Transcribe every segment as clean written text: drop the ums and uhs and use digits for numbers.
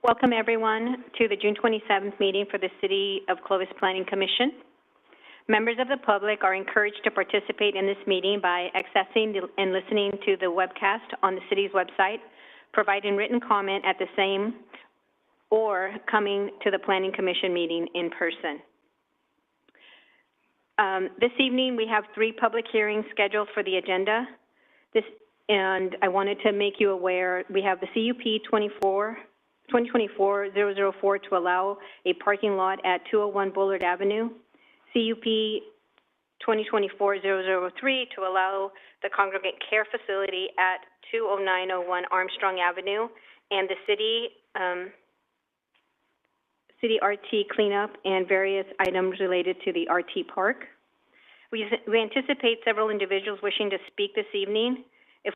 Welcome, everyone, to the June 27th meeting for the City of Clovis Planning Commission. Members of the public are encouraged to participate in this meeting by accessing and listening to the webcast on the city's website, providing written comment at the same, or coming to the Planning Commission meeting in person. This evening, we have 3 public hearings scheduled for the agenda. And I wanted to make you aware, we have the CUP 2024-004 to allow a parking lot at 201 Bullard Avenue, CUP 2024-003 to allow the congregate care facility at 20901 Armstrong Avenue, and the city RT cleanup and various items related to the RT park. We anticipate several individuals wishing to speak this evening. If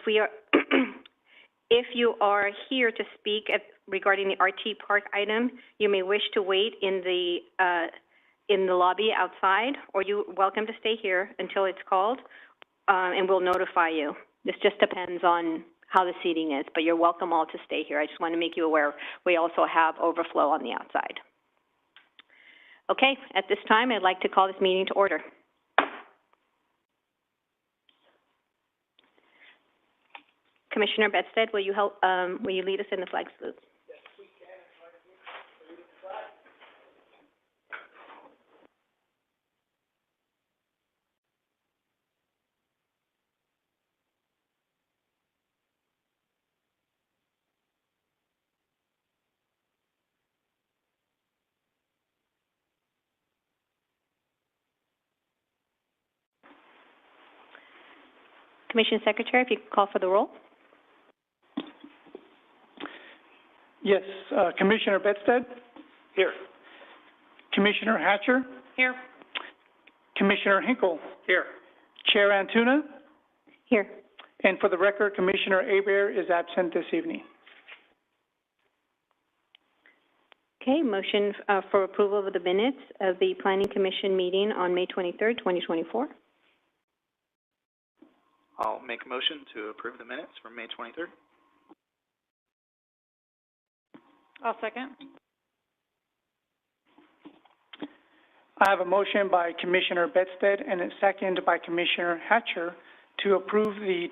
you are here to speak regarding the RT park item, you may wish to wait in the lobby outside, or you're welcome to stay here until it's called, and we'll notify you. This just depends on how the seating is, but you're welcome all to stay here. I just want to make you aware we also have overflow on the outside. Okay, at this time, I'd like to call this meeting to order. Commissioner Bedstead, will you lead us in the flag salute? Yes, we can. Salute the flag. Commission Secretary, if you could call for the roll. Yes, Commissioner Bedstead? Here. Commissioner Hatcher? Here. Commissioner Hinkle? Here. Chair Antuna? Here. And for the record, Commissioner Hebert is absent this evening. Okay, motion for approval of the minutes of the Planning Commission meeting on May 23rd, 2024. I'll make a motion to approve the minutes from May 23rd. I'll second. I have a motion by Commissioner Bedstead and a second by Commissioner Hatcher to approve the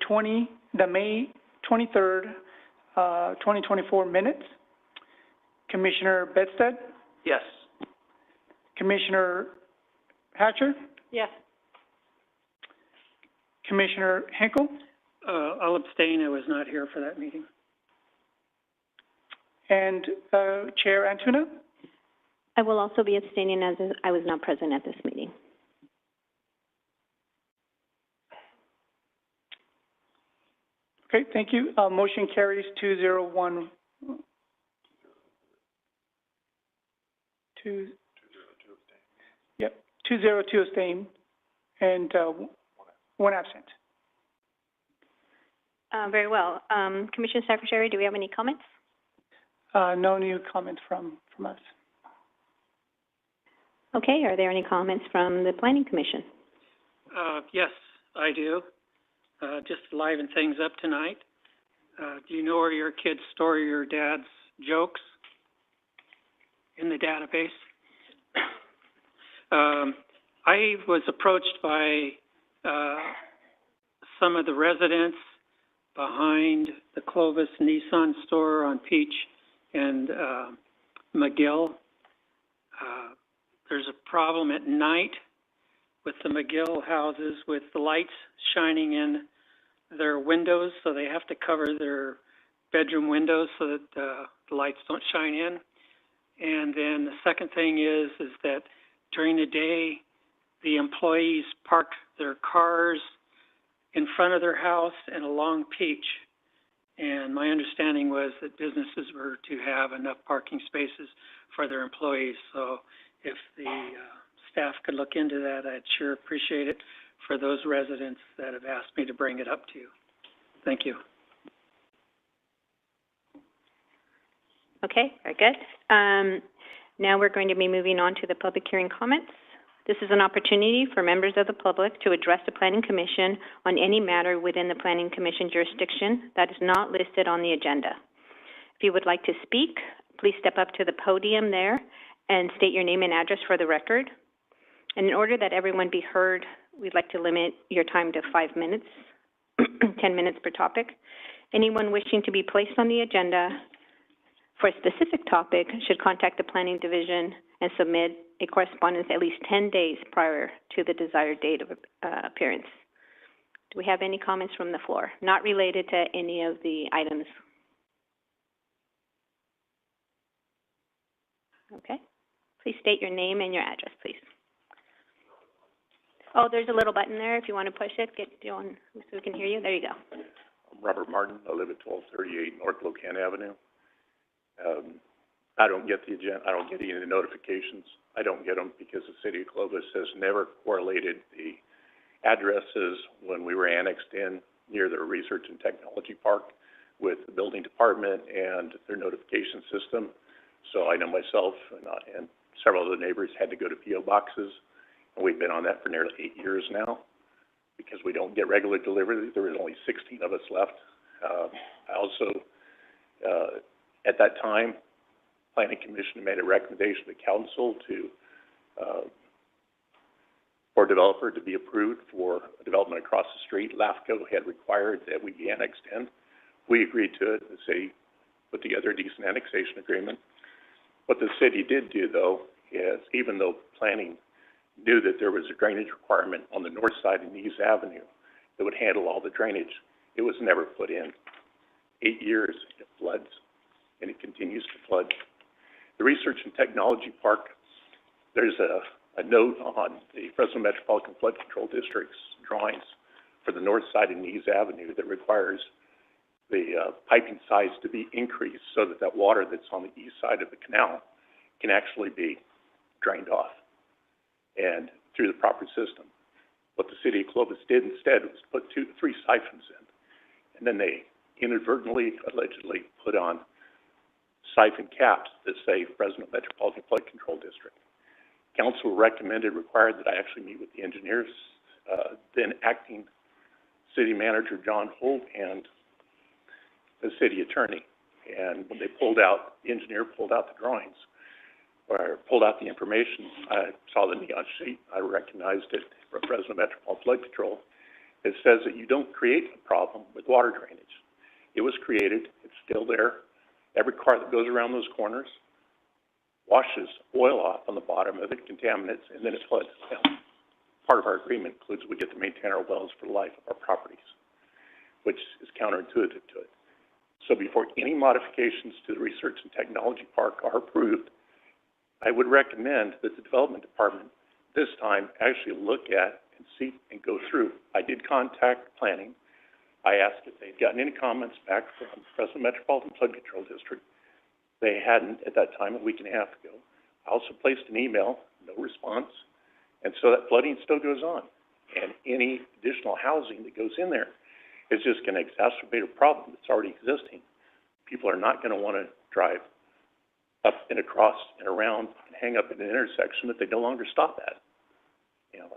May 23rd, 2024 minutes. Commissioner Bedstead? Yes. Commissioner Hatcher? Yes. Commissioner Hinkle? I'll abstain. I was not here for that meeting. And Chair Antuna? I will also be abstaining as I was not present at this meeting. Okay, thank you. Motion carries 201. 202 abstain, and 1 absent. Very well. Commission Secretary, do we have any comments? No new comments from us. Okay, are there any comments from the Planning Commission? Yes, I do. Just to liven things up tonight. Do you know where your kids store your dad's jokes? In the database? I was approached by some of the residents behind the Clovis Nissan store on Peach and McGill. There's a problem at night with the McGill houses with the lights shining in their windows, so they have to cover their bedroom windows so that the lights don't shine in. And then the second thing is that during the day, the employees park their cars in front of their house and along Peach. And my understanding was that businesses were to have enough parking spaces for their employees. So if the staff could look into that, I'd sure appreciate it for those residents that have asked me to bring it up to you. Thank you. Okay, very good. Now we're going to be moving on to the public hearing comments. This is an opportunity for members of the public to address the Planning Commission on any matter within the Planning Commission jurisdiction that is not listed on the agenda. If you would like to speak, please step up to the podium there and state your name and address for the record. And in order that everyone be heard, we'd like to limit your time to 5 minutes, 10 minutes per topic. Anyone wishing to be placed on the agenda for a specific topic should contact the Planning Division and submit a correspondence at least 10 days prior to the desired date of appearance. Do we have any comments from the floor, not related to any of the items? Okay. Please state your name and your address, please. Oh, there's a little button there. If you want to push it, get on so we can hear you. There you go. I'm Robert Martin. I live at 1238 North Locan Avenue. I don't get the agenda. I don't get any of the notifications. I don't get them because the city of Clovis has never correlated the addresses when we were annexed in near the Research and Technology Park with the building department and their notification system. So I know myself and several of the neighbors had to go to P.O. boxes, and we've been on that for nearly 8 years now because we don't get regular delivery. There was only 16 of us left. I also, at that time, Planning Commission made a recommendation to council to, for a developer to be approved for a development across the street. LAFCO had required that we be annexed in. We agreed to it. The city put together a decent annexation agreement. What the city did do, though, is even though planning knew that there was a drainage requirement on the north side of Nees Avenue that would handle all the drainage, it was never put in. 8 years, it floods, and it continues to flood. The Research and Technology Park, there's a note on the Fresno Metropolitan Flood Control District's drawings for the north side of Nees Avenue that requires the piping size to be increased so that that water that's on the east side of the canal can actually be drained off and through the proper system. What the city of Clovis did instead was put 3 siphons in, and then they inadvertently, allegedly, put on siphon caps that say Fresno Metropolitan Flood Control District. Council required that I actually meet with the engineers, then acting city manager John Holt and the city attorney. And when they the engineer pulled out the drawings, or pulled out the information, I saw the neon sheet. I recognized it from Fresno Metropolitan Flood Control. It says that you don't create a problem with water drainage. It was created, it's still there. Every car that goes around those corners washes oil off on the bottom of it, contaminants, and then it floods. Now, part of our agreement includes we get to maintain our wells for the life of our properties, which is counterintuitive to it. So before any modifications to the Research and Technology Park are approved, I would recommend that the Development Department this time actually look at and see and go through. I did contact Planning. I asked if they'd gotten any comments back from Fresno Metropolitan Flood Control District. They hadn't at that time, a week and a half ago. I also placed an email, no response, and so that flooding still goes on. And any additional housing that goes in there is just going to exacerbate a problem that's already existing. People are not going to want to drive up and across and around and hang up at an intersection that they no longer stop at. You know,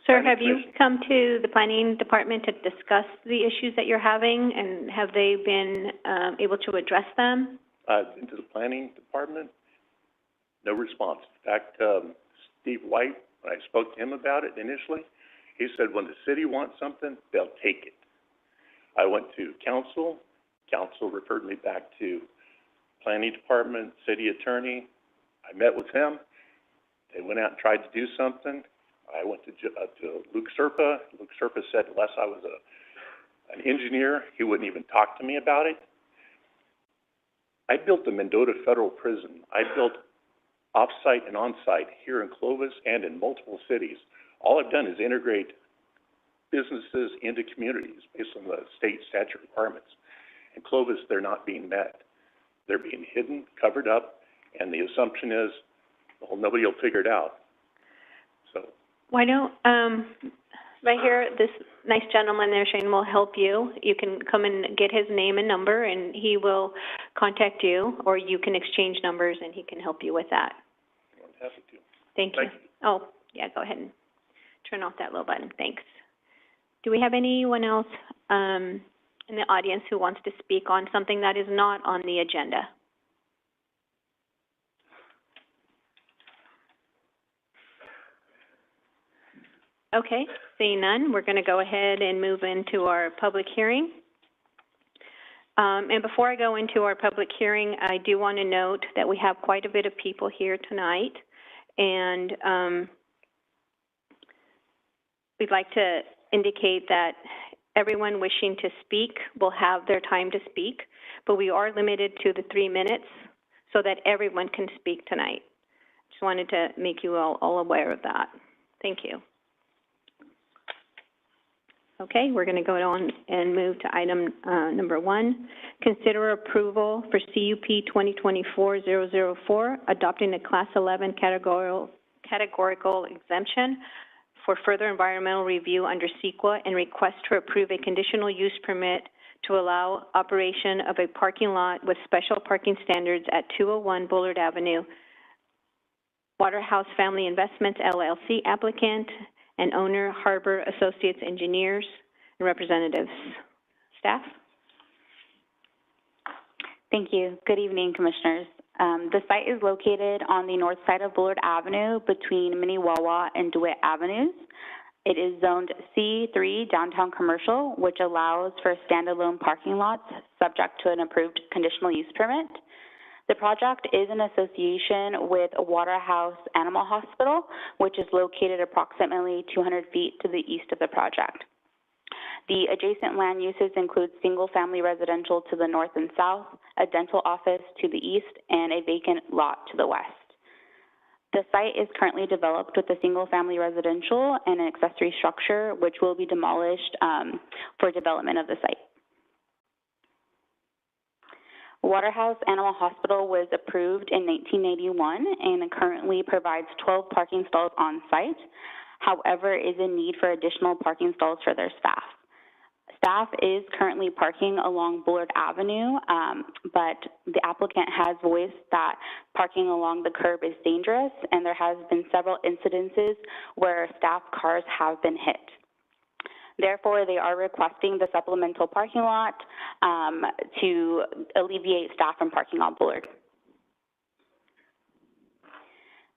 Sir, have you come to the Planning Department to discuss the issues that you're having, and have they been able to address them? Into the Planning Department, no response. In fact, Steve White, when I spoke to him about it initially, he said when the city wants something, they'll take it. I went to council. Council referred me back to Planning Department, city attorney. I met with him. They went out and tried to do something. I went to Luke Serpa. Luke Serpa said unless I was an engineer, he wouldn't even talk to me about it. I built the Mendota Federal Prison. I built off-site and on-site here in Clovis and in multiple cities. All I've done is integrate businesses into communities based on the state statute requirements. In Clovis, they're not being met. They're being hidden, covered up, and the assumption is, well, nobody will figure it out. So why don't, right here, this nice gentleman there, Shane, will help you. You can come and get his name and number, and he will contact you, or you can exchange numbers, and he can help you with that. I'm happy to. Thank you. Oh, yeah, go ahead and turn off that little button. Thanks. Do we have anyone else in the audience who wants to speak on something that is not on the agenda? Okay, seeing none, we're going to go ahead and move into our public hearing. And before I go into our public hearing, I do want to note that we have quite a bit of people here tonight, and we'd like to indicate that everyone wishing to speak will have their time to speak, but we are limited to the 3 minutes so that everyone can speak tonight. Just wanted to make you all aware of that. Thank you. Okay, we're going to go on and move to item number 1. Consider approval for CUP 2024-004, adopting a Class 11 categorical exemption for further environmental review under CEQA, and request to approve a conditional use permit to allow operation of a parking lot with special parking standards at 201 Bullard Avenue. Waterhouse Family Investments, LLC applicant, and owner, Harbor Associates Engineers and representatives. Staff? Thank you. Good evening, Commissioners. The site is located on the north side of Bullard Avenue between Minnewawa and DeWitt Avenues. It is zoned C3 Downtown Commercial, which allows for standalone parking lots subject to an approved conditional use permit. The project is in association with Waterhouse Animal Hospital, which is located approximately 200 feet to the east of the project. The adjacent land uses include single-family residential to the north and south, a dental office to the east, and a vacant lot to the west. The site is currently developed with a single-family residential and an accessory structure, which will be demolished for development of the site. Waterhouse Animal Hospital was approved in 1981 and currently provides 12 parking stalls on site. However, is in need for additional parking stalls for their staff. Staff is currently parking along Bullard Avenue, but the applicant has voiced that parking along the curb is dangerous, and there has been several incidences where staff cars have been hit. Therefore, they are requesting the supplemental parking lot to alleviate staff from parking on Bullard.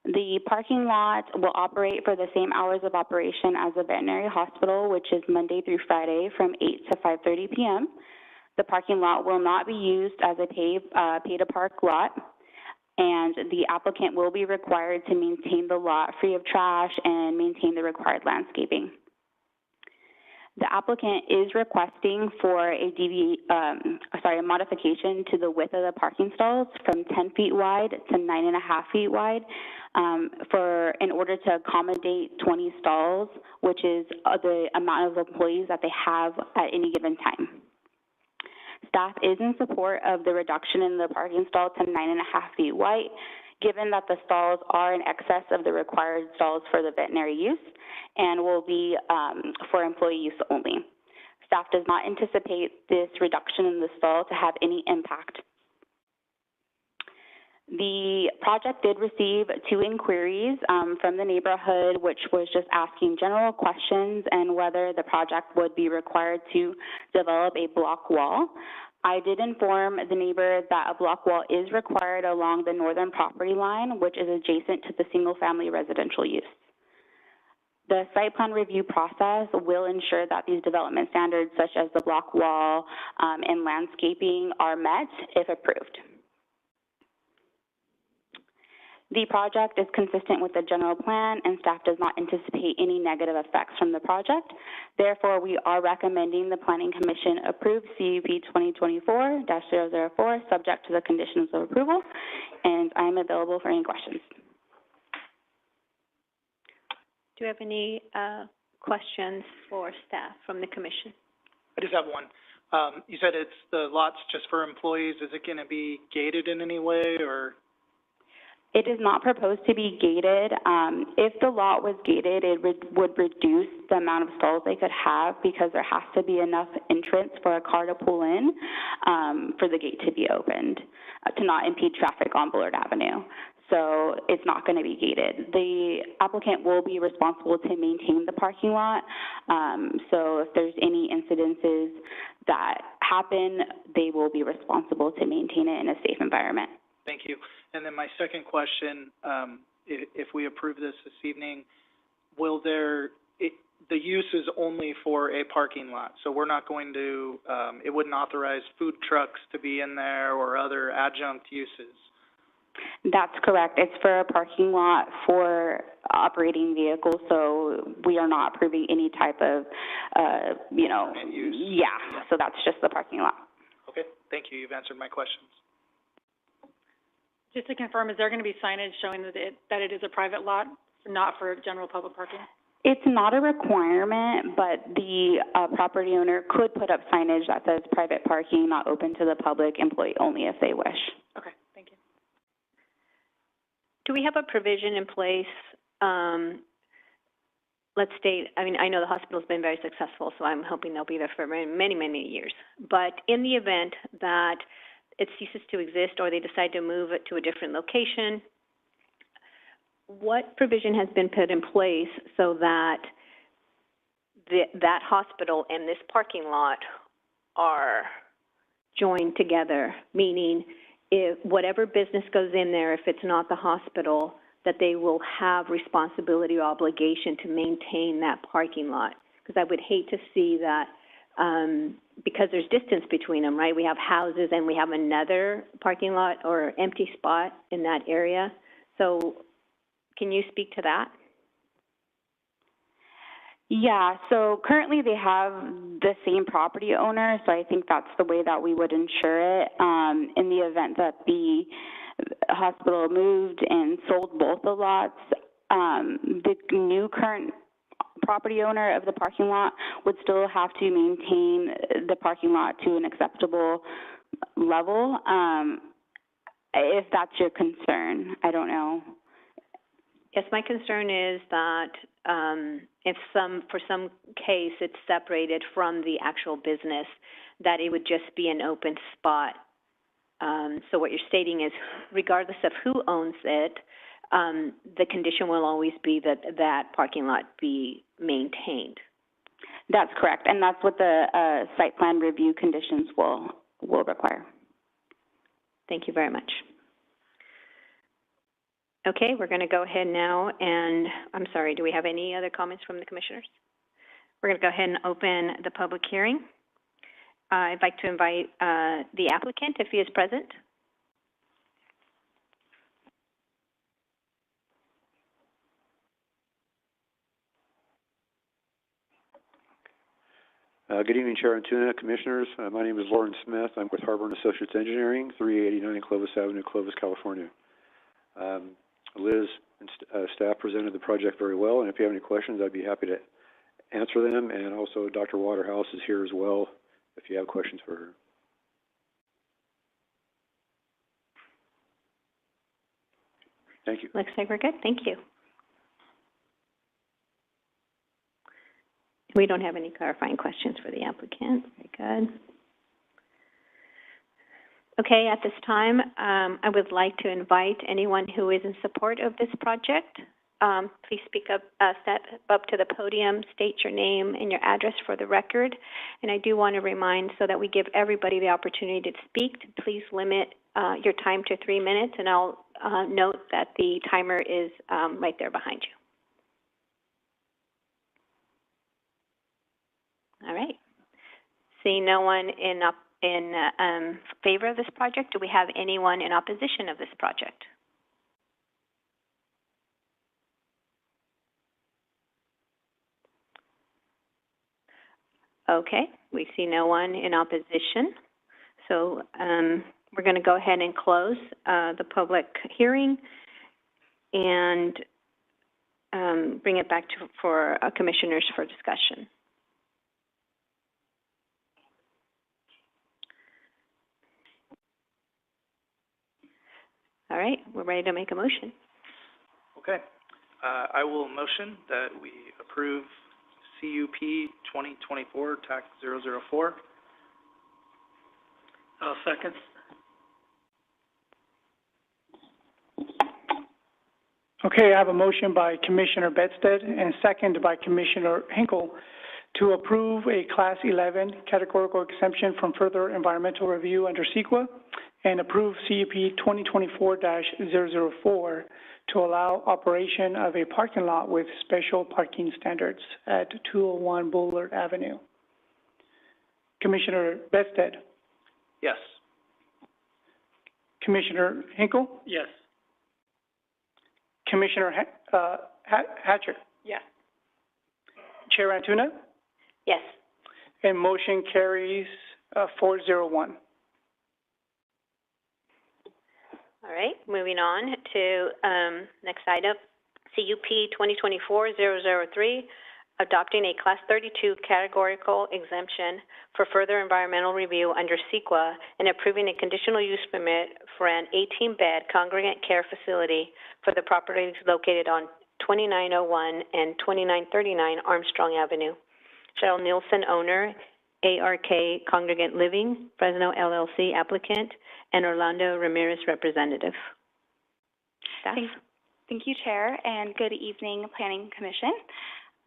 The parking lot will operate for the same hours of operation as the veterinary hospital, which is Monday through Friday from 8 to 5:30 p.m. The parking lot will not be used as a pay-to-park lot, and the applicant will be required to maintain the lot free of trash and maintain the required landscaping. The applicant is requesting for a modification to the width of the parking stalls from 10 feet wide to 9.5 feet wide in order to accommodate 20 stalls, which is the amount of employees that they have at any given time. Staff is in support of the reduction in the parking stall to 9.5 feet wide, given that the stalls are in excess of the required stalls for the veterinary use and will be for employee use only. Staff does not anticipate this reduction in the stall to have any impact. The project did receive 2 inquiries from the neighborhood, which was just asking general questions and whether the project would be required to develop a block wall. I did inform the neighbor that a block wall is required along the northern property line, which is adjacent to the single-family residential use. The site plan review process will ensure that these development standards, such as the block wall and landscaping, are met if approved. The project is consistent with the general plan, and staff does not anticipate any negative effects from the project. Therefore, we are recommending the Planning Commission approve CUP 2024-004, subject to the conditions of approval, and I am available for any questions. Do you have any questions for staff from the commission? I just have one. You said it's the lot's just for employees. Is it going to be gated in any way, or? It is not proposed to be gated. If the lot was gated, it would reduce the amount of stalls they could have because there has to be enough entrance for a car to pull in for the gate to be opened, to not impede traffic on Bullard Avenue. So it's not going to be gated. The applicant will be responsible to maintain the parking lot. So if there's any incidences that happen, they will be responsible to maintain it in a safe environment. Thank you. And then my second question, if we approve this evening, will there, for a parking lot. So we're not going to, it wouldn't authorize food trucks to be in there or other adjunct uses. That's correct. It's for a parking lot for operating vehicles, so we are not approving any type of, Use. yeah, so that's just the parking lot. Okay, thank you. You've answered my questions. Just to confirm, is there going to be signage showing that it is a private lot, not for general public parking? It's not a requirement, but the property owner could put up signage that says private parking, not open to the public, employee only if they wish. Okay, thank you. Do we have a provision in place, let's state, I mean, I know the hospital's been very successful, so I'm hoping they'll be there for many, many years. But in the event that it ceases to exist or they decide to move it to a different location, what provision has been put in place so that that hospital and this parking lot are joined together? Meaning, if whatever business goes in there, if it's not the hospital, that they will have responsibility or obligation to maintain that parking lot. Because I would hate to see that, because there's distance between them, right? We have houses and we have another parking lot or empty spot in that area. So can you speak to that? Yeah, so currently they have the same property owner, so I think that's the way that we would ensure it. In the event that the hospital moved and sold both the lots, the new current property owner of the parking lot would still have to maintain the parking lot to an acceptable level, if that's your concern. I don't know. Yes, my concern is that if for some case it's separated from the actual business, that it would just be an open spot. So what you're stating is, regardless of who owns it, the condition will always be that that parking lot be maintained. That's correct, and that's what the site plan review conditions will require. Thank you very much. Okay, we're going to go ahead now and, I'm sorry, do we have any other comments from the commissioners? We're going to go ahead and open the public hearing. I'd like to invite the applicant, if he is present. Good evening, Chair and Tuna, Commissioners. My name is Lauren Smith. I'm with Harbor & Associates Engineering, 389 Clovis Avenue, Clovis, California. Liz and staff presented the project very well, and if you have any questions, I'd be happy to answer them. And also, Dr. Waterhouse is here as well, if you have questions for her. Thank you. Looks like we're good. Thank you. We don't have any clarifying questions for the applicant. Very good. Okay, at this time, I would like to invite anyone who is in support of this project. Please speak up, step up to the podium, state your name and your address for the record. And I do want to remind, so that we give everybody the opportunity to speak, to please limit your time to 3 minutes, and I'll note that the timer is right there behind you. All right. Seeing no one in favor of this project, do we have anyone in opposition of this project? Okay, we see no one in opposition. So we're going to go ahead and close the public hearing and bring it back for commissioners for discussion. All right, we're ready to make a motion. Okay. I will motion that we approve CUP 2024 TAC 004. I'll second. Okay, I have a motion by Commissioner Bedstead and second by Commissioner Hinkle to approve a Class 11 categorical exemption from further environmental review under CEQA and approve CUP 2024-004 to allow operation of a parking lot with special parking standards at 201 Bullard Avenue. Commissioner Bedstead, Yes. Commissioner Hinkle, Yes. Commissioner Hatcher, Yes. Chair Antuna, Yes. and motion carries 401. All right, moving on to next item, CUP 2024-003, adopting a Class 32 categorical exemption for further environmental review under CEQA and approving a conditional use permit for an 18-bed congregate care facility for the properties located on 2901 and 2939 Armstrong Avenue. Cheryl Nielsen, owner, ARK Congregate Living, Fresno LLC applicant, and Orlando Ramirez, representative. Staff? Thank you, Chair, and good evening, Planning Commission.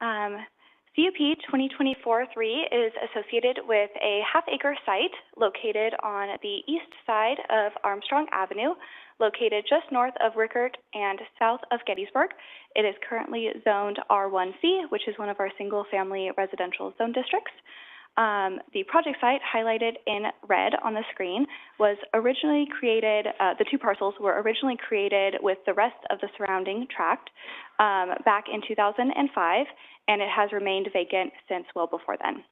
CUP 2024-3 is associated with a half-acre site located on the east side of Armstrong Avenue, located just north of Rickert and south of Gettysburg. It is currently zoned R1C, which is one of our single-family residential zone districts. The project site, highlighted in red on the screen, was originally created, the two parcels were originally created with the rest of the surrounding tract back in 2005, and it has remained vacant since well before then.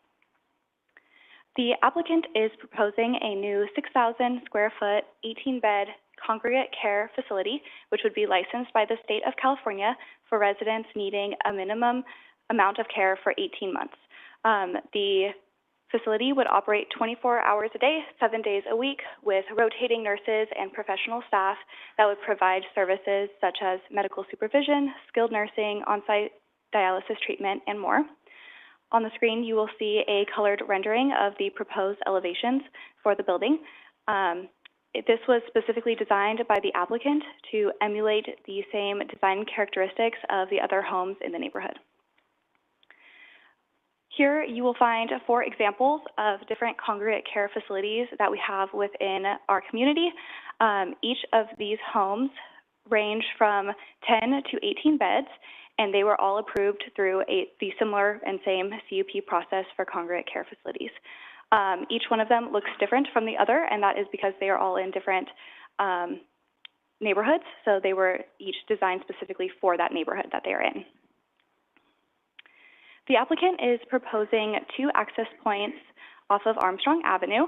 The applicant is proposing a new 6,000 square foot, 18-bed congregate care facility, which would be licensed by the state of California for residents needing a minimum amount of care for 18 months. The facility would operate 24 hours a day, 7 days a week, with rotating nurses and professional staff that would provide services such as medical supervision, skilled nursing, on-site dialysis treatment, and more. On the screen, you will see a colored rendering of the proposed elevations for the building. This was specifically designed by the applicant to emulate the same design characteristics of the other homes in the neighborhood. Here you will find 4 examples of different congregate care facilities that we have within our community. Each of these homes range from 10 to 18 beds, and they were all approved through the similar and same CUP process for congregate care facilities. Each one of them looks different from the other, and that is because they are all in different neighborhoods, so they were each designed specifically for that neighborhood that they are in. The applicant is proposing 2 access points off of Armstrong Avenue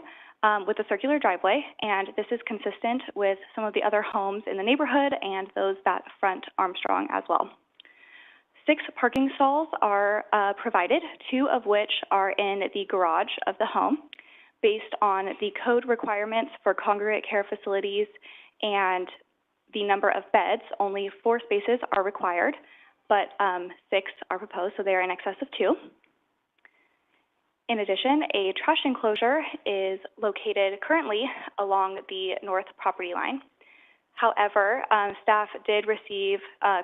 with a circular driveway, and this is consistent with some of the other homes in the neighborhood and those that front Armstrong as well. 6 parking stalls are provided, 2 of which are in the garage of the home. Based on the code requirements for congregate care facilities and the number of beds, only 4 spaces are required, but 6 are proposed, so they are in excess of 2. In addition, a trash enclosure is located currently along the north property line. However, staff did receive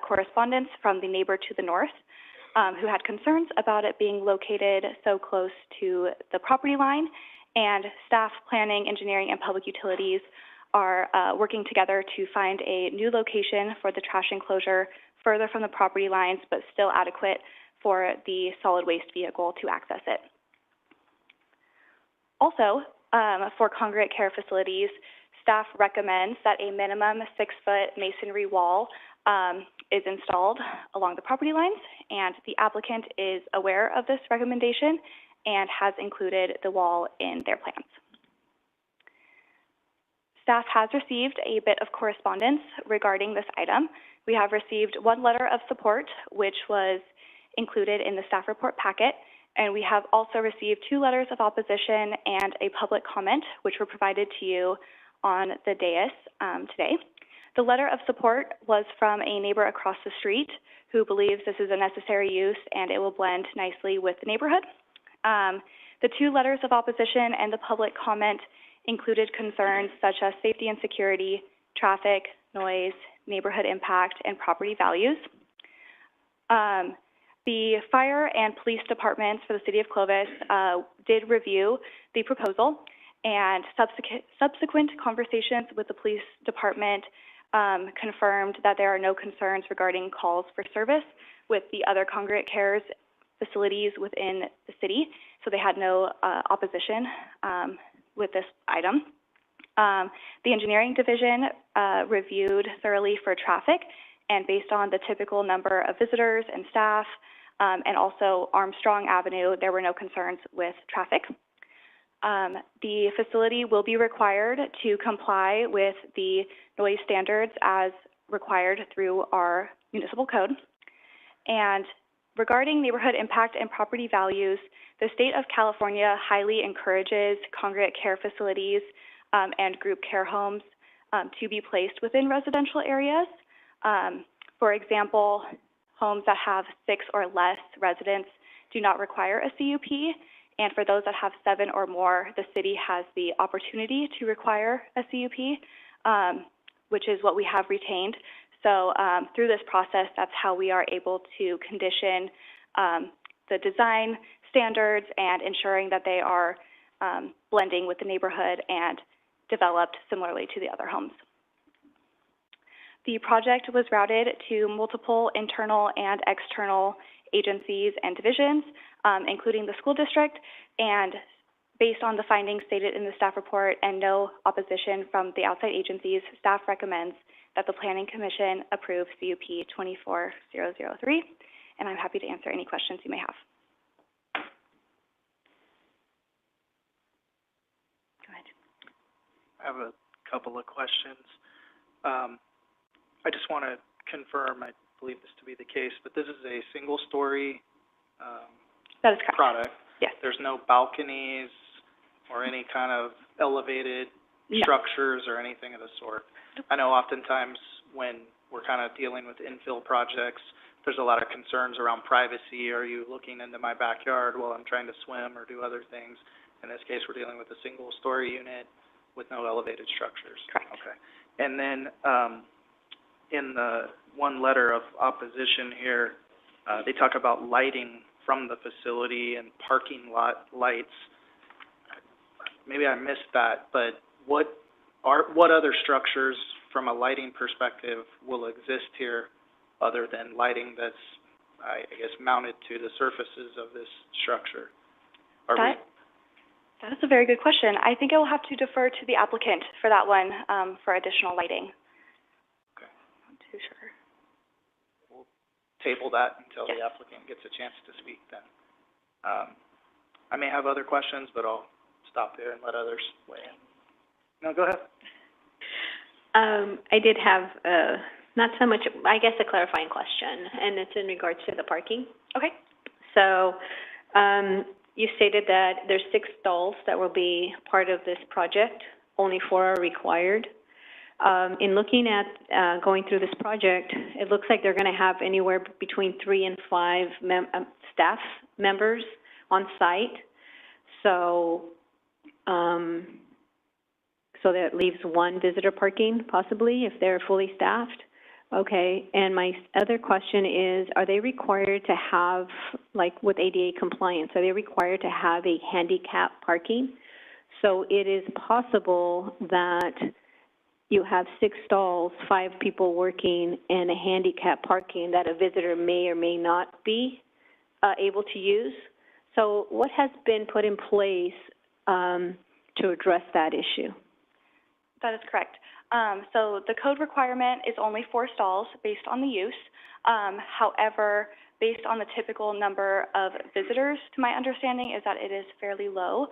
correspondence from the neighbor to the north who had concerns about it being located so close to the property line, and staff, planning, engineering, and public utilities are working together to find a new location for the trash enclosure further from the property lines, but still adequate for the solid waste vehicle to access it. Also, for congregate care facilities, staff recommends that a minimum 6-foot masonry wall is installed along the property lines, and the applicant is aware of this recommendation and has included the wall in their plans. Staff has received a bit of correspondence regarding this item. We have received 1 letter of support, which was included in the staff report packet, and we have also received 2 letters of opposition and a public comment, which were provided to you on the dais today. The letter of support was from a neighbor across the street who believes this is a necessary use and it will blend nicely with the neighborhood. The 2 letters of opposition and the public comment included concerns such as safety and security, traffic, noise, neighborhood impact, and property values. The fire and police departments for the city of Clovis did review the proposal, and subsequent conversations with the police department confirmed that there are no concerns regarding calls for service with the other congregate cares facilities within the city, so they had no opposition with this item. The engineering division reviewed thoroughly for traffic, and based on the typical number of visitors and staff, and also Armstrong Avenue, there were no concerns with traffic. The facility will be required to comply with the noise standards as required through our municipal code. And regarding neighborhood impact and property values, the state of California highly encourages congregate care facilities and group care homes to be placed within residential areas. For example, homes that have 6 or less residents do not require a CUP, and for those that have 7 or more, the city has the opportunity to require a CUP, which is what we have retained. So through this process, that's how we are able to condition the design standards and ensuring that they are blending with the neighborhood and developed similarly to the other homes. The project was routed to multiple internal and external agencies and divisions, including the school district, and based on the findings stated in the staff report and no opposition from the outside agencies, staff recommends that the Planning Commission approve CUP 24003, and I'm happy to answer any questions you may have. Go ahead. I have a couple of questions. I just want to confirm, I believe this to be the case, but this is a single-story that is correct. Product. Yes. There's no balconies or any kind of elevated structures or anything of the sort. I know oftentimes when we're kind of dealing with infill projects, there's a lot of concerns around privacy. Are you looking into my backyard while I'm trying to swim or do other things? In this case, we're dealing with a single-story unit with no elevated structures. Correct. Okay. And then in the one letter of opposition here, they talk about lighting from the facility and parking lot lights. Maybe I missed that, but what other structures from a lighting perspective will exist here other than lighting that's, I guess, mounted to the surfaces of this structure? That is a very good question. I think I will have to defer to the applicant for that one, for additional lighting. Okay. Not too sure. We'll table that until Yes. the applicant gets a chance to speak then. I may have other questions, but I'll stop there and let others weigh in. No, go ahead. I did have, not so much, I guess, a clarifying question, and it's in regards to the parking. Okay. So, you stated that there's 6 stalls that will be part of this project, only 4 are required. In looking at going through this project, it looks like they're going to have anywhere between 3 and 5 staff members on site. So, so that leaves 1 visitor parking, possibly, if they're fully staffed. Okay, and my other question is, are they required to have, like with ADA compliance, are they required to have a handicap parking? So it is possible that you have 6 stalls, 5 people working, and a handicap parking that a visitor may or may not be able to use. So what has been put in place to address that issue? That is correct. So the code requirement is only 4 stalls based on the use. However, based on the typical number of visitors, to my understanding, is that it is fairly low.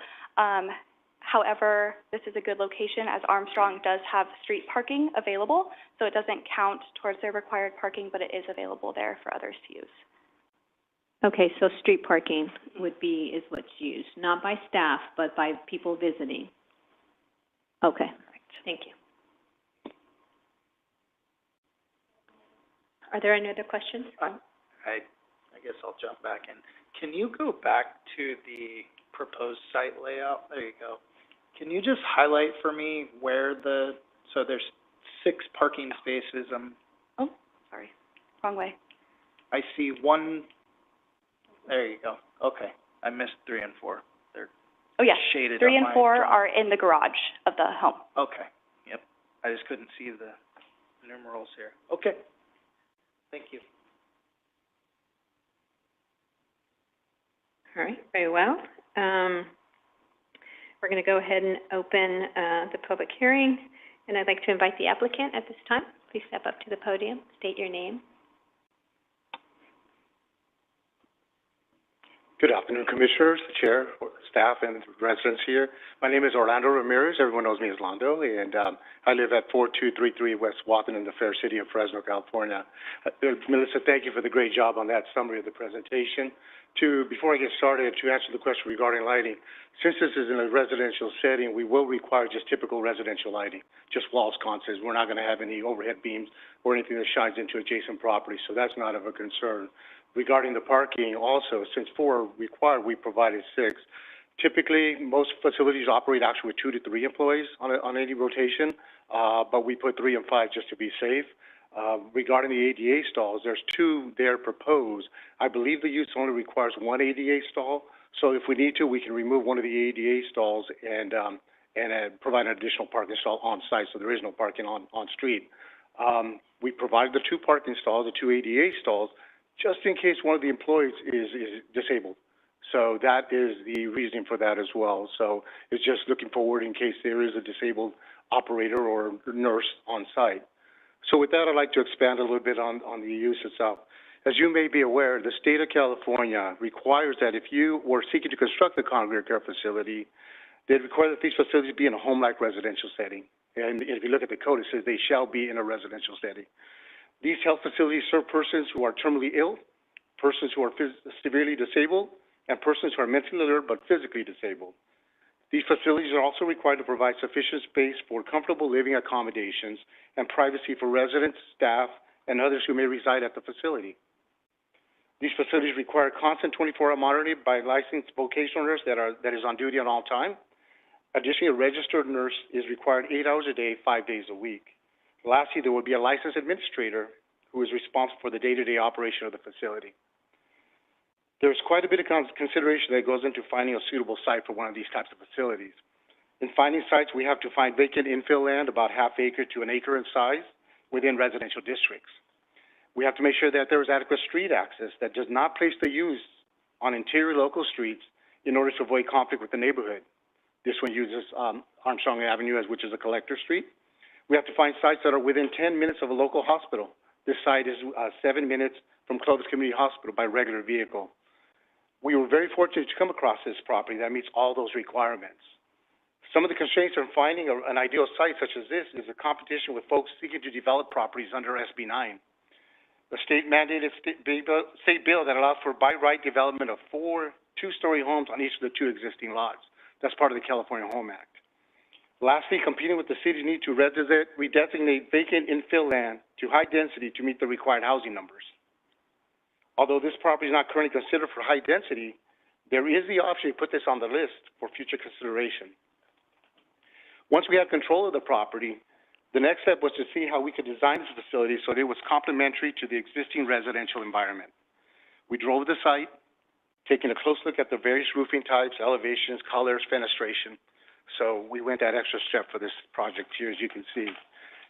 However, this is a good location as Armstrong does have street parking available, so it doesn't count towards their required parking, but it is available there for others to use. Okay, so street parking is what's used, not by staff, but by people visiting. Okay, thank you. Are there any other questions? I guess I'll jump back in. Can you go back to the proposed site layout? There you go. Can you just highlight for me where so there's 6 parking spaces. Oh, sorry, wrong way. I see 1, there you go. Okay, I missed 3 and 4. They're Oh, yes. shaded up 3 and my 4 drawing. are in the garage of the home. Okay, yep. I just couldn't see the numerals here. Okay. Thank you. All right, very well. We're going to go ahead and open the public hearing, and I'd like to invite the applicant at this time. Please step up to the podium, state your name. Good afternoon, Commissioners, Chair, staff, and residents here. My name is Orlando Ramirez. Everyone knows me as Londo, and I live at 4233 West Watson in the fair city of Fresno, California. Melissa, thank you for the great job on that summary of the presentation. Before I get started, to answer the question regarding lighting, since this is in a residential setting, we will require just typical residential lighting, just wall sconces. We're not going to have any overhead beams or anything that shines into adjacent property, so that's not of a concern. Regarding the parking also, since 4 are required, we provided 6. Typically, most facilities operate actually with 2 to 3 employees on any rotation, but we put 3 and 5 just to be safe. Regarding the ADA stalls, there's 2 there proposed. I believe the use only requires 1 ADA stall, so if we need to, we can remove one of the ADA stalls and provide an additional parking stall on site, so there is no parking on street. We provided the 2 parking stalls, the 2 ADA stalls, just in case one of the employees is disabled. So that is the reasoning for that as well. So it's just looking forward in case there is a disabled operator or nurse on site. So with that, I'd like to expand a little bit on the use itself. As you may be aware, the state of California requires that if you were seeking to construct a congregate care facility, they require that these facilities be in a home-like residential setting. And if you look at the code, it says they shall be in a residential setting. These health facilities serve persons who are terminally ill, persons who are severely disabled, and persons who are mentally alert but physically disabled. These facilities are also required to provide sufficient space for comfortable living accommodations and privacy for residents, staff, and others who may reside at the facility. These facilities require constant 24-hour monitoring by a licensed vocational nurse that is on duty at all time. Additionally, a registered nurse is required 8 hours a day, 5 days a week. Lastly, there will be a licensed administrator who is responsible for the day-to-day operation of the facility. There's quite a bit of consideration that goes into finding a suitable site for one of these types of facilities. In finding sites, we have to find vacant infill land about ½ acre to 1 acre in size within residential districts. We have to make sure that there is adequate street access that does not place the use on interior local streets in order to avoid conflict with the neighborhood. This one uses Armstrong Avenue, which is a collector street. We have to find sites that are within 10 minutes of a local hospital. This site is 7 minutes from Clovis Community Hospital by regular vehicle. We were very fortunate to come across this property that meets all those requirements. Some of the constraints on finding an ideal site such as this is a competition with folks seeking to develop properties under SB 9. The state-mandated state bill that allows for by right development of 4 two-story homes on each of the 2 existing lots. That's part of the California Home Act. Lastly, competing with the city's need to redesignate vacant infill land to high density to meet the required housing numbers. Although this property is not currently considered for high density, there is the option to put this on the list for future consideration. Once we have control of the property, the next step was to see how we could design this facility so that it was complementary to the existing residential environment. We drove the site, taking a close look at the various roofing types, elevations, colors, fenestration. So we went that extra step for this project here, as you can see.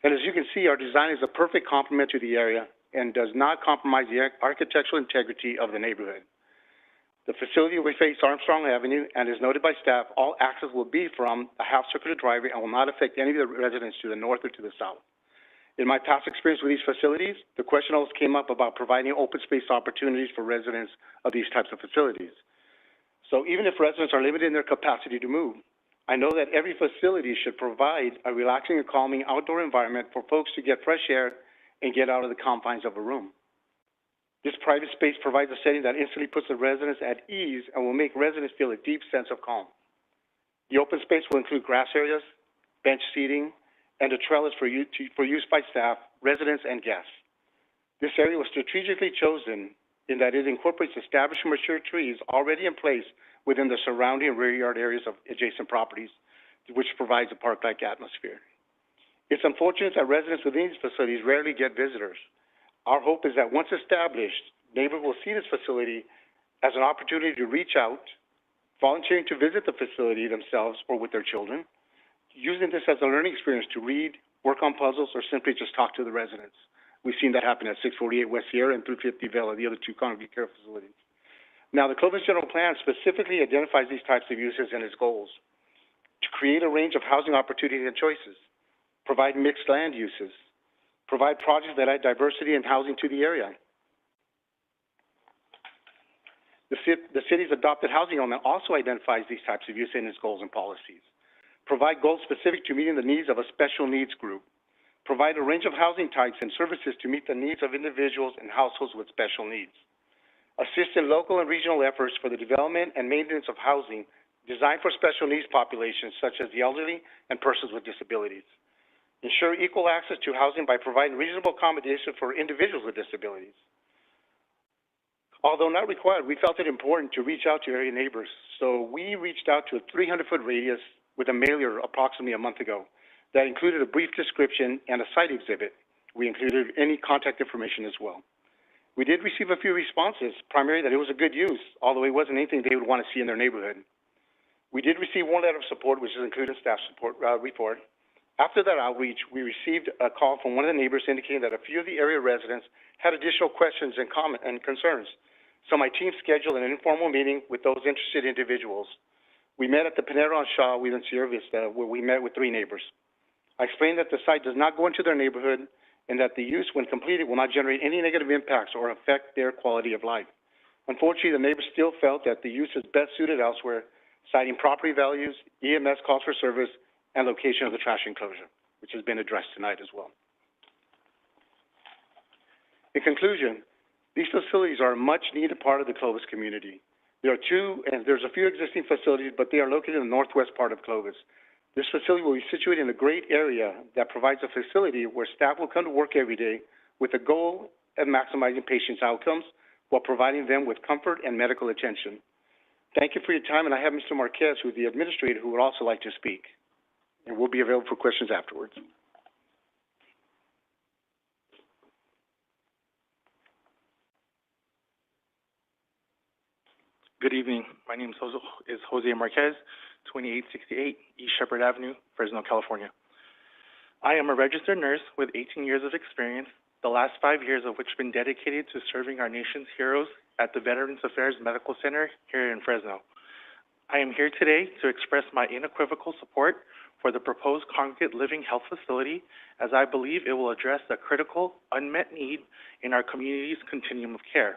And as you can see, our design is a perfect complement to the area and does not compromise the architectural integrity of the neighborhood. The facility will face Armstrong Avenue, and as noted by staff, all access will be from a half-circular driveway and will not affect any of the residents to the north or to the south. In my past experience with these facilities, the question always came up about providing open space opportunities for residents of these types of facilities. So even if residents are limited in their capacity to move, I know that every facility should provide a relaxing and calming outdoor environment for folks to get fresh air and get out of the confines of a room. This private space provides a setting that instantly puts the residents at ease and will make residents feel a deep sense of calm. The open space will include grass areas, bench seating, and a trellis for use by staff, residents, and guests. This area was strategically chosen in that it incorporates established mature trees already in place within the surrounding rear yard areas of adjacent properties, which provides a park-like atmosphere. It's unfortunate that residents within these facilities rarely get visitors. Our hope is that once established, neighbors will see this facility as an opportunity to reach out, volunteering to visit the facility themselves or with their children, using this as a learning experience to read, work on puzzles, or simply just talk to the residents. We've seen that happen at 648 West Sierra and 350 Villa, the other two congregate care facilities. Now, the Clovis General Plan specifically identifies these types of uses and its goals: to create a range of housing opportunities and choices, provide mixed land uses, provide projects that add diversity and housing to the area. The city's adopted housing element also identifies these types of uses in its goals and policies. Provide goals specific to meeting the needs of a special needs group. Provide a range of housing types and services to meet the needs of individuals and households with special needs. Assist in local and regional efforts for the development and maintenance of housing designed for special needs populations such as the elderly and persons with disabilities. Ensure equal access to housing by providing reasonable accommodation for individuals with disabilities. Although not required, we felt it important to reach out to area neighbors. So we reached out to a 300-foot radius with a mailer approximately a month ago that included a brief description and a site exhibit. We included any contact information as well. We did receive a few responses, primarily that it was a good use, although it wasn't anything they would want to see in their neighborhood. We did receive one letter of support, which is included in staff support report. After that outreach, we received a call from one of the neighbors indicating that a few of the area residents had additional questions and concerns. So my team scheduled an informal meeting with those interested individuals. We met at the Panera on Shaw within Sierra Vista, where we met with 3 neighbors. I explained that the site does not go into their neighborhood and that the use, when completed, will not generate any negative impacts or affect their quality of life. Unfortunately, the neighbors still felt that the use is best suited elsewhere, citing property values, EMS calls for service, and location of the trash enclosure, which has been addressed tonight as well. In conclusion, these facilities are a much-needed part of the Clovis community. There are 2, and there's a few existing facilities, but they are located in the northwest part of Clovis. This facility will be situated in a great area that provides a facility where staff will come to work every day with the goal of maximizing patients' outcomes while providing them with comfort and medical attention. Thank you for your time, and I have Mr. Marquez, who is the administrator, who would also like to speak, and we'll be available for questions afterwards. Good evening. My name is Jose Marquez, 2868 East Shepherd Avenue, Fresno, California. I am a registered nurse with 18 years of experience, the last 5 years of which have been dedicated to serving our nation's heroes at the Veterans Affairs Medical Center here in Fresno. I am here today to express my unequivocal support for the proposed congregate living health facility, as I believe it will address a critical, unmet need in our community's continuum of care.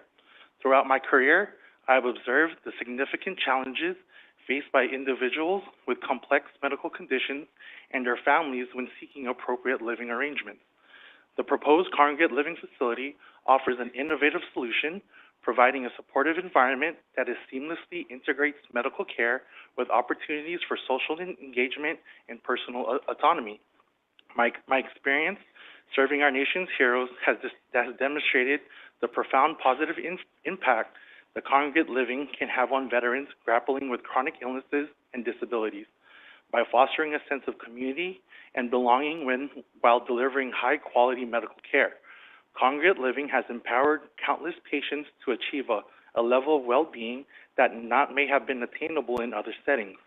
Throughout my career, I have observed the significant challenges faced by individuals with complex medical conditions and their families when seeking appropriate living arrangements. The proposed congregate living facility offers an innovative solution, providing a supportive environment that seamlessly integrates medical care with opportunities for social engagement and personal autonomy. My experience serving our nation's heroes has demonstrated the profound positive impact the congregate living can have on veterans grappling with chronic illnesses and disabilities by fostering a sense of community and belonging while delivering high-quality medical care. Congregate living has empowered countless patients to achieve a level of well-being that may have been attainable in other settings.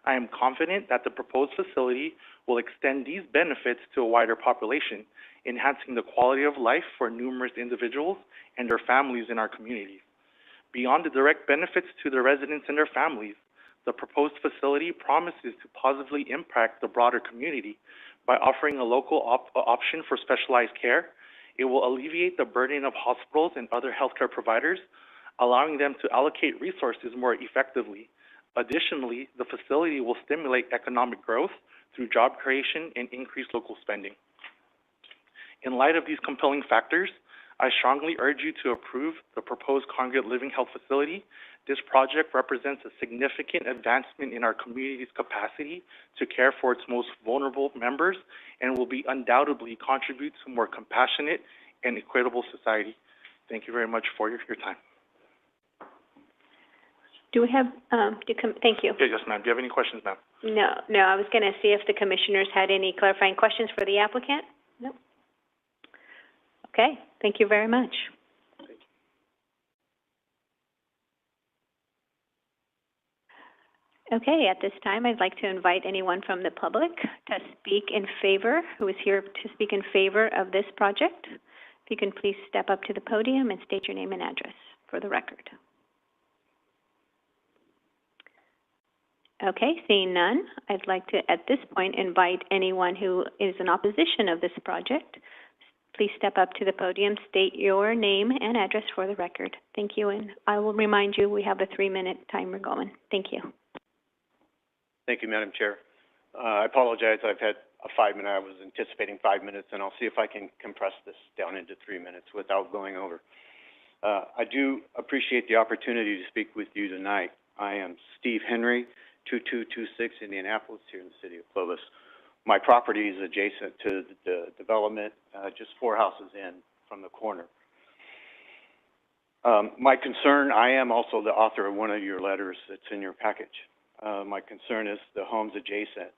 I am confident that the proposed facility will extend these benefits to a wider population, enhancing the quality of life for numerous individuals and their families in our communities. Beyond the direct benefits to the residents and their families, the proposed facility promises to positively impact the broader community by offering a local option for specialized care. It will alleviate the burden of hospitals and other healthcare providers, allowing them to allocate resources more effectively. Additionally, the facility will stimulate economic growth through job creation and increased local spending. In light of these compelling factors, I strongly urge you to approve the proposed congregate living health facility. This project represents a significant advancement in our community's capacity to care for its most vulnerable members and will undoubtedly contribute to a more compassionate and equitable society. Thank you very much for your time. Do we have, thank you. Yes, ma'am. Do you have any questions, ma'am? No, I was going to see if the commissioners had any clarifying questions for the applicant. No. Okay, thank you very much. Okay, at this time, I'd like to invite anyone from the public to speak in favor, who is here to speak in favor of this project. If you can please step up to the podium and state your name and address for the record. Okay, seeing none, I'd like to, at this point, invite anyone who is in opposition of this project. Please step up to the podium, state your name and address for the record. Thank you, and I will remind you we have a 3-minute timer going. Thank you. Thank you, Madam Chair. I apologize. I've had a 5-minute. I was anticipating 5 minutes, and I'll see if I can compress this down into 3 minutes without going over. I do appreciate the opportunity to speak with you tonight. I am Steve Henry, 2226 Indianapolis, here in the city of Clovis. My property is adjacent to the development, just 4 houses in from the corner. My concern, I am also the author of one of your letters that's in your package. My concern is the homes adjacent.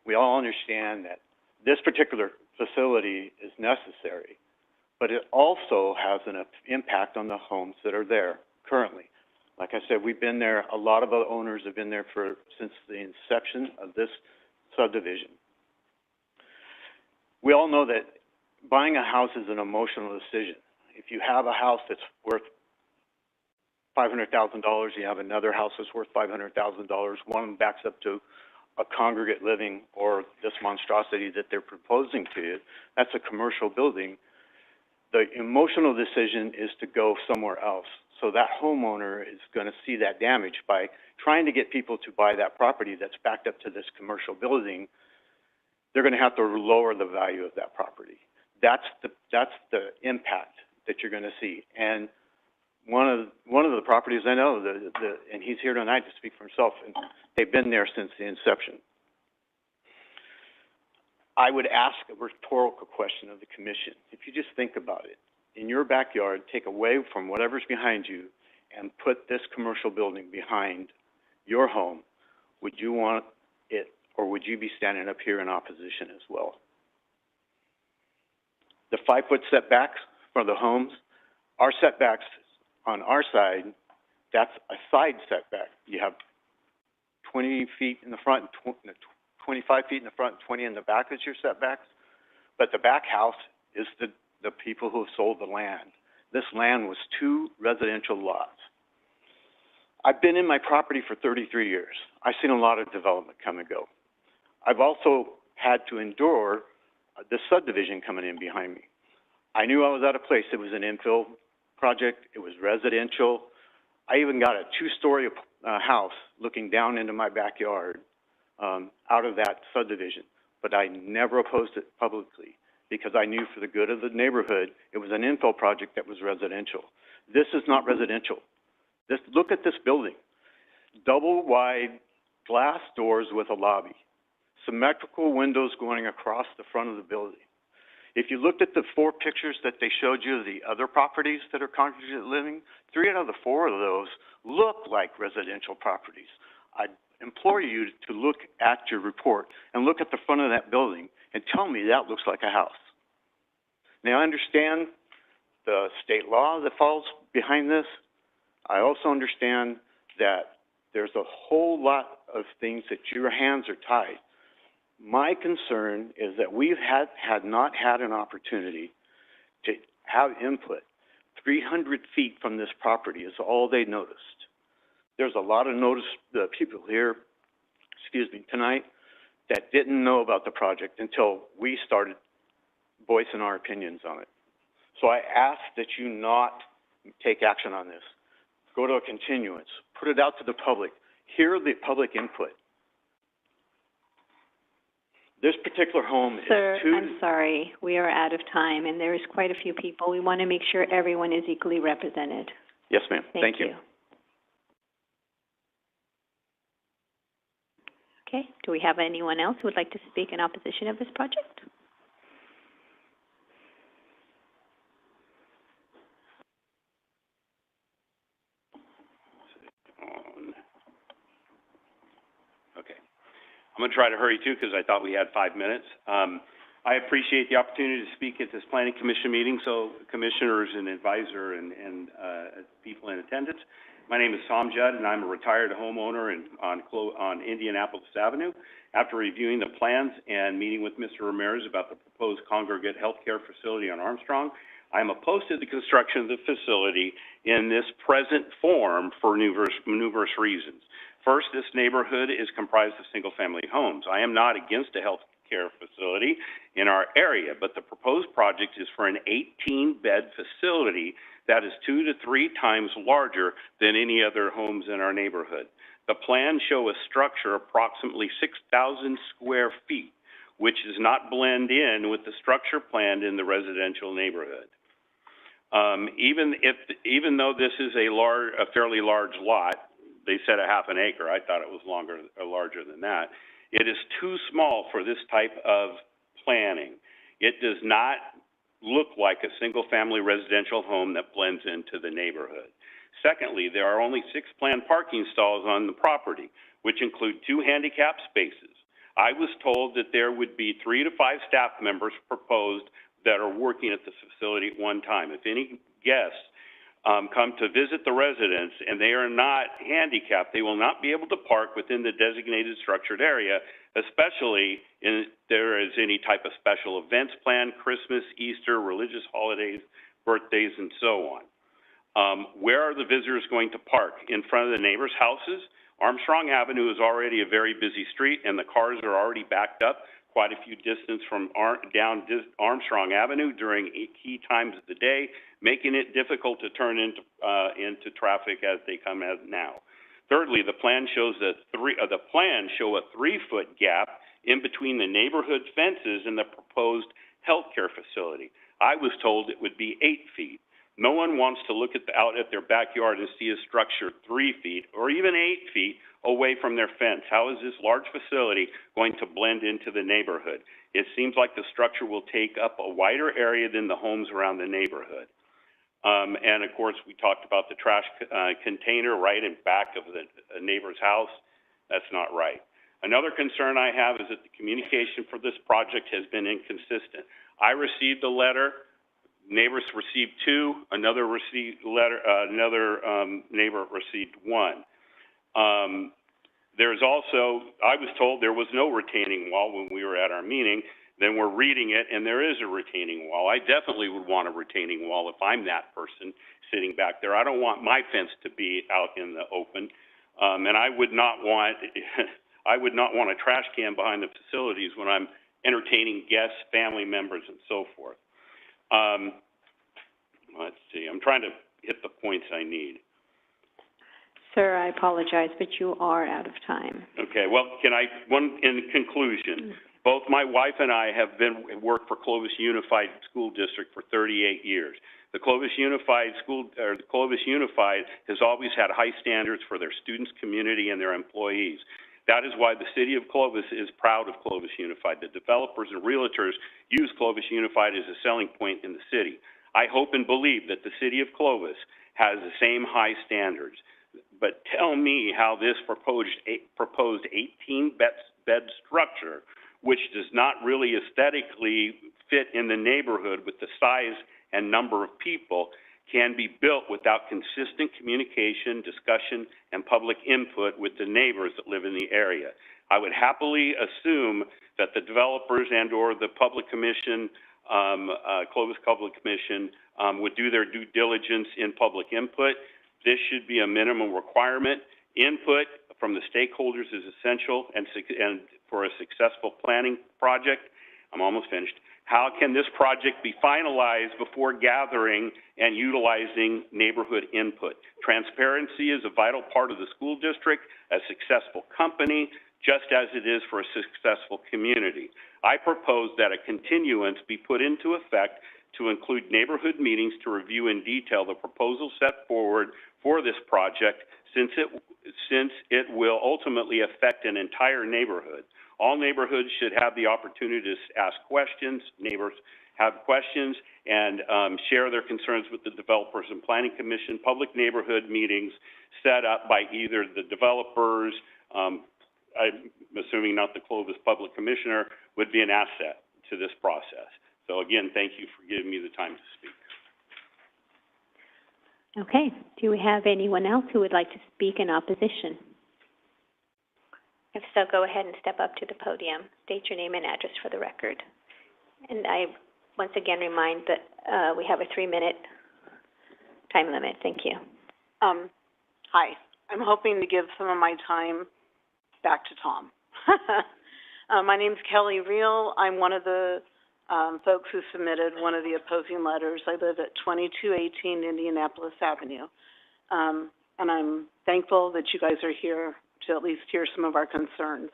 We all understand that this particular facility is necessary, but it also has an impact on the homes that are there currently. Like I said, we've been there, a lot of the owners have been there since the inception of this subdivision. We all know that buying a house is an emotional decision. If you have a house that's worth $500,000, you have another house that's worth $500,000, one backs up to a congregate living or this monstrosity that they're proposing to you, that's a commercial building. The emotional decision is to go somewhere else. So that homeowner is going to see that damage by trying to get people to buy that property that's backed up to this commercial building. They're going to have to lower the value of that property. That's the impact that you're going to see. And one of the properties I know, and he's here tonight to speak for himself, and they've been there since the inception. I would ask a rhetorical question of the commission. If you just think about it, in your backyard, take away from whatever's behind you and put this commercial building behind your home, would you want it, or would you be standing up here in opposition as well? The 5-foot setbacks for the homes, our setbacks on our side, that's a side setback. You have 20 feet in the front, 25 feet in the front, 20 in the back as your setbacks. But the back house is the people who have sold the land. This land was 2 residential lots. I've been in my property for 33 years. I've seen a lot of development come and go. I've also had to endure the subdivision coming in behind me. I knew I was at a place. It was an infill project. It was residential. I even got a 2-story house looking down into my backyard out of that subdivision. But I never opposed it publicly because I knew for the good of the neighborhood, it was an infill project that was residential. This is not residential. Look at this building. Double wide glass doors with a lobby. Symmetrical windows going across the front of the building. If you looked at the 4 pictures that they showed you of the other properties that are congregate living, 3 out of the 4 of those look like residential properties. I implore you to look at your report and look at the front of that building and tell me that looks like a house. Now, I understand the state law that falls behind this. I also understand that there's a whole lot of things that your hands are tied. My concern is that we've not had an opportunity to have input. 300 feet from this property is all they noticed. There's a lot of people here, tonight that didn't know about the project until we started voicing our opinions on it. So I ask that you not take action on this. Go to a continuance, put it out to the public, hear the public input. This particular home is Sir, I'm sorry, we are out of time, and there is quite a few people. We want to make sure everyone is equally represented. Yes, ma'am. Thank you. Okay, do we have anyone else who would like to speak in opposition of this project? Okay. I'm going to try to hurry too because I thought we had 5 minutes. I appreciate the opportunity to speak at this Planning Commission meeting, so commissioners and advisor and people in attendance. My name is Tom Judd, and I'm a retired homeowner on Indianapolis Avenue. After reviewing the plans and meeting with Mr. Ramirez about the proposed congregate healthcare facility on Armstrong, I am opposed to the construction of the facility in this present form for numerous reasons. First, this neighborhood is comprised of single-family homes. I am not against a health care facility in our area, but the proposed project is for an 18-bed facility that is 2 to 3 times larger than any other homes in our neighborhood. The plans show a structure approximately 6,000 square feet, which does not blend in with the structure planned in the residential neighborhood. Even though this is a fairly large lot, they said a half an acre. I thought it was larger than that. It is too small for this type of planning. It does not look like a single-family residential home that blends into the neighborhood. Secondly, there are only 6 planned parking stalls on the property, which include 2 handicap spaces. I was told that there would be 3 to 5 staff members proposed that are working at the facility at one time. If any guests come to visit the residence and they are not handicapped, they will not be able to park within the designated structured area, especially if there is any type of special events planned, Christmas, Easter, religious holidays, birthdays, and so on. Where are the visitors going to park? In front of the neighbors' houses? Armstrong Avenue is already a very busy street, and the cars are already backed up quite a few distance from Armstrong Avenue during key times of the day, making it difficult to turn into traffic as they come as now. Thirdly, the plan shows a 3-foot gap in between the neighborhood fences and the proposed healthcare facility. I was told it would be 8 feet. No one wants to look out at their backyard and see a structure 3 feet or even 8 feet away from their fence. How is this large facility going to blend into the neighborhood? It seems like the structure will take up a wider area than the homes around the neighborhood. And of course, we talked about the trash container right in back of the neighbor's house. That's not right. Another concern I have is that the communication for this project has been inconsistent. I received a letter. Neighbors received 2. Another neighbor received 1. There's also, I was told there was no retaining wall when we were at our meeting. Then we're reading it, and there is a retaining wall. I definitely would want a retaining wall if I'm that person sitting back there. I don't want my fence to be out in the open, and I would not want a trash can behind the facilities when I'm entertaining guests, family members, and so forth. Let's see. I'm trying to hit the points I need. Sir, I apologize, but you are out of time. Okay. Well, in conclusion, both my wife and I have worked for Clovis Unified School District for 38 years. The Clovis Unified has always had high standards for their students, community, and their employees. That is why the city of Clovis is proud of Clovis Unified. The developers and realtors use Clovis Unified as a selling point in the city. I hope and believe that the city of Clovis has the same high standards. But tell me how this proposed 18-bed structure, which does not really aesthetically fit in the neighborhood with the size and number of people, can be built without consistent communication, discussion, and public input with the neighbors that live in the area. I would happily assume that the developers and/or the public commission, Clovis Public Commission, would do their due diligence in public input. This should be a minimum requirement. Input from the stakeholders is essential and for a successful planning project. I'm almost finished. How can this project be finalized before gathering and utilizing neighborhood input? Transparency is a vital part of the school district, a successful company, just as it is for a successful community. I propose that a continuance be put into effect to include neighborhood meetings to review in detail the proposal set forward for this project, since it will ultimately affect an entire neighborhood. All neighborhoods should have the opportunity to ask questions. Neighbors have questions and share their concerns with the Developers and Planning Commission. Public neighborhood meetings set up by either the developers, I'm assuming not the Clovis Public Commissioner, would be an asset to this process. So again, thank you for giving me the time to speak. Okay. Do we have anyone else who would like to speak in opposition? If so, go ahead and step up to the podium. State your name and address for the record. And I once again remind that we have a 3-minute time limit. Thank you. Hi. I'm hoping to give some of my time back to Tom. My name's Kelly Reel. I'm one of the folks who submitted one of the opposing letters. I live at 2218 Indianapolis Avenue. And I'm thankful that you guys are here to at least hear some of our concerns.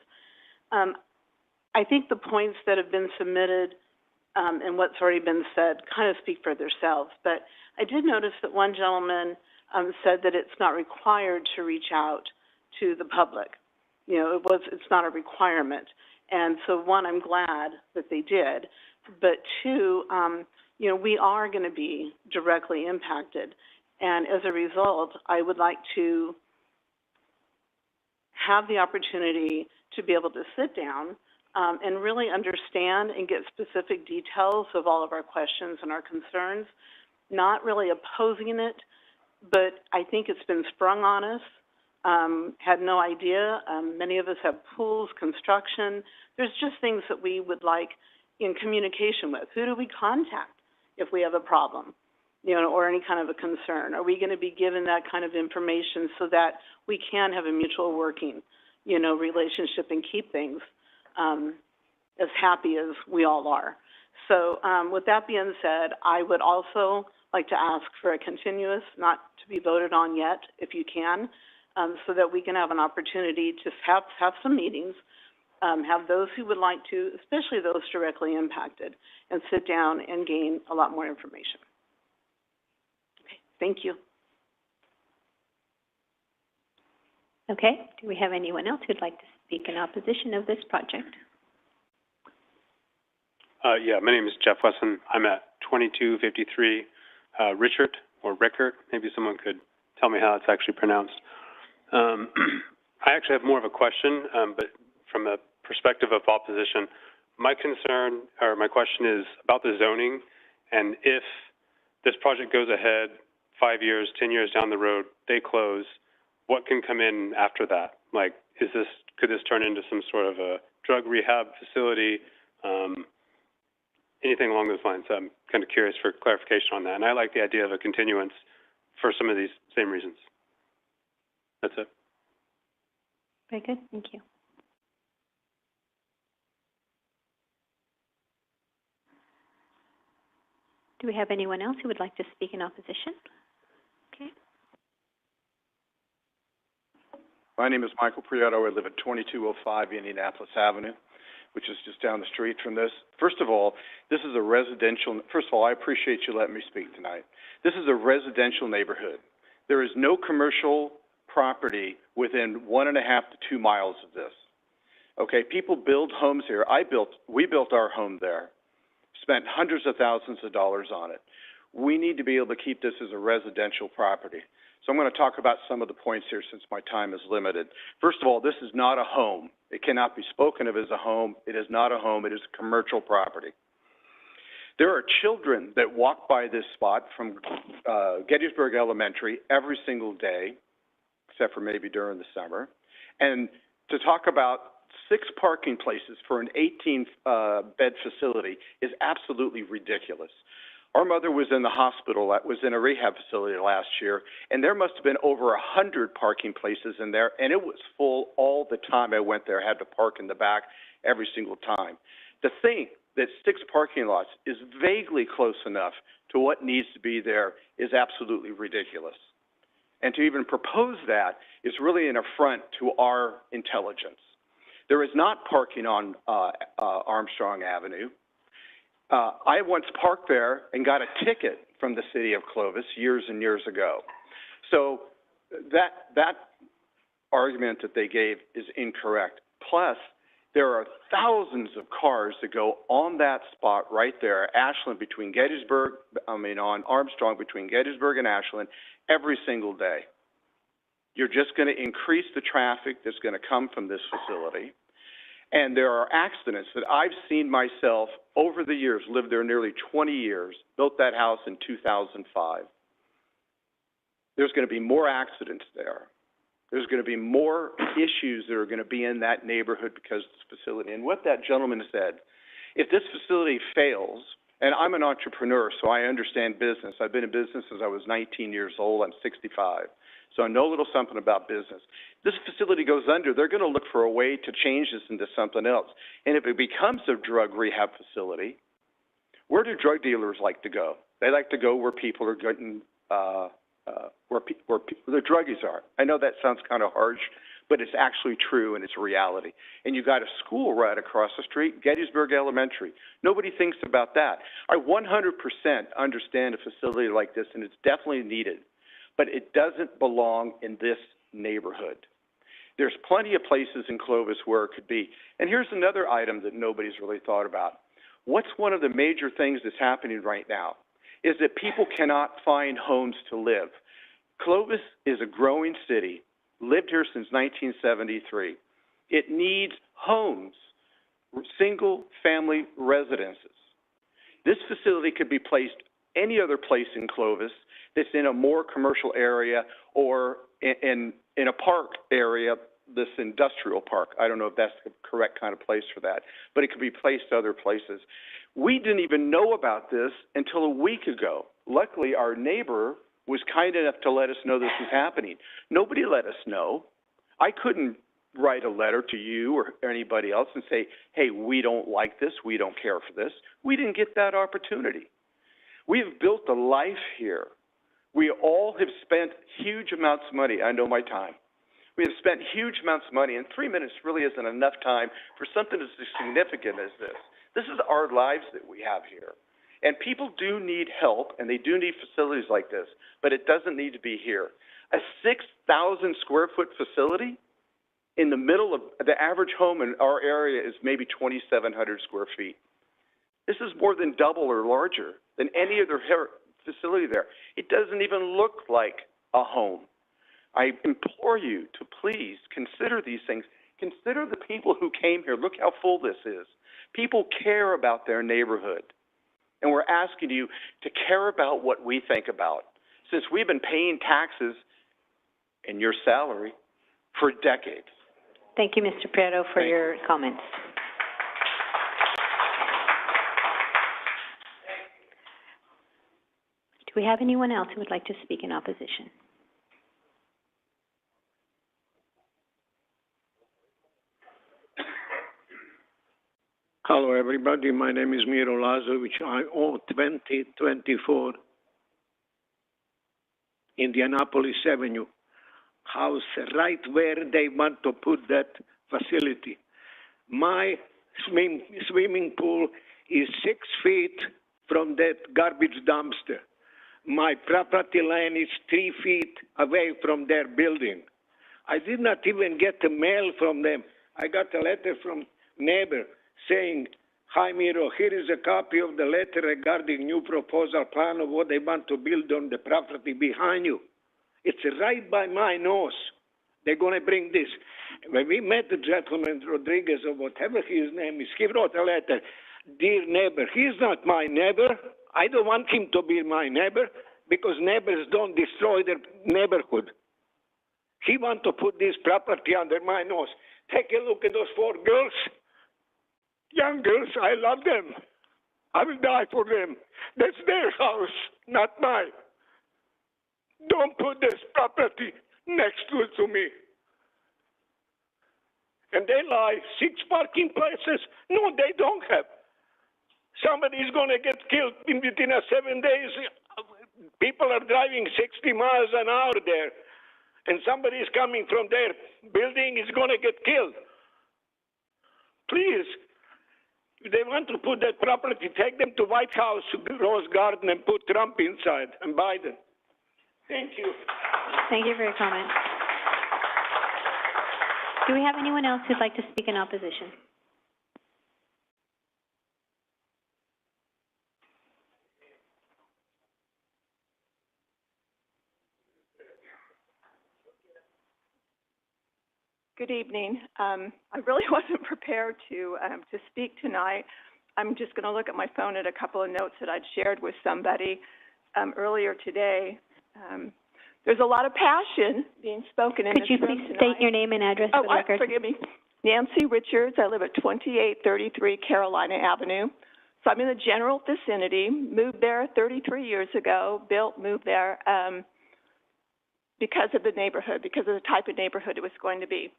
I think the points that have been submitted and what's already been said kind of speak for themselves. But I did notice that one gentleman said that it's not required to reach out to the public. You know, it's not a requirement. And so, one, I'm glad that they did. But two, you know, we are going to be directly impacted. And as a result, I would like to have the opportunity to be able to sit down and really understand and get specific details of all of our questions and our concerns, not really opposing it, but I think it's been sprung on us. Had no idea. Many of us have pools, construction. There's just things that we would like in communication with. Who do we contact if we have a problem, you know, or any kind of a concern? Are we going to be given that kind of information so that we can have a mutual working, you know, relationship and keep things as happy as we all are? So with that being said, I would also like to ask for a continuous, not to be voted on yet, if you can, so that we can have an opportunity to have some meetings, have those who would like to, especially those directly impacted, and sit down and gain a lot more information. Okay, thank you. Okay. Do we have anyone else who'd like to speak in opposition of this project? Yeah, my name is Jeff Wesson. I'm at 2253 Richard, or Rickert. Maybe someone could tell me how it's actually pronounced. I actually have more of a question, but from a perspective of opposition. My concern, or my question is about the zoning, and if this project goes ahead 5 years, 10 years down the road, they close, what can come in after that? Like, could this turn into some sort of a drug rehab facility? Anything along those lines. I'm kind of curious for clarification on that. And I like the idea of a continuance for some of these same reasons. That's it. Very good. Thank you. Do we have anyone else who would like to speak in opposition? Okay. My name is Michael Prieto. I live at 2205 Indianapolis Avenue, which is just down the street from this. First of all, this is a residential, first of all, I appreciate you letting me speak tonight. This is a residential neighborhood. There is no commercial property within 1.5 to 2 miles of this. Okay, people build homes here. We built our home there, spent hundreds of thousands of dollars on it. We need to be able to keep this as a residential property. So I'm going to talk about some of the points here since my time is limited. First of all, this is not a home. It cannot be spoken of as a home. It is not a home. It is a commercial property. There are children that walk by this spot from Gettysburg Elementary every single day, except for maybe during the summer. And to talk about 6 parking places for an 18-bed facility is absolutely ridiculous. Our mother was in the hospital, was in a rehab facility last year, and there must have been over 100 parking places in there, and it was full all the time I went there. I had to park in the back every single time. To think that 6 parking lots is vaguely close enough to what needs to be there is absolutely ridiculous. And to even propose that is really an affront to our intelligence. There is not parking on Armstrong Avenue. I once parked there and got a ticket from the city of Clovis years and years ago. So that argument that they gave is incorrect. Plus, there are thousands of cars that go on that spot right there, Ashland on Armstrong between Gettysburg and Ashland every single day. You're just going to increase the traffic that's going to come from this facility. And there are accidents that I've seen myself over the years, lived there nearly 20 years, built that house in 2005. there's going to be more accidents there. There's going to be more issues that are going to be in that neighborhood because of this facility. And what that gentleman said, if this facility fails, and I'm an entrepreneur, so I understand business. I've been in business since I was 19 years old. I'm 65. So I know a little something about business. This facility goes under, they're going to look for a way to change this into something else. And if it becomes a drug rehab facility, where do drug dealers like to go? They like to go where people are getting, where the druggies are. I know that sounds kind of harsh, but it's actually true and it's a reality. And you've got a school right across the street, Gettysburg Elementary. Nobody thinks about that. I 100% understand a facility like this, and it's definitely needed, but it doesn't belong in this neighborhood. There's plenty of places in Clovis where it could be. And here's another item that nobody's really thought about. What's one of the major things that's happening right now is that people cannot find homes to live. Clovis is a growing city, lived here since 1973. It needs homes, single-family residences. This facility could be placed any other place in Clovis that's in a more commercial area or in a park area, this industrial park. I don't know if that's the correct kind of place for that, but it could be placed other places. We didn't even know about this until a week ago. Luckily, our neighbor was kind enough to let us know this was happening. Nobody let us know. I couldn't write a letter to you or anybody else and say, hey, we don't like this, we don't care for this. We didn't get that opportunity. We have built a life here. We all have spent huge amounts of money. I know my time. We have spent huge amounts of money, and 3 minutes really isn't enough time for something as significant as this. This is our lives that we have here. And people do need help, and they do need facilities like this, but it doesn't need to be here. A 6,000 square foot facility in the middle of the average home in our area is maybe 2,700 square feet. This is more than double or larger than any other facility there. It doesn't even look like a home. I implore you to please consider these things. Consider the people who came here. Look how full this is. People care about their neighborhood. And we're asking you to care about what we think about. Since we've been paying taxes in your salary for decades. Thank you, Mr. Prieto, for your comments. Do we have anyone else who would like to speak in opposition? Hello, everybody. My name is Miro Lazovic. I own 2024 Indianapolis Avenue house, right where they want to put that facility. My swimming pool is 6 feet from that garbage dumpster. My property line is 3 feet away from their building. I did not even get a mail from them. I got a letter from neighbor saying, hi, Miro, here is a copy of the letter regarding new proposal plan of what they want to build on the property behind you. It's right by my nose. They're going to bring this. When we met the gentleman, Rodriguez, or whatever his name is, he wrote a letter, dear neighbor, he's not my neighbor. I don't want him to be my neighbor because neighbors don't destroy their neighborhood. He wants to put this property under my nose. Take a look at those 4 girls. Young girls, I love them. I will die for them. That's their house, not mine. Don't put this property next to me. And they lie. 6 parking places? No, they don't have. Somebody's going to get killed within 7 days. People are driving 60 miles an hour there. And somebody's coming from their building is going to get killed. Please. If they want to put that property, take them to White House, Rose Garden, and put Trump inside, and Biden. Thank you. Thank you for your comment. Do we have anyone else who'd like to speak in opposition? Good evening. I really wasn't prepared to speak tonight. I'm just going to look at my phone at a couple of notes that I'd shared with somebody earlier today. there's a lot of passion being spoken in this room tonight. Could you please state your name and address for the record? Forgive me. Nancy Richards. I live at 2833 Carolina Avenue. So I'm in the general vicinity, moved there 33 years ago, moved there because of the neighborhood, because of the type of neighborhood it was going to be.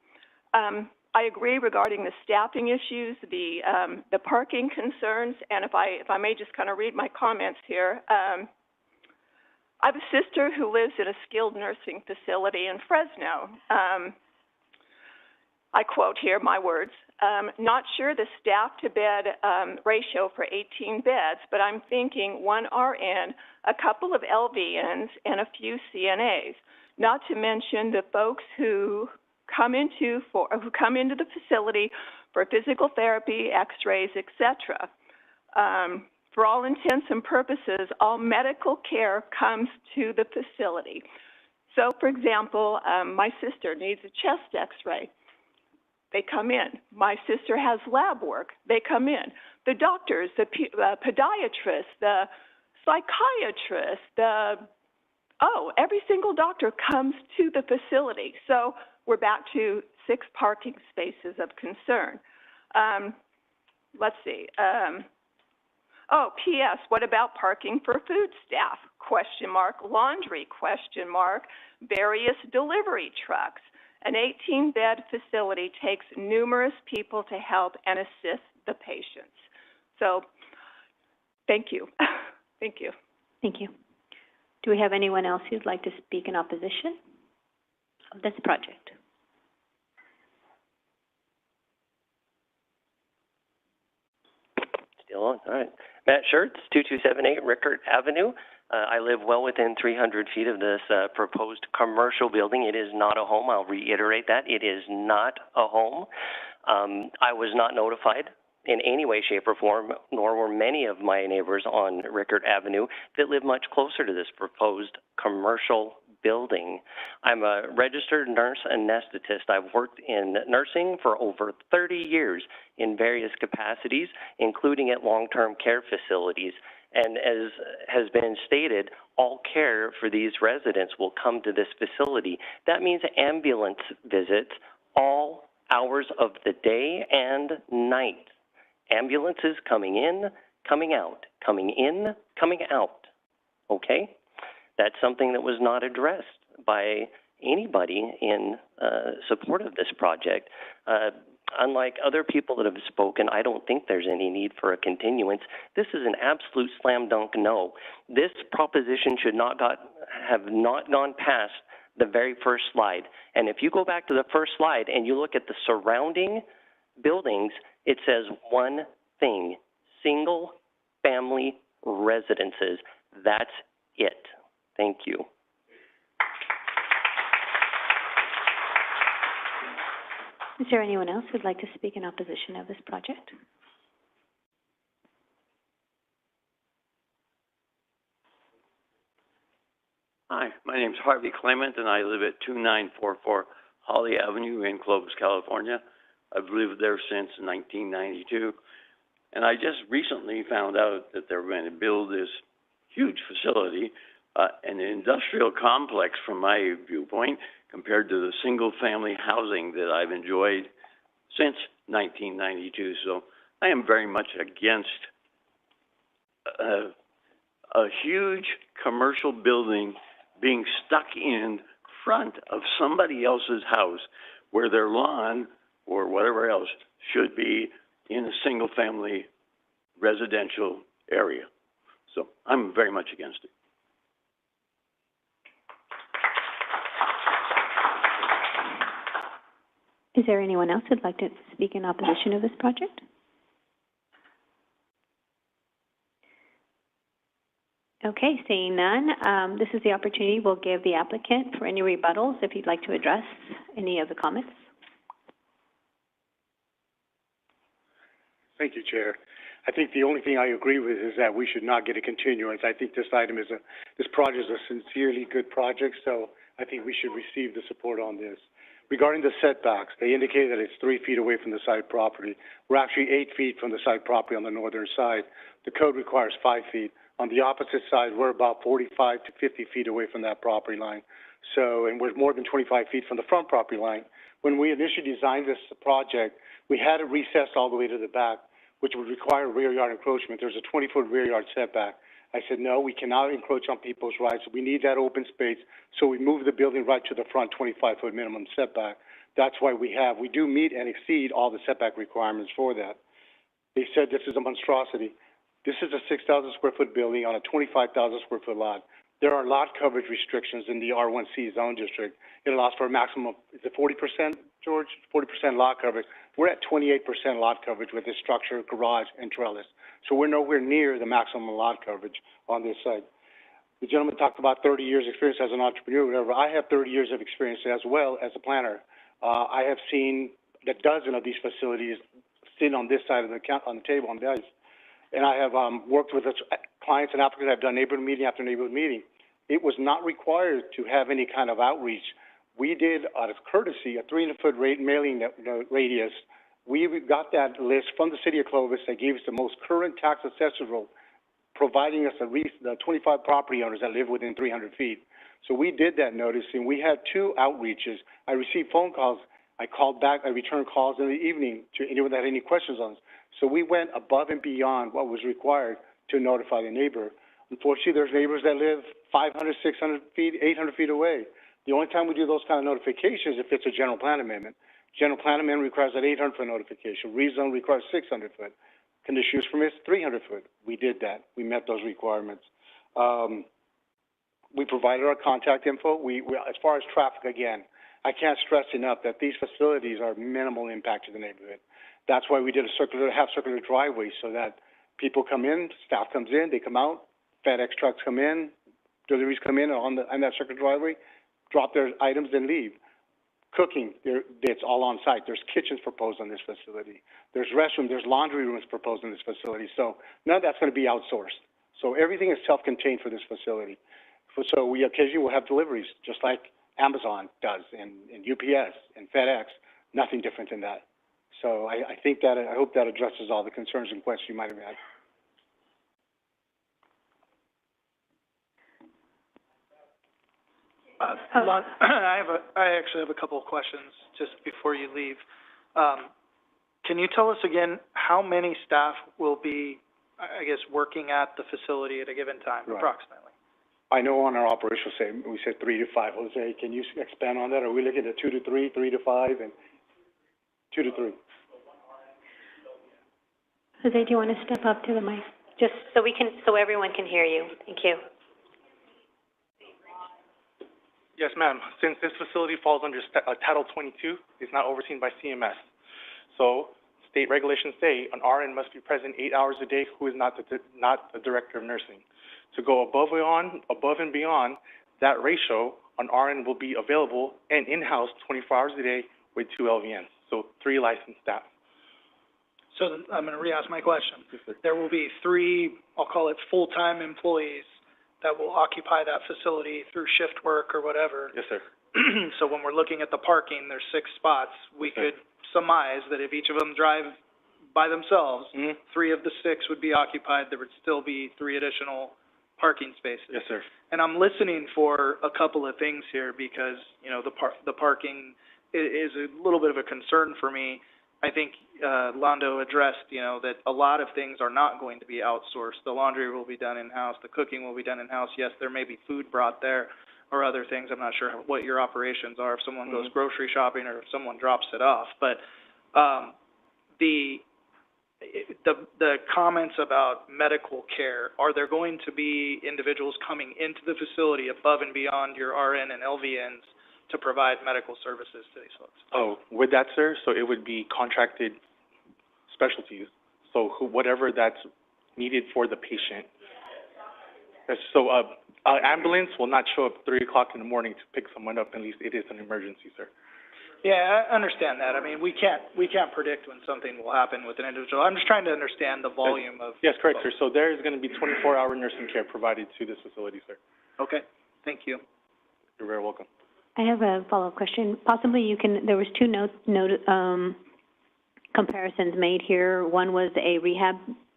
I agree regarding the staffing issues, the parking concerns, and if I may just kind of read my comments here. I have a sister who lives in a skilled nursing facility in Fresno. I quote here my words, not sure the staff-to-bed ratio for 18 beds, but I'm thinking one RN, a couple of LVNs, and a few CNAs, not to mention the folks who come into the facility for physical therapy, x-rays, etc. For all intents and purposes, all medical care comes to the facility. So, for example, my sister needs a chest x-ray. They come in. My sister has lab work. They come in. The doctors, the podiatrist, the psychiatrist, every single doctor comes to the facility. So we're back to 6 parking spaces of concern. Let's see. P.S., what about parking for food staff? Question mark. Laundry? Question mark. Various delivery trucks. An 18-bed facility takes numerous people to help and assist the patients. So, thank you. Thank you. Thank you. Do we have anyone else who'd like to speak in opposition of this project? Still on, all right. Matt Schertz, 2278 Rickert Avenue. I live well within 300 feet of this proposed commercial building. It is not a home. I'll reiterate that. It is not a home. I was not notified in any way, shape, or form, nor were many of my neighbors on Rickert Avenue that live much closer to this proposed commercial building. I'm a registered nurse anesthetist. I've worked in nursing for over 30 years in various capacities, including at long-term care facilities. And as has been stated, all care for these residents will come to this facility. That means ambulance visits all hours of the day and night. Ambulances coming in, coming out, coming in, coming out. Okay? That's something that was not addressed by anybody in support of this project. Unlike other people that have spoken, I don't think there's any need for a continuance. This is an absolute slam dunk no. This proposition should have not gone past the very first slide. And if you go back to the first slide and you look at the surrounding buildings, it says one thing: single family residences. That's it. Thank you. Is there anyone else who'd like to speak in opposition of this project? Hi, my name's Harvey Clement, and I live at 2944 Holly Avenue in Clovis, California. I've lived there since 1992, and I just recently found out that they're going to build this huge facility, an industrial complex from my viewpoint, compared to the single-family housing that I've enjoyed since 1992. So I am very much against a huge commercial building being stuck in front of somebody else's house where their lawn or whatever else should be in a single-family residential area. So I'm very much against it. Is there anyone else who'd like to speak in opposition of this project? Okay, seeing none, this is the opportunity we'll give the applicant for any rebuttals if you'd like to address any of the comments. Thank you, Chair. I think the only thing I agree with is that we should not get a continuance. I think this project is a sincerely good project, so I think we should receive the support on this. Regarding the setbacks, they indicate that it's 3 feet away from the side property. We're actually 8 feet from the side property on the northern side. The code requires 5 feet. On the opposite side, we're about 45 to 50 feet away from that property line. So, and we're more than 25 feet from the front property line. When we initially designed this project, we had it recessed all the way to the back, which would require rear yard encroachment. There's a 20-foot rear yard setback. I said, no, we cannot encroach on people's rights. We need that open space. So we moved the building right to the front, 25-foot minimum setback. That's why we do meet and exceed all the setback requirements for that. They said this is a monstrosity. This is a 6,000 square foot building on a 25,000 square foot lot. There are lot coverage restrictions in the R1C zone district. It allows for a maximum, is it 40%, George? 40% lot coverage. We're at 28% lot coverage with this structure, garage, and trellis. So we're nowhere near the maximum lot coverage on this site. The gentleman talked about 30 years experience as an entrepreneur, whatever. I have 30 years of experience as well as a planner. I have seen a dozen of these facilities sitting on this side of on the table on dice. And I have worked with clients and applicants. I've done neighborhood meeting after neighborhood meeting. It was not required to have any kind of outreach. We did, out of courtesy, a 300-foot mailing radius. We got that list from the city of Clovis that gave us the most current tax assessor roll, providing us the 25 property owners that live within 300 feet. So we did that noticing. We had 2 outreaches. I received phone calls. I called back. I returned calls in the evening to anyone that had any questions on this. So we went above and beyond what was required to notify the neighbor. Unfortunately, there's neighbors that live 500, 600 feet, 800 feet away. The only time we do those kind of notifications is if it's a general plan amendment. General plan amendment requires an 800-foot notification. Rezone requires 600-foot. Conditional use permits 300-foot. We did that. We met those requirements. We provided our contact info. As far as traffic, again, I can't stress enough that these facilities are minimal impact to the neighborhood. That's why we did half circular driveways so that people come in, staff comes in, they come out, FedEx trucks come in, deliveries come in on that circular driveway, drop their items and leave. Cooking, it's all on site. There's kitchens proposed on this facility. There's restrooms, there's laundry rooms proposed in this facility. So none of that's going to be outsourced. So everything is self-contained for this facility. So we occasionally will have deliveries, just like Amazon does, and UPS and FedEx. Nothing different than that. So I think that, I hope that addresses all the concerns and questions you might have had. I actually have a couple of questions just before you leave. Can you tell us again how many staff will be, I guess, working at the facility at a given time, approximately? I know on our operational statement, we said 3 to 5. Jose, can you expand on that? Are we looking at 2 to 3, 3 to 5, and 2 to 3? Jose, do you want to step up to the mic? Just so everyone can hear you. Thank you. Yes, ma'am. Since this facility falls under Title 22, it's not overseen by CMS. So state regulations say an RN must be present 8 hours a day who is not the director of nursing. To go above and beyond that ratio, an RN will be available and in-house 24 hours a day with 2 LVNs, so 3 licensed staff. So I'm going to re-ask my question. There will be 3, I'll call it full-time employees that will occupy that facility through shift work or whatever. Yes, sir. So when we're looking at the parking, there's 6 spots. We could surmise that if each of them drive by themselves, 3 of the 6 would be occupied. There would still be 3 additional parking spaces. Yes, sir. And I'm listening for a couple of things here because, you know, the parking is a little bit of a concern for me. I think Londo addressed, you know, that a lot of things are not going to be outsourced. The laundry will be done in-house. The cooking will be done in-house. Yes, there may be food brought there or other things. I'm not sure what your operations are, if someone goes grocery shopping or if someone drops it off. But the comments about medical care, are there going to be individuals coming into the facility above and beyond your RN and LVNs to provide medical services to these folks? Oh, with that, sir, so it would be contracted specialties. So whatever that's needed for the patient. So an ambulance will not show up 3 o'clock in the morning to pick someone up unless it is an emergency, sir. Yeah, I understand that. I mean, we can't predict when something will happen with an individual. I'm just trying to understand the volume of... Yes, correct, sir. So there is going to be 24-hour nursing care provided to this facility, sir. Okay, thank you. You're very welcome. I have a follow-up question. Possibly you can, there was 2 comparisons made here. One was a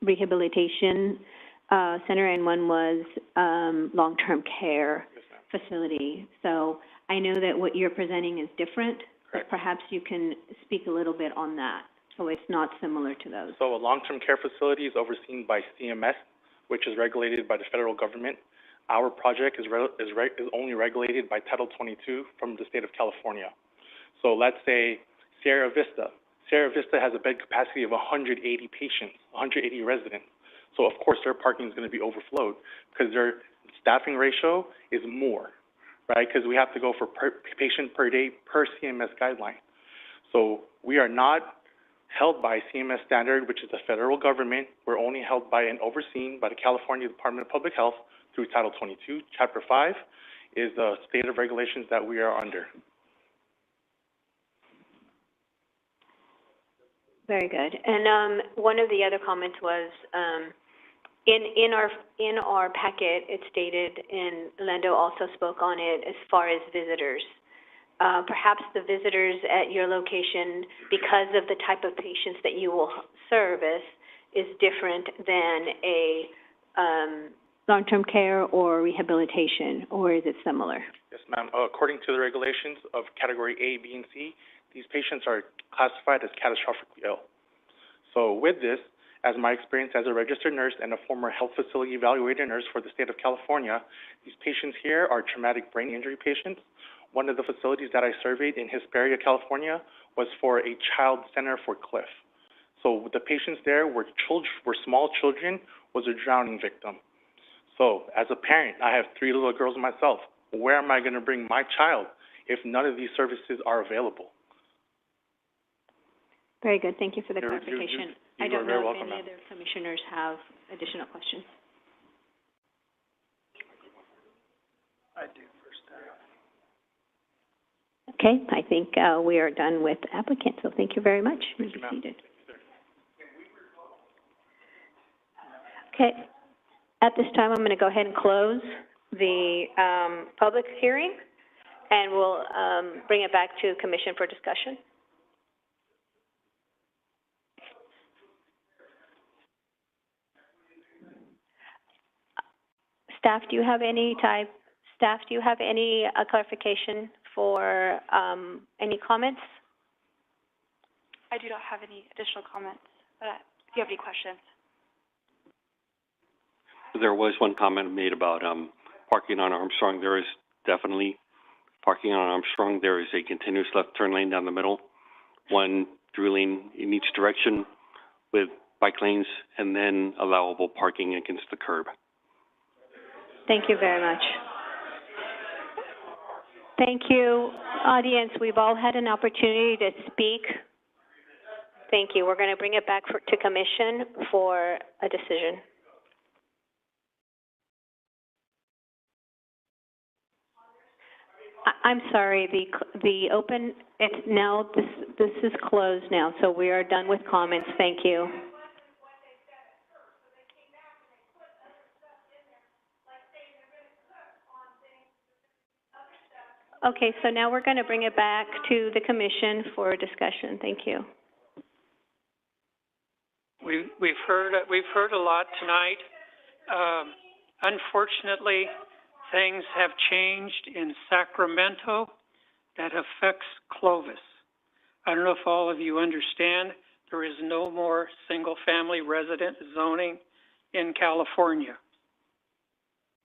rehabilitation center and one was long-term care facility. So I know that what you're presenting is different, but Correct. perhaps you can speak a little bit on that, so it's not similar to those. So a long-term care facility is overseen by CMS, which is regulated by the federal government. Our project is only regulated by Title 22 from the state of California. So let's say Sierra Vista. Sierra Vista has a bed capacity of 180 patients, 180 residents. So of course their parking is going to be overflowed because their staffing ratio is more, right? Because we have to go for per patient per day per CMS guideline. So we are not held by CMS standard, which is the federal government. We're only held by and overseen by the California Department of Public Health through Title 22. Chapter 5 is the state of regulations that we are under. Very good. And one of the other comments was in our packet, it stated, and Lando also spoke on it as far as visitors. Perhaps the visitors at your location, because of the type of patients that you will service, is different than a long-term care or rehabilitation, or is it similar? Yes, ma'am. According to the regulations of category A, B, and C, these patients are classified as catastrophically ill. So with this, as my experience as a registered nurse and a former health facility evaluator nurse for the state of California, these patients here are traumatic brain injury patients. One of the facilities that I surveyed in Hesperia, California, was for a child center for Cliff. So the patients there were small children, was a drowning victim. So as a parent, I have 3 little girls myself. Where am I going to bring my child if none of these services are available? Very good. Thank you for the clarification. I don't very know if welcome, any ma'am. other commissioners have additional questions. I do first. Okay, I think we are done with the applicant, so thank you very much. You may be seated. Okay, at this time, I'm going to go ahead and close the public hearing, and we'll bring it back to commission for discussion. Staff, do you have any clarification for any comments? I do not have any additional comments, but if you have any questions. There was one comment made about parking on Armstrong. There is definitely parking on Armstrong. There is a continuous left turn lane down the middle, one through lane in each direction with bike lanes, and then allowable parking against the curb. Thank you very much. Thank you, audience. We've all had an opportunity to speak. Thank you. We're going to bring it back to commission for a decision. I'm sorry, the open, it's now, this is closed now, so we are done with comments. Thank you. Okay, so now we're going to bring it back to the commission for discussion. Thank you. We've heard a lot tonight. Unfortunately, things have changed in Sacramento that affects Clovis. I don't know if all of you understand, there is no more single-family resident zoning in California.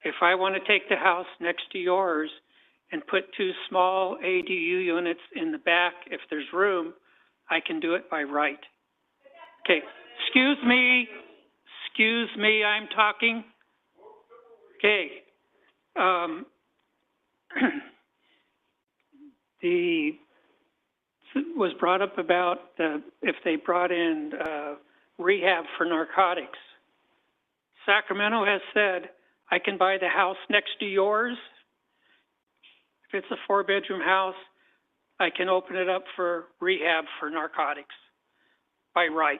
If I want to take the house next to yours and put 2 small ADU units in the back, if there's room, I can do it by right. Okay, excuse me, I'm talking. Okay. Was brought up about if they brought in rehab for narcotics. Sacramento has said, I can buy the house next to yours. If it's a 4-bedroom house, I can open it up for rehab for narcotics by right.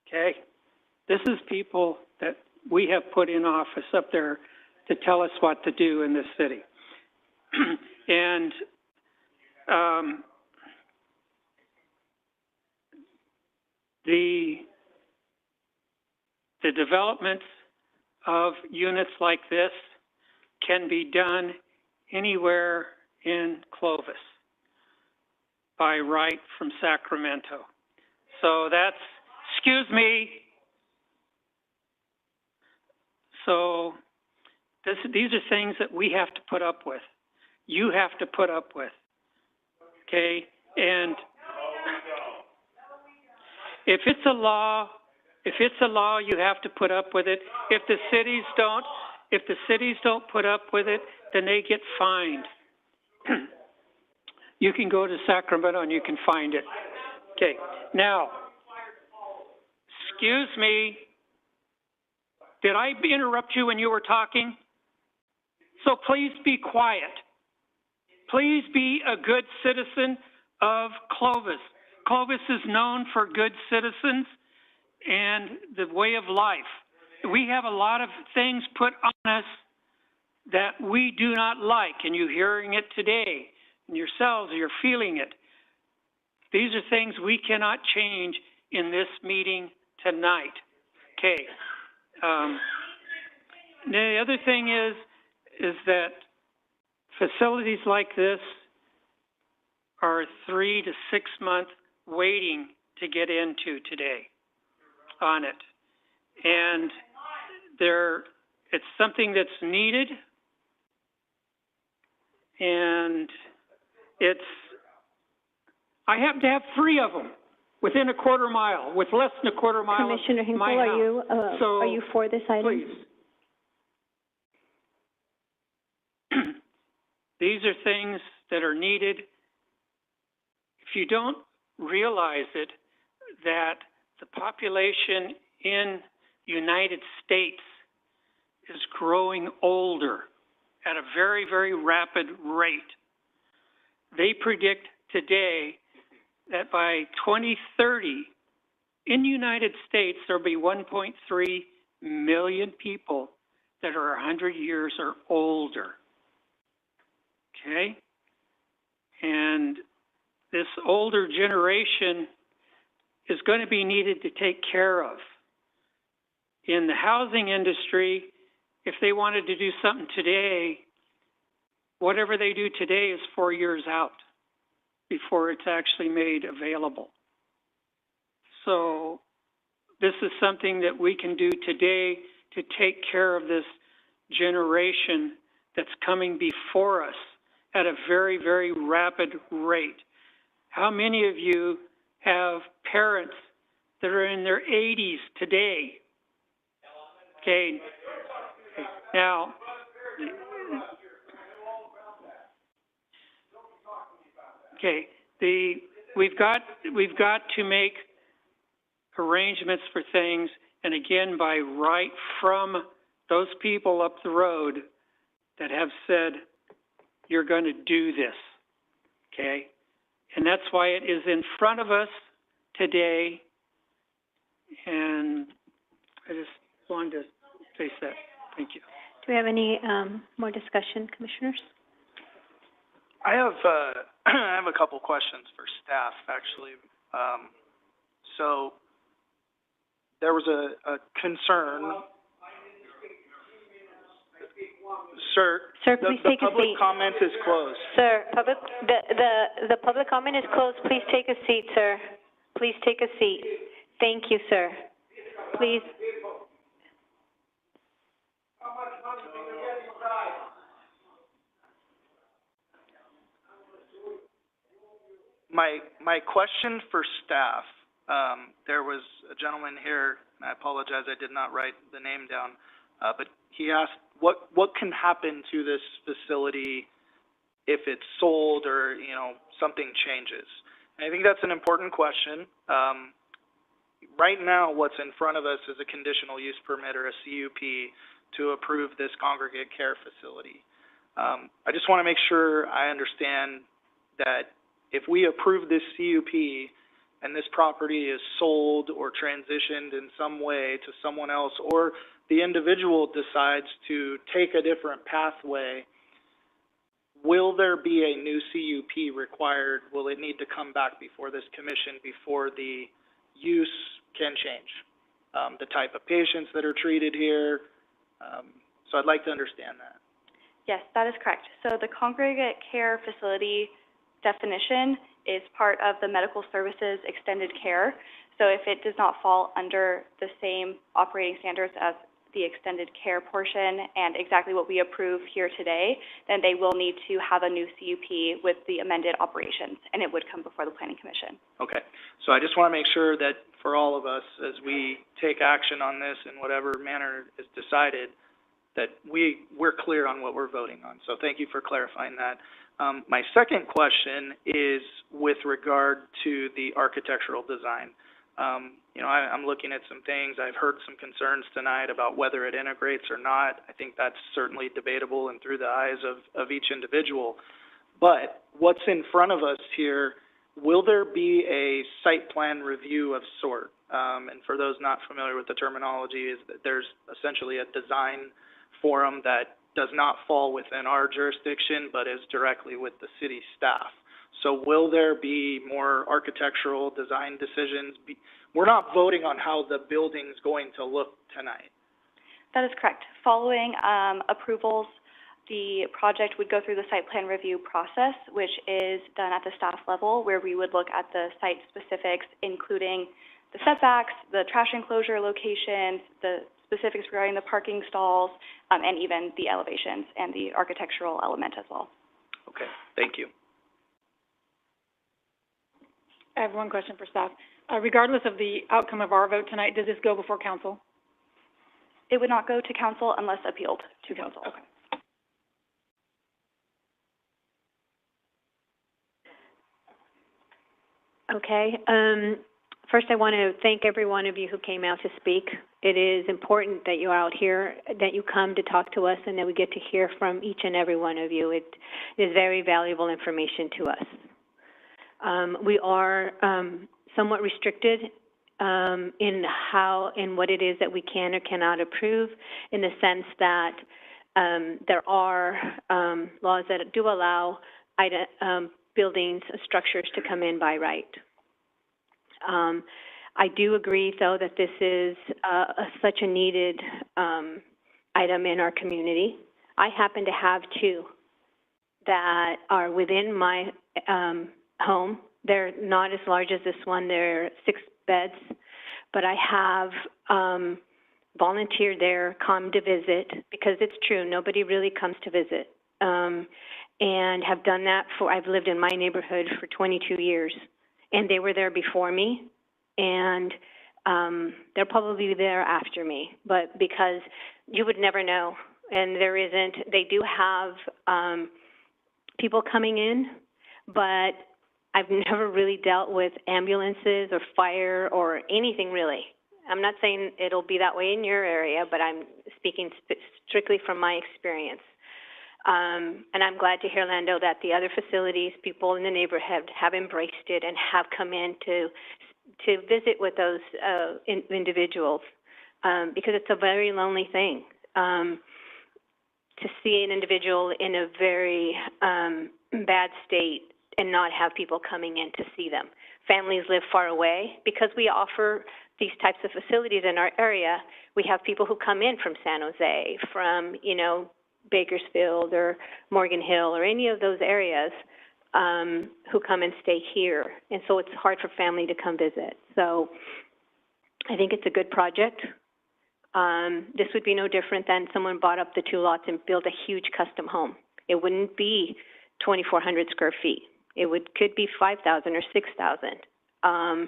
Okay? This is people that we have put in office up there to tell us what to do in this city. And the development of units like this can be done anywhere in Clovis by right from Sacramento. So that's, excuse me. So these are things that we have to put up with. You have to put up with. Okay? And if it's a law, you have to put up with it. If the cities don't put up with it, then they get fined. You can go to Sacramento and you can find it. Okay. Now, excuse me. Did I interrupt you when you were talking? So please be quiet. Please be a good citizen of Clovis. Clovis is known for good citizens and the way of life. We have a lot of things put on us that we do not like, and you're hearing it today, and yourselves, you're feeling it. These are things we cannot change in this meeting tonight. Okay. The other thing is that facilities like this are 3 to 6 month waiting to get into today on it. And it's something that's needed, and I happen to have 3 of them within a quarter mile, with less than a quarter mile Commissioner of Hinkle, my house. are you for this item? Please. These are things that are needed. If you don't realize it, that the population in United States is growing older at a very, very rapid rate. They predict today that by 2030, in the United States, there'll be 1.3 million people that are 100 years or older. Okay? And this older generation is going to be needed to take care of. In the housing industry, if they wanted to do something today, whatever they do today is 4 years out before it's actually made available. So this is something that we can do today to take care of this generation that's coming before us at a very, very rapid rate. How many of you have parents that are in their 80s today? Okay. Now, okay, we've got to make arrangements for things, and again, by right from those people up the road that have said, you're going to do this, okay? And that's why it is in front of us today, and I just wanted to face that. Thank you. Do we have any more discussion, commissioners? I have a couple questions for staff, actually. So there was a concern. Sir, please take a seat. The public comment is closed. Sir, the public comment is closed. Please take a seat, sir. Please take a seat. Thank you, sir. Please. My question for staff, there was a gentleman here, and I apologize, I did not write the name down, but he asked what can happen to this facility if it's sold or, something changes. And I think that's an important question. Right now, what's in front of us is a conditional use permit or a CUP to approve this congregate care facility. I just want to make sure I understand that if we approve this CUP and this property is sold or transitioned in some way to someone else, or the individual decides to take a different pathway, will there be a new CUP required? Will it need to come back before this commission before the use can change? The type of patients that are treated here. So I'd like to understand that. Yes, that is correct. So the congregate care facility definition is part of the medical services extended care. So if it does not fall under the same operating standards as the extended care portion and exactly what we approve here today, then they will need to have a new CUP with the amended operations, and it would come before the Planning Commission. Okay, so I just want to make sure that for all of us, as we take action on this in whatever manner is decided, that we're clear on what we're voting on. So thank you for clarifying that. My second question is with regard to the architectural design. I'm looking at some things. I've heard some concerns tonight about whether it integrates or not. I think that's certainly debatable and through the eyes of each individual. But what's in front of us here, will there be a site plan review of sort? And for those not familiar with the terminology, is that there's essentially a design forum that does not fall within our jurisdiction, but is directly with the city staff. So will there be more architectural design decisions? We're not voting on how the building's going to look tonight. That is correct. Following approvals, the project would go through the site plan review process, which is done at the staff level, where we would look at the site specifics, including the setbacks, the trash enclosure locations, the specifics regarding the parking stalls, and even the elevations and the architectural element as well. Okay, thank you. I have one question for staff. Regardless of the outcome of our vote tonight, does this go before council? It would not go to council unless appealed to council. Okay. Okay. First, I want to thank every one of you who came out to speak. It is important that you're out here, that you come to talk to us, and that we get to hear from each and every one of you. It is very valuable information to us. We are somewhat restricted in what it is that we can or cannot approve, in the sense that there are laws that do allow buildings, structures to come in by right. I do agree, though, that this is such a needed item in our community. I happen to have two that are within my home. They're not as large as this one. They're 6 beds, but I have volunteered there, come to visit, because it's true, nobody really comes to visit, and have done that I've lived in my neighborhood for 22 years, and they were there before me, and they'll probably be there after me, but because you would never know, and they do have people coming in, but I've never really dealt with ambulances or fire or anything really. I'm not saying it'll be that way in your area, but I'm speaking strictly from my experience. And I'm glad to hear, Lando, that the other facilities, people in the neighborhood have embraced it and have come in to visit with those individuals, because it's a very lonely thing to see an individual in a very bad state and not have people coming in to see them. Families live far away. Because we offer these types of facilities in our area, we have people who come in from San Jose, from, Bakersfield or Morgan Hill or any of those areas who come and stay here. And so it's hard for family to come visit. So I think it's a good project. This would be no different than someone bought up the 2 lots and built a huge custom home. It wouldn't be 2,400 square feet. It could be 5,000 or 6,000.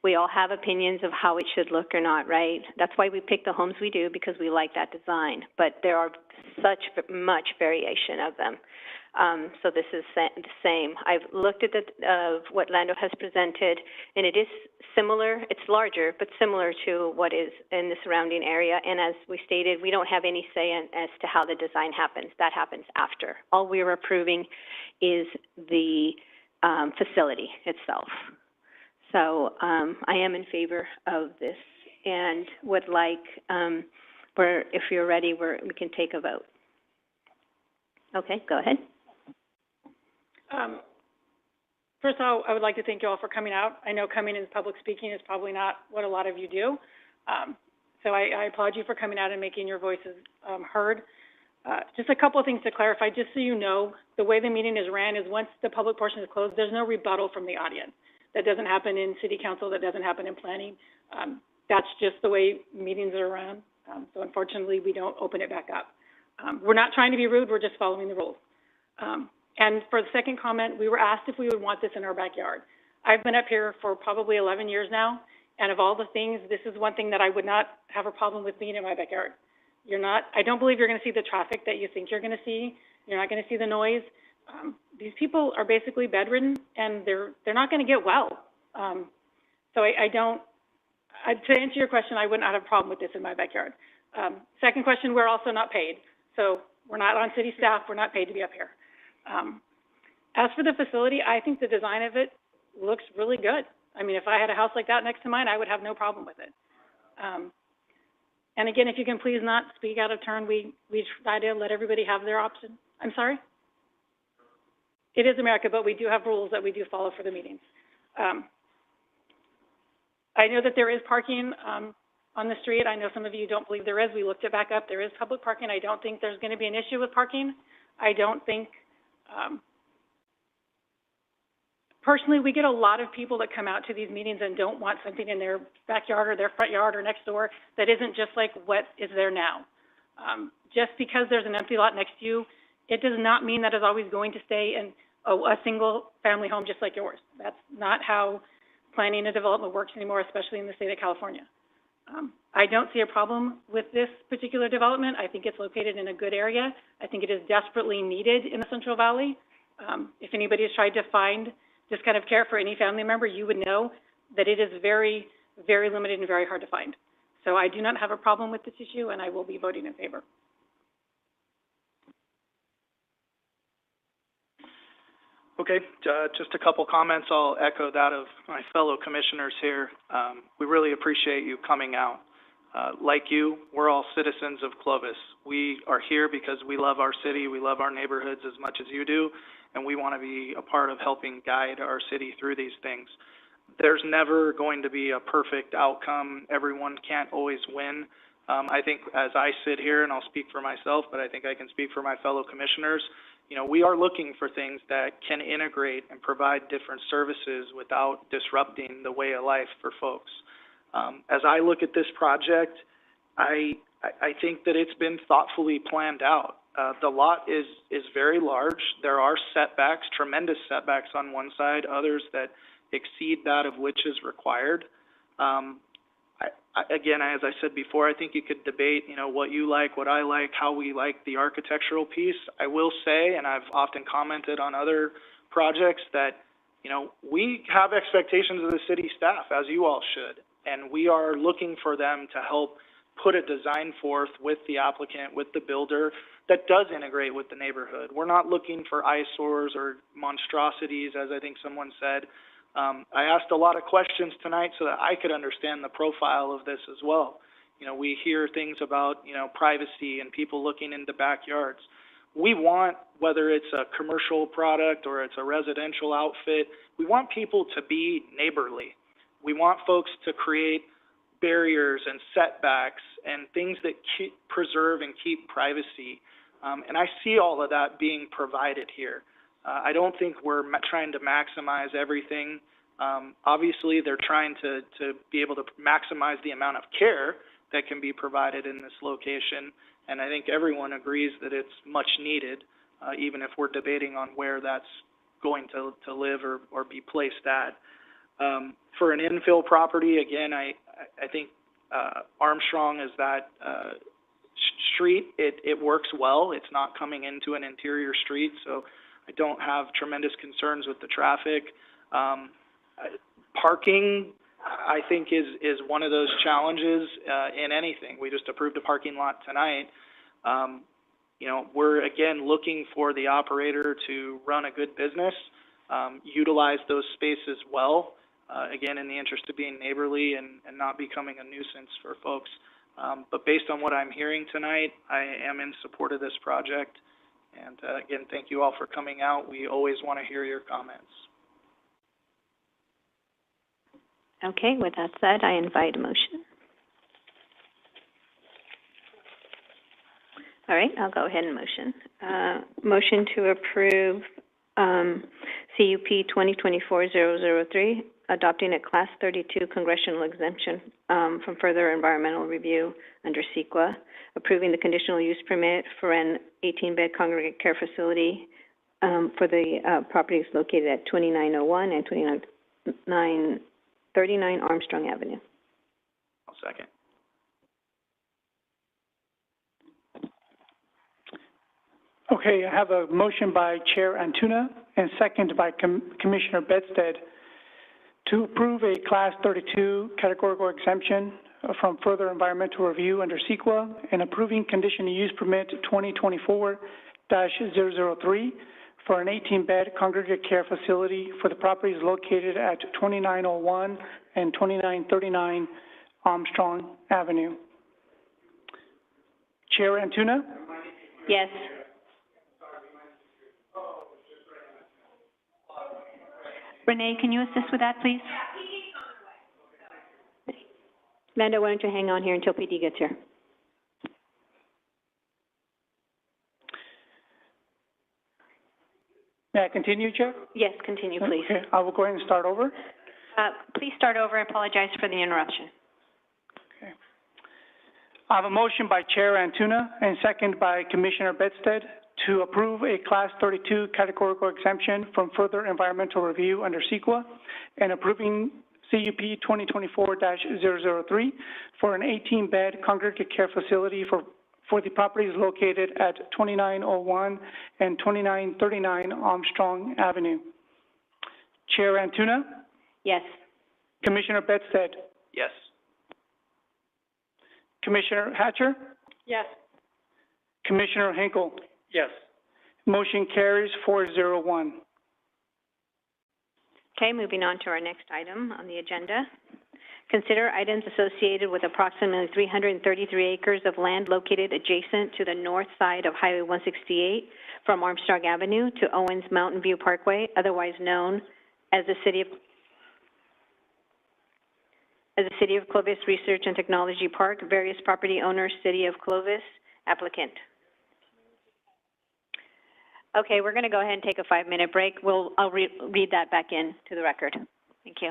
We all have opinions of how it should look or not, right? That's why we pick the homes we do, because we like that design. But there are such much variation of them. So this is the same. I've looked at what Lando has presented, and it is similar. It's larger, but similar to what is in the surrounding area. And as we stated, we don't have any say as to how the design happens. That happens after. All we're approving is the facility itself. So I am in favor of this, and would like, if you're ready, we can take a vote. Okay, go ahead. First of all, I would like to thank you all for coming out. I know coming in public speaking is probably not what a lot of you do. So I applaud you for coming out and making your voices heard. Just a couple of things to clarify, just so you know, the way the meeting is ran is once the public portion is closed, there's no rebuttal from the audience. That doesn't happen in city council, that doesn't happen in planning. That's just the way meetings are run. So unfortunately, we don't open it back up. We're not trying to be rude, we're just following the rules. And for the second comment, we were asked if we would want this in our backyard. I've been up here for probably 11 years now, and of all the things, this is one thing that I would not have a problem with being in my backyard. I don't believe you're going to see the traffic that you think you're going to see. You're not going to see the noise. These people are basically bedridden, and they're not going to get well. So to answer your question, I would not have a problem with this in my backyard. Second question, we're also not paid. So we're not on city staff, we're not paid to be up here. As for the facility, I think the design of it looks really good. I mean, if I had a house like that next to mine, I would have no problem with it. And again, if you can please not speak out of turn, we try to let everybody have their option. I'm sorry? It is America, but we do have rules that we do follow for the meetings. I know that there is parking on the street. I know some of you don't believe there is. We looked it back up. There is public parking. I don't think there's going to be an issue with parking. I don't think, personally, we get a lot of people that come out to these meetings and don't want something in their backyard or their front yard or next door that isn't just like what is there now. Just because there's an empty lot next to you, it does not mean that is always going to stay in a single family home just like yours. That's not how planning and development works anymore, especially in the state of California. I don't see a problem with this particular development. I think it's located in a good area. I think it is desperately needed in the Central Valley. If anybody has tried to find this kind of care for any family member, you would know that it is very, very limited and very hard to find. So I do not have a problem with this issue, and I will be voting in favor. Okay, just a couple comments. I'll echo that of my fellow commissioners here. We really appreciate you coming out. Like you, we're all citizens of Clovis. We are here because we love our city, we love our neighborhoods as much as you do, and we want to be a part of helping guide our city through these things. There's never going to be a perfect outcome. Everyone can't always win. I think as I sit here, and I'll speak for myself, but I think I can speak for my fellow commissioners, you know, we are looking for things that can integrate and provide different services without disrupting the way of life for folks. As I look at this project, I think that it's been thoughtfully planned out. The lot is very large. There are setbacks, tremendous setbacks on one side, others that exceed that of which is required. Again, as I said before, I think you could debate, you know, what you like, what I like, how we like the architectural piece. I will say, and I've often commented on other projects, that, you know, we have expectations of the city staff, as you all should, and we are looking for them to help put a design forth with the applicant, with the builder, that does integrate with the neighborhood. We're not looking for eyesores or monstrosities, as I think someone said. I asked a lot of questions tonight so that I could understand the profile of this as well. You know, we hear things about, you know, privacy and people looking into backyards. We want, whether it's a commercial product or it's a residential outfit, we want people to be neighborly. We want folks to create barriers and setbacks and things that preserve and keep privacy. And I see all of that being provided here. I don't think we're trying to maximize everything. Obviously, they're trying to be able to maximize the amount of care that can be provided in this location, and I think everyone agrees that it's much needed, even if we're debating on where that's going to live or be placed at. For an infill property, again, I think Armstrong is that street. It works well. It's not coming into an interior street, so I don't have tremendous concerns with the traffic. Parking, I think, is one of those challenges in anything. We just approved a parking lot tonight. You know, we're, again, looking for the operator to run a good business, utilize those spaces well, again, in the interest of being neighborly and not becoming a nuisance for folks. But based on what I'm hearing tonight, I am in support of this project. And again, thank you all for coming out. We always want to hear your comments. Okay, with that said, I invite a motion. All right, I'll go ahead and motion. Motion to approve, CUP 2024-003, adopting a Class 32 congressional exemption, from further environmental review under CEQA, approving the conditional use permit for an 18-bed congregate care facility, for the, properties located at 2901 and 2939 Armstrong Avenue. I'll second. Okay, I have a motion by Chair Antuna and second by Commissioner Bedstead to approve a Class 32 categorical exemption from further environmental review under CEQA and approving conditional use permit 2024-003 for an 18-bed congregate care facility for the properties located at 2901 and 2939 Armstrong Avenue. Chair Antuna? Yes. Renee, can you assist with that, please? Amanda, why don't you hang on here until PD gets here? May I continue, Chair? Yes, continue, please. Okay, I will go ahead and start over. Please start over. I apologize for the interruption. Okay. I have a motion by Chair Antuna and second by Commissioner Bedstead to approve a Class 32 categorical exemption from further environmental review under CEQA and approving CUP 2024-003 for an 18-bed congregate care facility for the properties located at 2901 and 2939 Armstrong Avenue. Chair Antuna? Yes. Commissioner Bedstead? Yes. Commissioner Hatcher? Yes. Commissioner Hinkle? Yes. Motion carries 401. Okay, moving on to our next item on the agenda. Consider items associated with approximately 333 acres of land located adjacent to the north side of Highway 168 from Armstrong Avenue to Owens Mountain View Parkway, otherwise known as the City of Clovis Research and Technology Park. Various property owners, City of Clovis, applicant. Okay, we're going to go ahead and take a 5-minute break. I'll read that back in to the record. Thank you.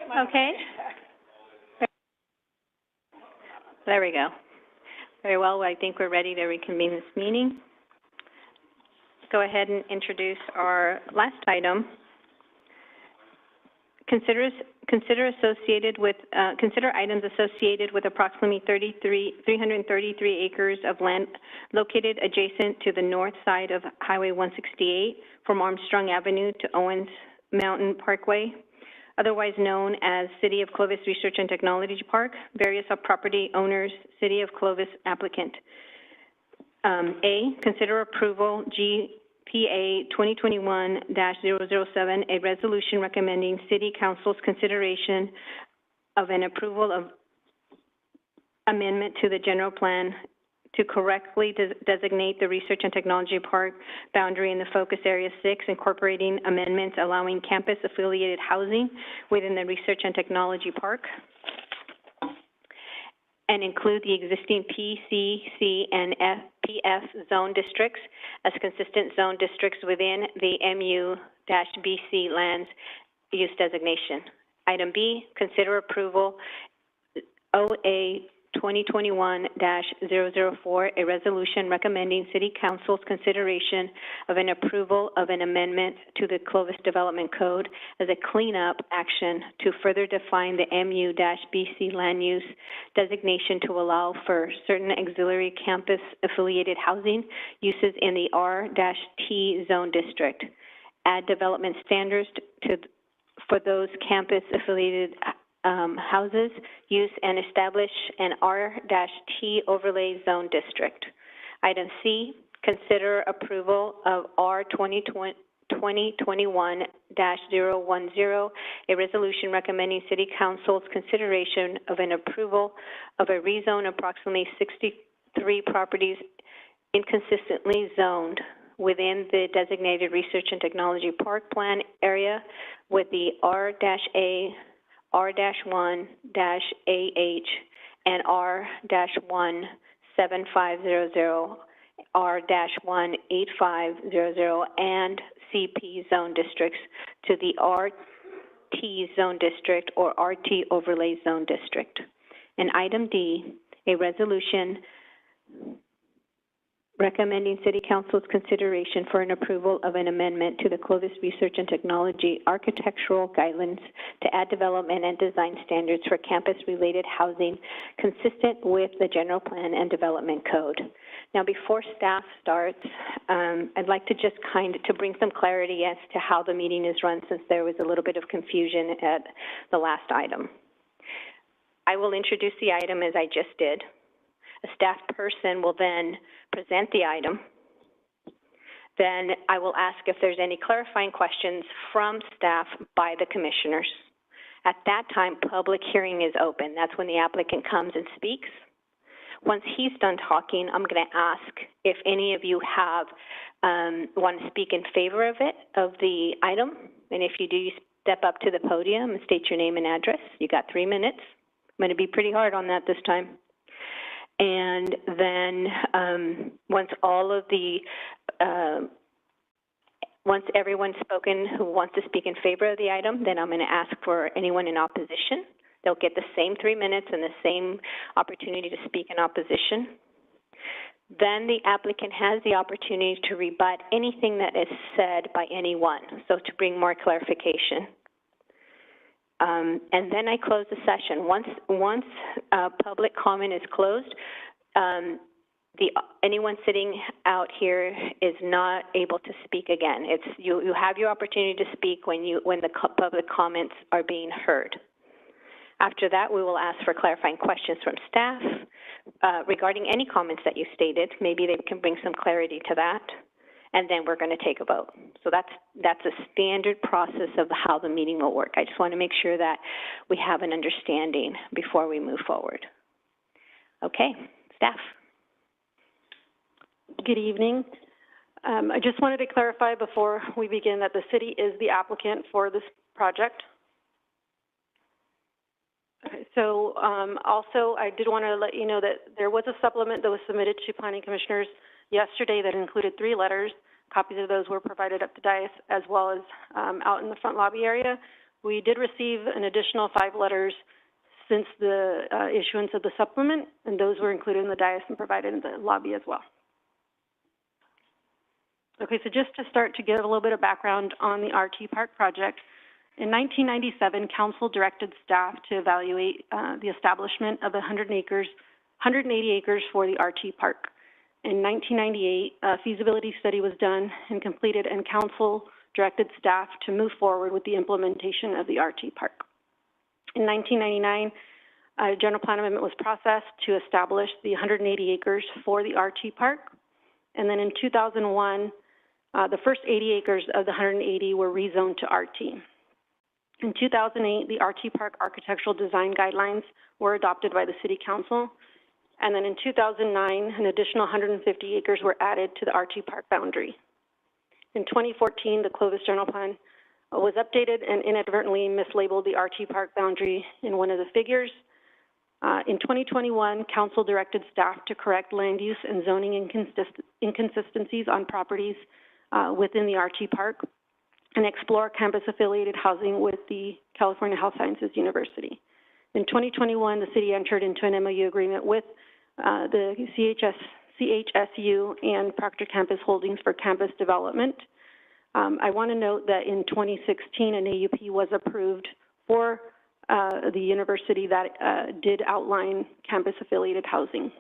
Okay. There we go. Very well. I think we're ready to reconvene this meeting. Go ahead and introduce our last item. Consider items associated with approximately 333 acres of land located adjacent to the north side of Highway 168 from Armstrong Avenue to Owens Mountain Parkway, otherwise known as City of Clovis Research and Technology Park, various property owners, City of Clovis applicant. A, consider approval GPA 2021-007, a resolution recommending City Council's consideration of an approval of amendment to the general plan to correctly designate the Research and Technology Park boundary in the Focus Area 6, incorporating amendments allowing campus-affiliated housing within the Research and Technology Park, and include the existing P, C, C, and PF zone districts as consistent zone districts within the MU-BC lands use designation. Item B, consider approval OA 2021-004, a resolution recommending City Council's consideration of an approval of an amendment to the Clovis Development Code as a cleanup action to further define the MU-BC land use designation to allow for certain auxiliary campus-affiliated housing uses in the R-T zone district. Add development standards for those campus-affiliated houses use and establish an R-T overlay zone district. Item C, consider approval of R 2021-010, a resolution recommending City Council's consideration of an approval of a rezone approximately 63 properties inconsistently zoned within the designated Research and Technology Park Plan area with the R-A, R-1-AH, and R-1-7500, R-1-8500, and CP zone districts to the RT zone district or RT overlay zone district. And item D, a resolution recommending City Council's consideration for an approval of an amendment to the Clovis Research and Technology architectural guidelines to add development and design standards for campus-related housing consistent with the General Plan and Development Code. Now, before staff starts, I'd like to just to bring some clarity as to how the meeting is run, since there was a little bit of confusion at the last item. I will introduce the item as I just did. A staff person will then present the item. Then I will ask if there's any clarifying questions from staff by the commissioners. At that time, public hearing is open. That's when the applicant comes and speaks. Once he's done talking, I'm going to ask if any of you have want to speak in favor of the item. And if you do, you step up to the podium and state your name and address. You got 3 minutes. I'm going to be pretty hard on that this time. And then once everyone's spoken who wants to speak in favor of the item, then I'm going to ask for anyone in opposition. They'll get the same 3 minutes and the same opportunity to speak in opposition. Then the applicant has the opportunity to rebut anything that is said by anyone, so to bring more clarification. And then I close the session. Once public comment is closed, anyone sitting out here is not able to speak again. You have your opportunity to speak when the public comments are being heard. After that, we will ask for clarifying questions from staff regarding any comments that you stated. Maybe they can bring some clarity to that. And then we're going to take a vote. So that's a standard process of how the meeting will work. I just want to make sure that we have an understanding before we move forward. Okay, staff. Good evening. I just wanted to clarify before we begin that the city is the applicant for this project. Okay, so also I did want to let you know that there was a supplement that was submitted to planning commissioners yesterday that included 3 letters. Copies of those were provided up to dais as well as out in the front lobby area. We did receive an additional 5 letters since the issuance of the supplement, and those were included in the dais and provided in the lobby as well. Okay, so just to start to give a little bit of background on the RT Park project, in 1997, Council directed staff to evaluate the establishment of 180 acres for the RT Park. In 1998, a feasibility study was done and completed, and Council directed staff to move forward with the implementation of the RT Park. In 1999, a general plan amendment was processed to establish the 180 acres for the RT Park. And then in 2001, the first 80 acres of the 180 were rezoned to RT. In 2008, the RT Park architectural design guidelines were adopted by the City Council. And then in 2009, an additional 150 acres were added to the RT Park boundary. In 2014, the Clovis General Plan was updated and inadvertently mislabeled the RT Park boundary in one of the figures. In 2021, Council directed staff to correct land use and zoning inconsistencies on properties within the RT Park and explore campus-affiliated housing with the California Health Sciences University. In 2021, the city entered into an MOU agreement with the CHSU and Proctor Campus Holdings for campus development. I want to note that in 2016, an AUP was approved for the university that did outline campus-affiliated housing.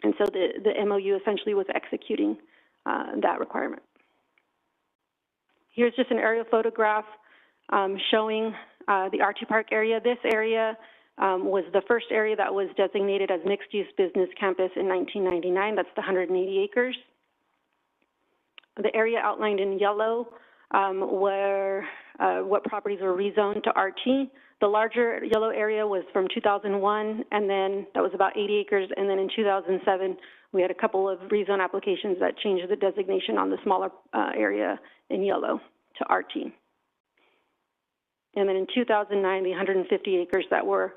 And so the MOU essentially was executing that requirement. Here's just an aerial photograph showing the RT Park area. This area was the first area that was designated as mixed-use business campus in 1999. That's the 180 acres. The area outlined in yellow were what properties were rezoned to RT. The larger yellow area was from 2001, and then that was about 80 acres. And then in 2007, we had a couple of rezone applications that changed the designation on the smaller area in yellow to RT. And then in 2009, the 150 acres that were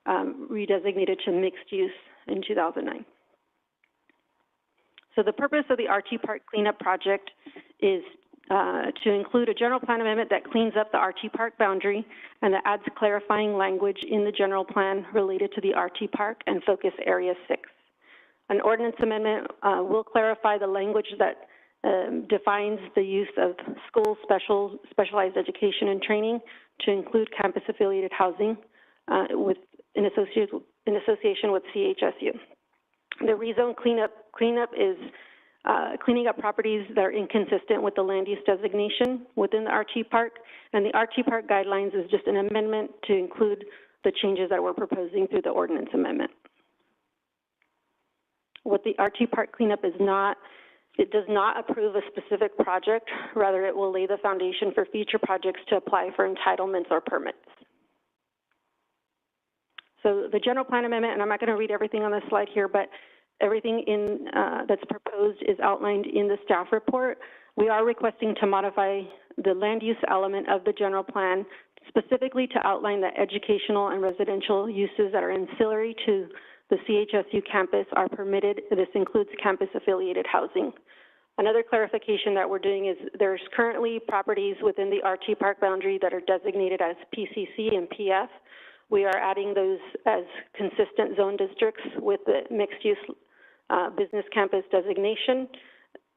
redesignated to mixed use in 2009. So the purpose of the RT Park cleanup project is to include a general plan amendment that cleans up the RT Park boundary and that adds clarifying language in the general plan related to the RT Park and Focus Area 6. An ordinance amendment will clarify the language that defines the use of school specialized education and training to include campus-affiliated housing in association with CHSU. The rezone cleanup is cleaning up properties that are inconsistent with the land use designation within the RT Park, and the RT Park guidelines is just an amendment to include the changes that we're proposing through the ordinance amendment. What the RT Park cleanup is not, it does not approve a specific project, rather it will lay the foundation for future projects to apply for entitlements or permits. So the general plan amendment, and I'm not going to read everything on this slide here, but everything that's proposed is outlined in the staff report. We are requesting to modify the land use element of the general plan specifically to outline that educational and residential uses that are ancillary to the CHSU campus are permitted. This includes campus-affiliated housing. Another clarification that we're doing is there's currently properties within the RT Park boundary that are designated as PCC and PF. We are adding those as consistent zone districts with the mixed-use business campus designation.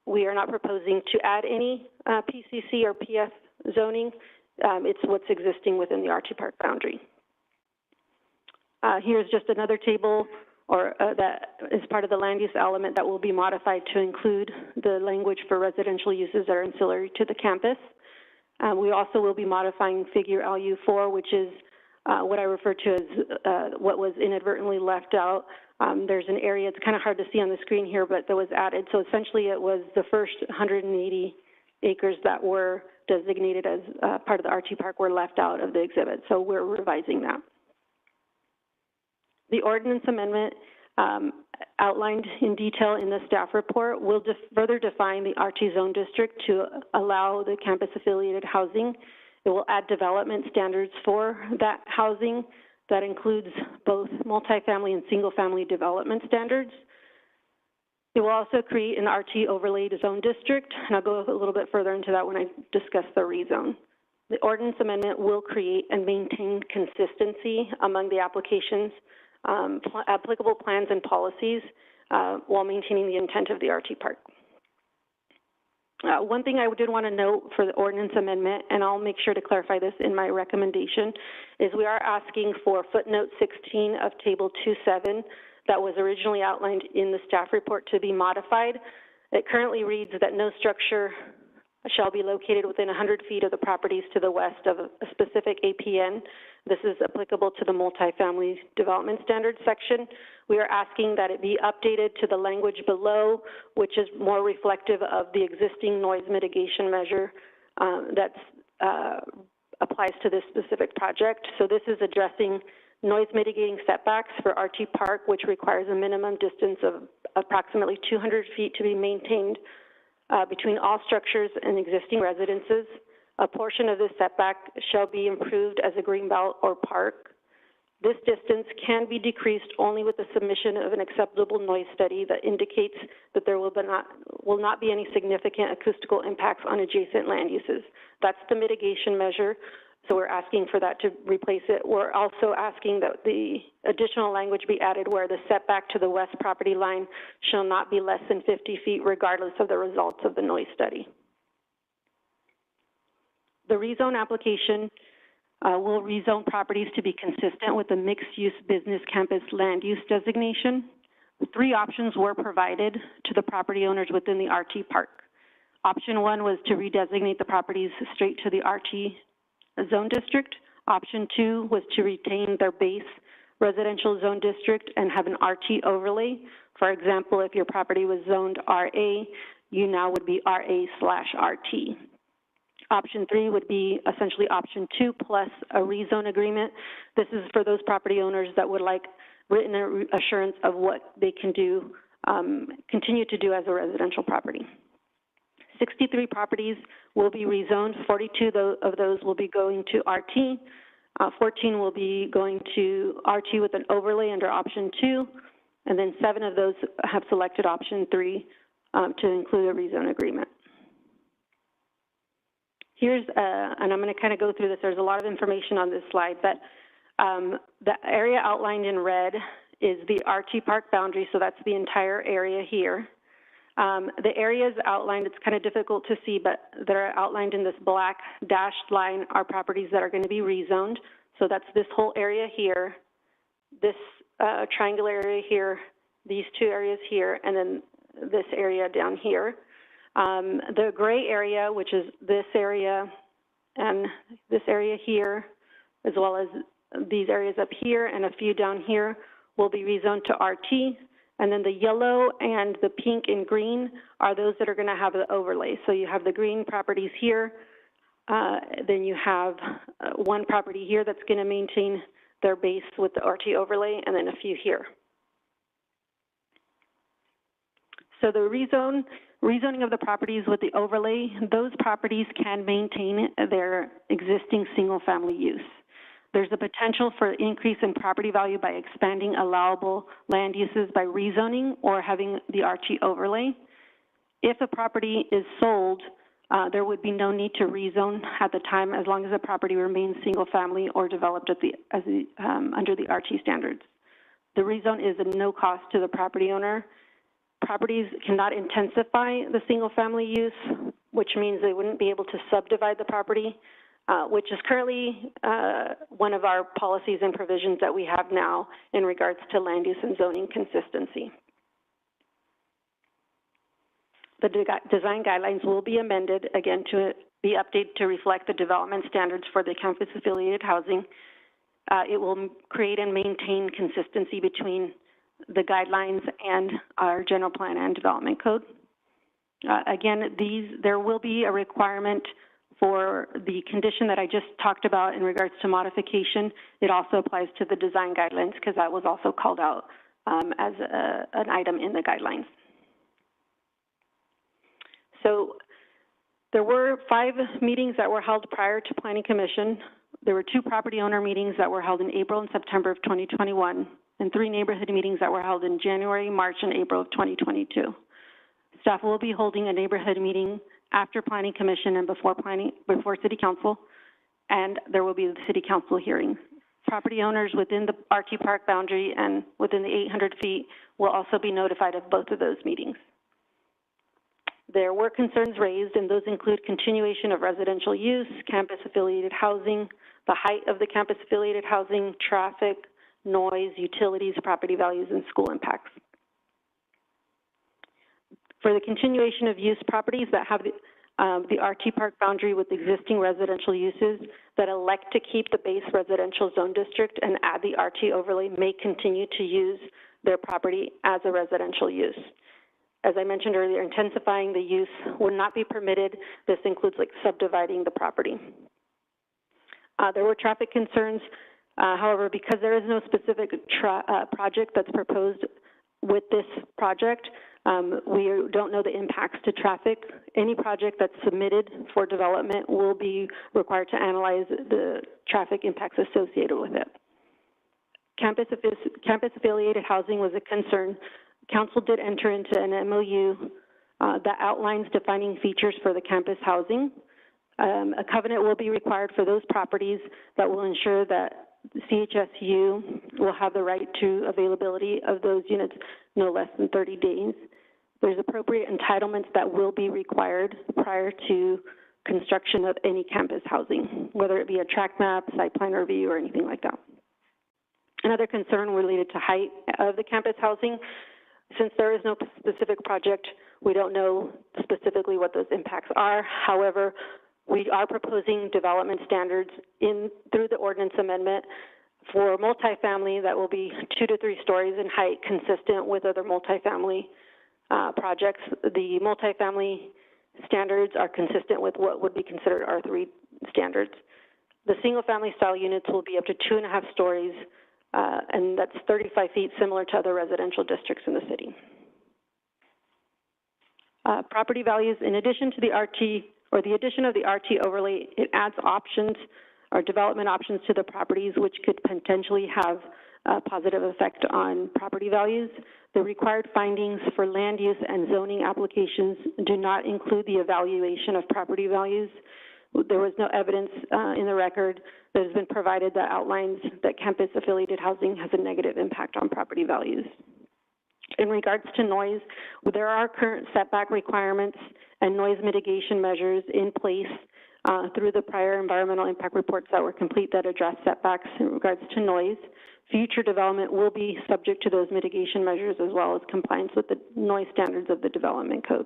We are not proposing to add any PCC or PF zoning. It's what's existing within the RT Park boundary. Here's just another table that is part of the land use element that will be modified to include the language for residential uses that are ancillary to the campus. We also will be modifying figure LU4, which is what I refer to as what was inadvertently left out. There's an area, it's kind of hard to see on the screen here, but that was added. So essentially it was the first 180 acres that were designated as part of the RT Park were left out of the exhibit. So we're revising that. The ordinance amendment outlined in detail in the staff report will further define the RT zone district to allow the campus-affiliated housing. It will add development standards for that housing that includes both multifamily and single-family development standards. It will also create an RT overlaid zone district, and I'll go a little bit further into that when I discuss the rezone. The ordinance amendment will create and maintain consistency among the applications, applicable plans and policies, while maintaining the intent of the RT Park. One thing I did want to note for the ordinance amendment, and I'll make sure to clarify this in my recommendation, is we are asking for footnote 16 of table 2.7 that was originally outlined in the staff report to be modified. It currently reads that no structure shall be located within 100 feet of the properties to the west of a specific APN. This is applicable to the multifamily development standards section. We are asking that it be updated to the language below, which is more reflective of the existing noise mitigation measure that applies to this specific project. So this is addressing noise mitigating setbacks for RT Park, which requires a minimum distance of approximately 200 feet to be maintained between all structures and existing residences. A portion of this setback shall be improved as a greenbelt or park. This distance can be decreased only with the submission of an acceptable noise study that indicates that there will not be any significant acoustical impacts on adjacent land uses. That's the mitigation measure, so we're asking for that to replace it. We're also asking that the additional language be added where the setback to the west property line shall not be less than 50 feet regardless of the results of the noise study. The rezone application will rezone properties to be consistent with the mixed-use business campus land use designation. 3 options were provided to the property owners within the RT Park. Option 1 was to redesignate the properties straight to the RT zone district. Option 2 was to retain their base residential zone district and have an RT overlay. For example, if your property was zoned RA, you now would be RA/RT. Option 3 would be essentially option 2 plus a rezone agreement. This is for those property owners that would like written assurance of what they can do, continue to do as a residential property. 63 properties will be rezoned. 42 of those will be going to RT. 14 will be going to RT with an overlay under option 2. And then 7 of those have selected option 3 to include a rezone agreement. Here's, and I'm going to kind of go through this. There's a lot of information on this slide, but the area outlined in red is the RT Park boundary, so that's the entire area here. The areas outlined, it's kind of difficult to see, but they're outlined in this black dashed line are properties that are going to be rezoned. So that's this whole area here, this triangular area here, these 2 areas here, and then this area down here. The gray area, which is this area and this area here, as well as these areas up here and a few down here, will be rezoned to RT. And then the yellow and the pink and green are those that are going to have the overlay. So you have the green properties here, then you have 1 property here that's going to maintain their base with the RT overlay, and then a few here. So the rezoning of the properties with the overlay, those properties can maintain their existing single-family use. There's a potential for increase in property value by expanding allowable land uses by rezoning or having the RT overlay. If a property is sold, there would be no need to rezone at the time as long as the property remains single-family or developed at under the RT standards. The rezone is at no cost to the property owner. Properties cannot intensify the single-family use, which means they wouldn't be able to subdivide the property, which is currently one of our policies and provisions that we have now in regards to land use and zoning consistency. The design guidelines will be amended, again, to be updated to reflect the development standards for the campus-affiliated housing. It will create and maintain consistency between the guidelines and our general plan and development code. Again, there will be a requirement for the condition that I just talked about in regards to modification. It also applies to the design guidelines because that was also called out as an item in the guidelines. So there were 5 meetings that were held prior to Planning Commission. There were 2 property owner meetings that were held in April and September of 2021. And 3 neighborhood meetings that were held in January, March, and April of 2022. Staff will be holding a neighborhood meeting after Planning Commission and before City Council. and there will be the city council hearing. Property owners within the RT Park boundary and within the 800 feet will also be notified of both of those meetings. There were concerns raised, and those include continuation of residential use, campus-affiliated housing, the height of the campus-affiliated housing, traffic, noise, utilities, property values, and school impacts. For the continuation of use, properties that have the RT Park boundary with existing residential uses that elect to keep the base residential zone district and add the RT overlay may continue to use their property as a residential use. As I mentioned earlier, intensifying the use would not be permitted. This includes like subdividing the property. There were traffic concerns. However, because there is no specific project that's proposed with this project, we don't know the impacts to traffic. Any project that's submitted for development will be required to analyze the traffic impacts associated with it. Campus-affiliated housing was a concern. Council did enter into an MOU that outlines defining features for the campus housing. A covenant will be required for those properties that will ensure that CHSU will have the right to availability of those units no less than 30 days. There's appropriate entitlements that will be required prior to construction of any campus housing, whether it be a track map, site plan review, or anything like that. Another concern related to height of the campus housing. Since there is no specific project, we don't know specifically what those impacts are. However, we are proposing development standards through the ordinance amendment for multifamily that will be 2 to 3 stories in height, consistent with other multifamily projects. The multifamily standards are consistent with what would be considered R3 standards. The single-family style units will be up to 2.5 stories, and that's 35 feet, similar to other residential districts in the city. Property values, in addition to the RT, or the addition of the RT overlay, it adds options or development options to the properties, which could potentially have a positive effect on property values. The required findings for land use and zoning applications do not include the evaluation of property values. There was no evidence in the record that has been provided that outlines that campus-affiliated housing has a negative impact on property values. In regards to noise, there are current setback requirements and noise mitigation measures in place through the prior environmental impact reports that were complete that address setbacks in regards to noise. Future development will be subject to those mitigation measures as well as compliance with the noise standards of the development code.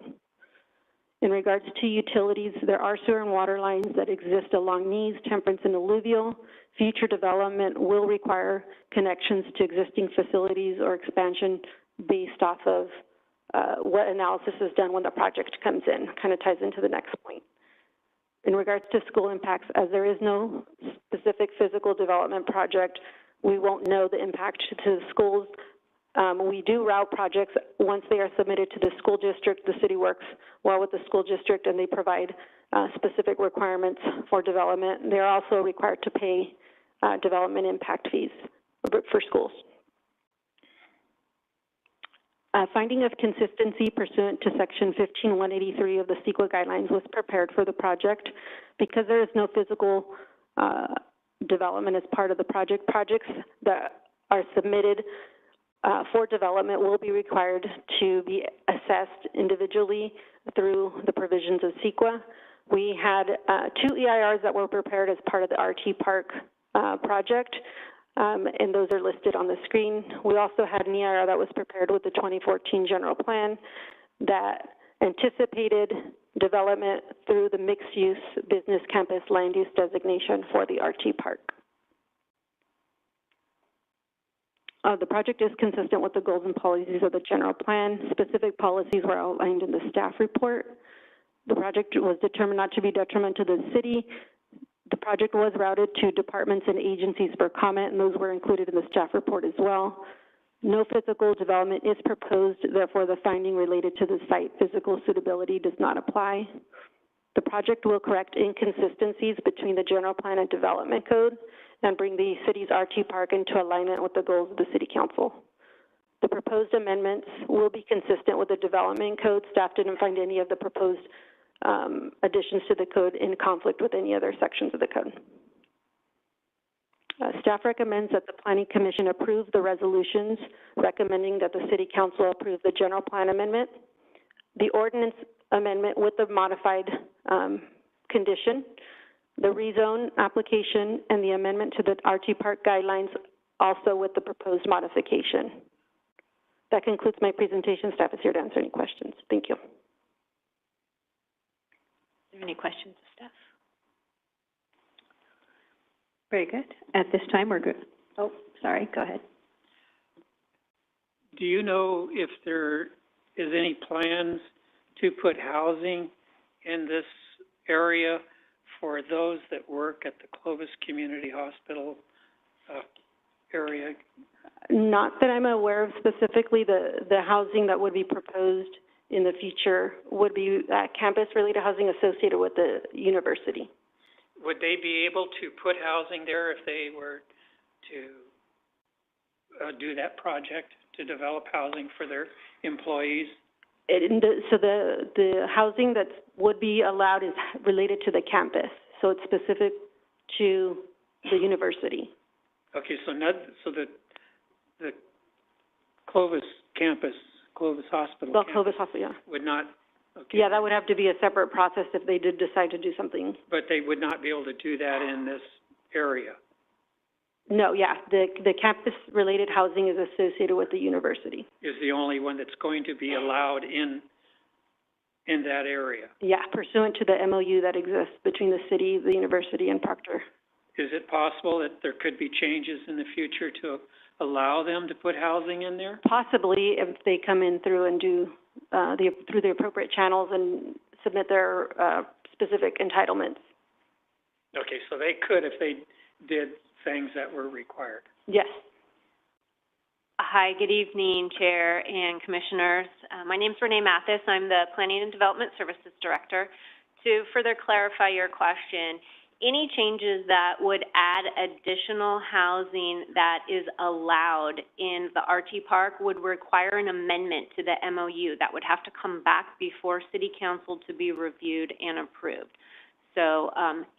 In regards to utilities, there are sewer and water lines that exist along Nees, Temperance, and Alluvial. Future development will require connections to existing facilities or expansion based off of what analysis is done when the project comes in. Kind of ties into the next point. In regards to school impacts, as there is no specific physical development project, we won't know the impact to the schools. We do route projects once they are submitted to the school district. The city works well with the school district, and they provide specific requirements for development. They are also required to pay development impact fees for schools. Finding of consistency pursuant to Section 15183 of the CEQA guidelines was prepared for the project. Because there is no physical development as part of the project, projects that are submitted for development will be required to be assessed individually through the provisions of CEQA. We had 2 EIRs that were prepared as part of the RT Park project, and those are listed on the screen. We also had an EIR that was prepared with the 2014 general plan that anticipated development through the mixed-use business campus land use designation for the RT Park. The project is consistent with the goals and policies of the general plan. Specific policies were outlined in the staff report. The project was determined not to be detrimental to the city. The project was routed to departments and agencies for comment, and those were included in the staff report as well. No physical development is proposed, therefore the finding related to the site physical suitability does not apply. The project will correct inconsistencies between the general plan and development code and bring the city's RT Park into alignment with the goals of the City Council. The proposed amendments will be consistent with the development code. Staff didn't find any of the proposed additions to the code in conflict with any other sections of the code. Staff recommends that the Planning Commission approve the resolutions recommending that the City Council approve the general plan amendment, the ordinance amendment with the modified condition, the rezone application, and the amendment to the RT Park guidelines, also with the proposed modification. That concludes my presentation. Staff is here to answer any questions. Thank you. Are there any questions of staff? Very good. At this time, we're good. Oh, sorry, go ahead. Do you know if there is any plans to put housing in this area for those that work at the Clovis Community Hospital area? Not that I'm aware of specifically. The housing that would be proposed in the future would be campus-related housing associated with the university. Would they be able to put housing there if they were to do that project, to develop housing for their employees? So the housing that would be allowed is related to the campus, so it's specific to the university. Okay, so the Clovis campus, Clovis Hospital Well, campus Clovis Hospital, yeah. would not, okay. Yeah, that would have to be a separate process if they did decide to do something. But they would not be able to do that in this area? No, yeah, the campus-related housing is associated with the university. Is the only one that's going to be allowed in that area? Yeah, pursuant to the MOU that exists between the city, the university, and Proctor. Is it possible that there could be changes in the future to allow them to put housing in there? Possibly, if they come in through and do through the appropriate channels and submit their specific entitlements. Okay, so they could if they did things that were required. Yes. Hi, good evening, Chair and Commissioners. My name is Renee Mathis. I'm the Planning and Development Services Director. To further clarify your question, any changes that would add additional housing that is allowed in the RT Park would require an amendment to the MOU that would have to come back before City Council to be reviewed and approved. So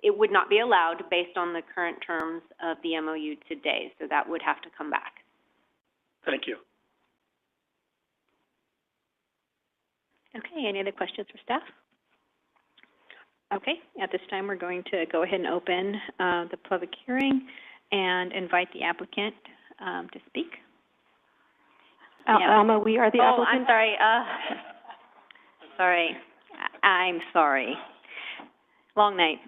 it would not be allowed based on the current terms of the MOU today, so that would have to come back. Thank you. Okay, any other questions for staff? Okay, at this time, we're going to go ahead and open the public hearing and invite the applicant to speak. Alma, we are the applicant. Oh, I'm sorry. I'm sorry. Long night.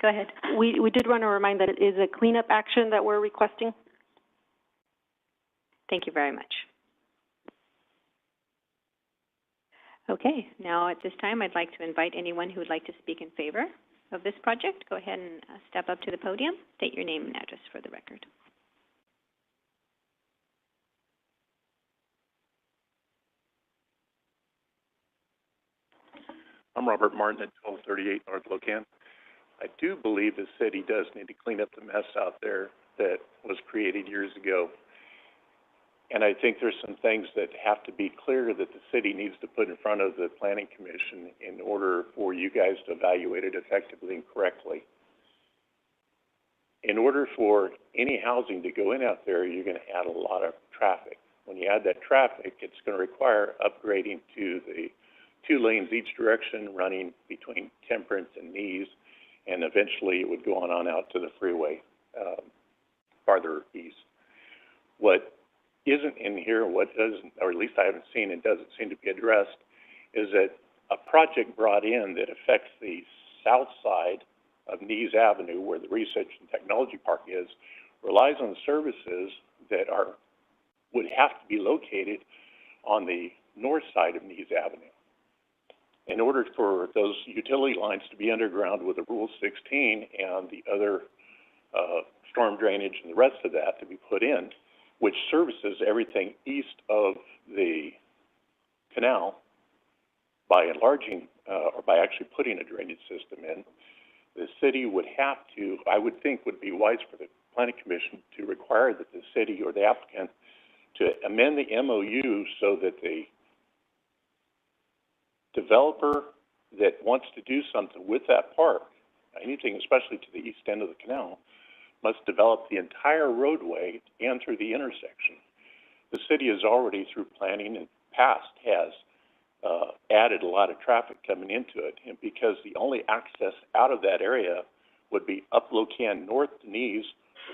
Go ahead. We did want to remind that it is a cleanup action that we're requesting. Thank you very much. Okay, now at this time, I'd like to invite anyone who would like to speak in favor of this project. Go ahead and step up to the podium. State your name and address for the record. I'm Robert Martin at 1238 North Locan. I do believe the city does need to clean up the mess out there that was created years ago. And I think there's some things that have to be clear that the city needs to put in front of the Planning Commission in order for you guys to evaluate it effectively and correctly. In order for any housing to go in out there, you're going to add a lot of traffic. When you add that traffic, it's going to require upgrading to the 2 lanes each direction running between Temperance and Nees, and eventually it would go on out to the freeway farther east. What isn't in here, what doesn't, or at least I haven't seen, it doesn't seem to be addressed, is that a project brought in that affects the south side of Nees Avenue, where the Research and Technology Park is, relies on services that would have to be located on the north side of Nees Avenue. In order for those utility lines to be underground with a Rule 16 and the other storm drainage and the rest of that to be put in, which services everything east of the canal, by enlarging or by actually putting a drainage system in, the city would have to, I would think would be wise for the Planning Commission to require that the city or the applicant to amend the MOU so that the developer that wants to do something with that park, anything especially to the east end of the canal, must develop the entire roadway and through the intersection. The city has already, through planning in past, has added a lot of traffic coming into it, and because the only access out of that area would be up Locan north to Nees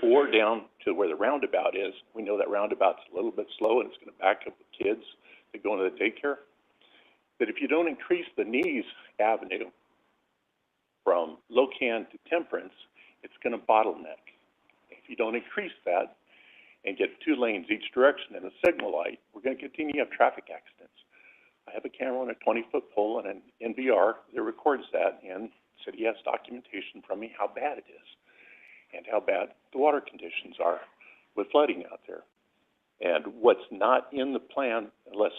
or down to where the roundabout is. We know that roundabout's a little bit slow and it's going to back up with kids that go into the daycare. That if you don't increase the Nees Avenue from Locan to Temperance, it's going to bottleneck. If you don't increase that and get 2 lanes each direction and a signal light, we're going to continue to have traffic accidents. I have a camera on a 20-foot pole and an NVR that records that, and the city has documentation from me how bad it is and how bad the water conditions are with flooding out there. And what's not in the plan, unless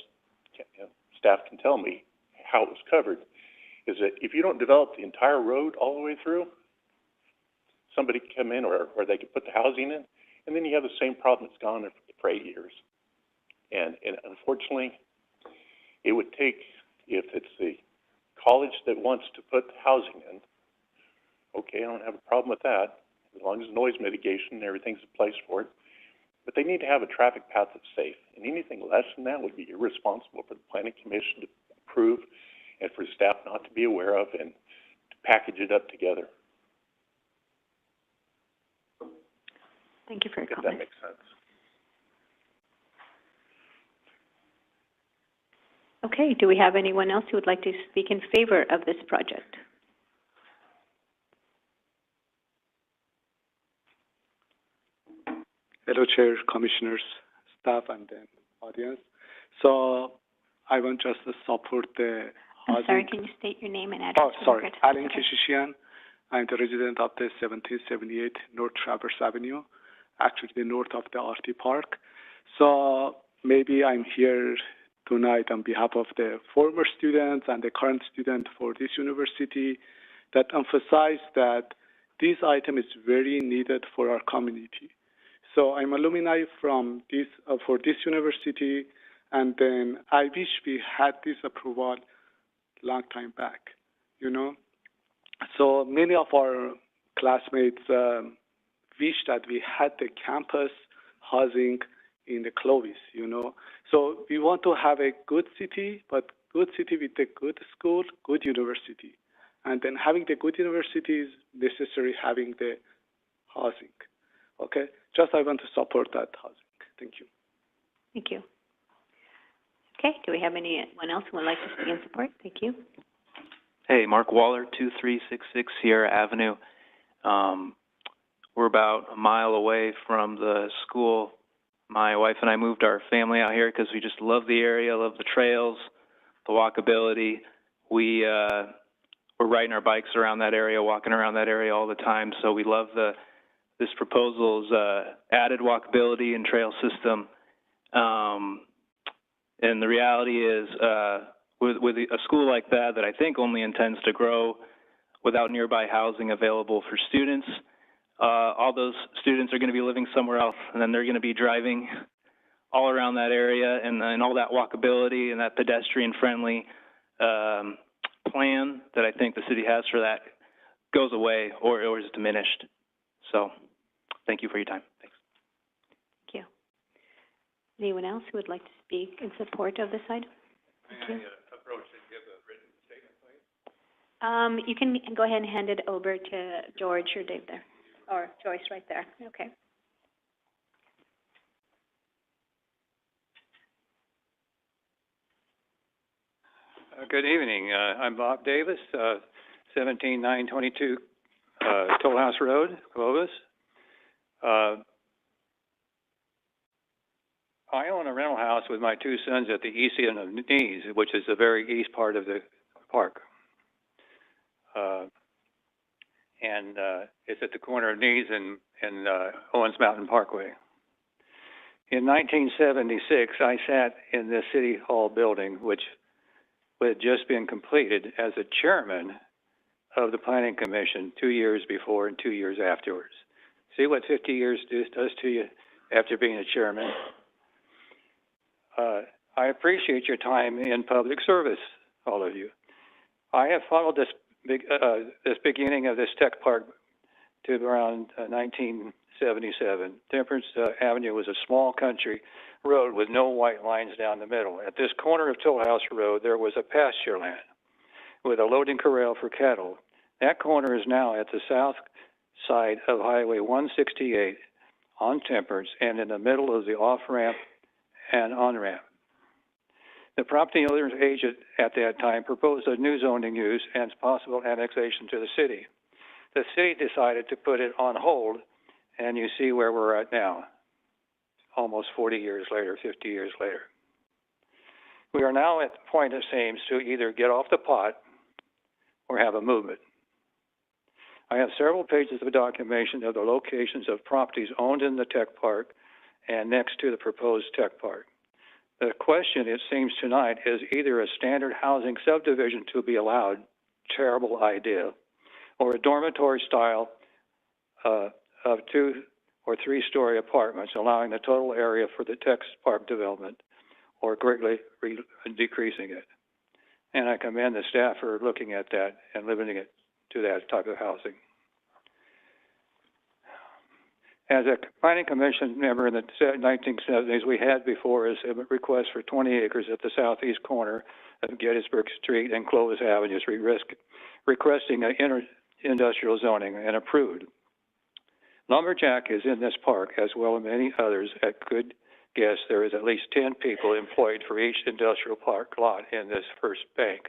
staff can tell me how it was covered, is that if you don't develop the entire road all the way through, somebody can come in or they can put the housing in, and then you have the same problem that's gone on for 8 years. And unfortunately, it would take, if it's the college that wants to put the housing in, okay, I don't have a problem with that, as long as noise mitigation and everything's in place for it. But they need to have a traffic path that's safe. And anything less than that would be irresponsible for the Planning Commission to approve and for staff not to be aware of and to package it up together. Thank you for your If comment. that makes sense. Okay, do we have anyone else who would like to speak in favor of this project? Hello, Chair, Commissioners, staff, and then audience. So I want just to support the I'm sorry, can you state your name and address? Oh, for the sorry, record? Alan Okay. Keshishian. I'm the resident of the 1778 North Traverse Avenue, actually the north of the RT Park. So maybe I'm here tonight on behalf of the former students and the current student for this university that emphasize that this item is very needed for our community. So I'm alumni from this for this university, and then I wish we had this approval long time back, you know. So many of our classmates wish that we had the campus housing in the Clovis, you know. So we want to have a good city, but good city with a good school, good university. And then having the good university is necessary having the housing, okay? Just I want to support that housing. Thank you. Thank you. Okay, do we have anyone else who would like to speak in support? Thank you. Hey, Mark Waller, 2366 Sierra Avenue. We're about a mile away from the school. My wife and I moved our family out here because we just love the area, love the trails, the walkability. We're riding our bikes around that area, walking around that area all the time. So we love this proposal's added walkability and trail system. And the reality is, with a school like that I think only intends to grow without nearby housing available for students, all those students are going to be living somewhere else, and then they're going to be driving all around that area, and all that walkability and that pedestrian-friendly plan that I think the city has for that goes away or is diminished. So thank you for your time. Thanks. Thank you. Anyone else who would like to speak in support of this item? Thank you. Approach and give a written statement, please? You can go ahead and hand it over to George or Dave there, or Joyce right there. Okay. Good evening. I'm Bob Davis, 17922 Toll House Road, Clovis. I own a rental house with my 2 sons at the east end of Nees, which is the very east part of the park. And it's at the corner of Nees and Owens Mountain Parkway. In 1976, I sat in the City Hall building, which had just been completed, as a chairman of the Planning Commission 2 years before and 2 years afterwards. See what 50 years does to you after being a chairman? I appreciate your time in public service, all of you. I have followed this beginning of this tech park to around 1977, Temperance Avenue was a small country road with no white lines down the middle. At this corner of Tollhouse Road, there was a pasture land with a loading corral for cattle. That corner is now at the south side of Highway 168 on Temperance and in the middle of the off-ramp and on-ramp. The property owner's agent at that time proposed a new zoning use and possible annexation to the city. The city decided to put it on hold, and you see where we're at now, almost 40 years later, 50 years later. We are now at the point, it seems, to either get off the pot or have a movement. I have several pages of documentation of the locations of properties owned in the tech park and next to the proposed tech park. The question, it seems tonight, is either a standard housing subdivision to be allowed, terrible idea, or a dormitory style of 2 or 3-story apartments, allowing the total area for the tech park development, or greatly decreasing it. And I commend the staff for looking at that and limiting it to that type of housing. As a planning commission member in the 1970s, we had before us a request for 20 acres at the southeast corner of Gettysburg Street and Clovis Avenues, requesting an industrial zoning, and approved. Lumberjack is in this park, as well as many others. At good guess, there is at least 10 people employed for each industrial park lot in this first bank.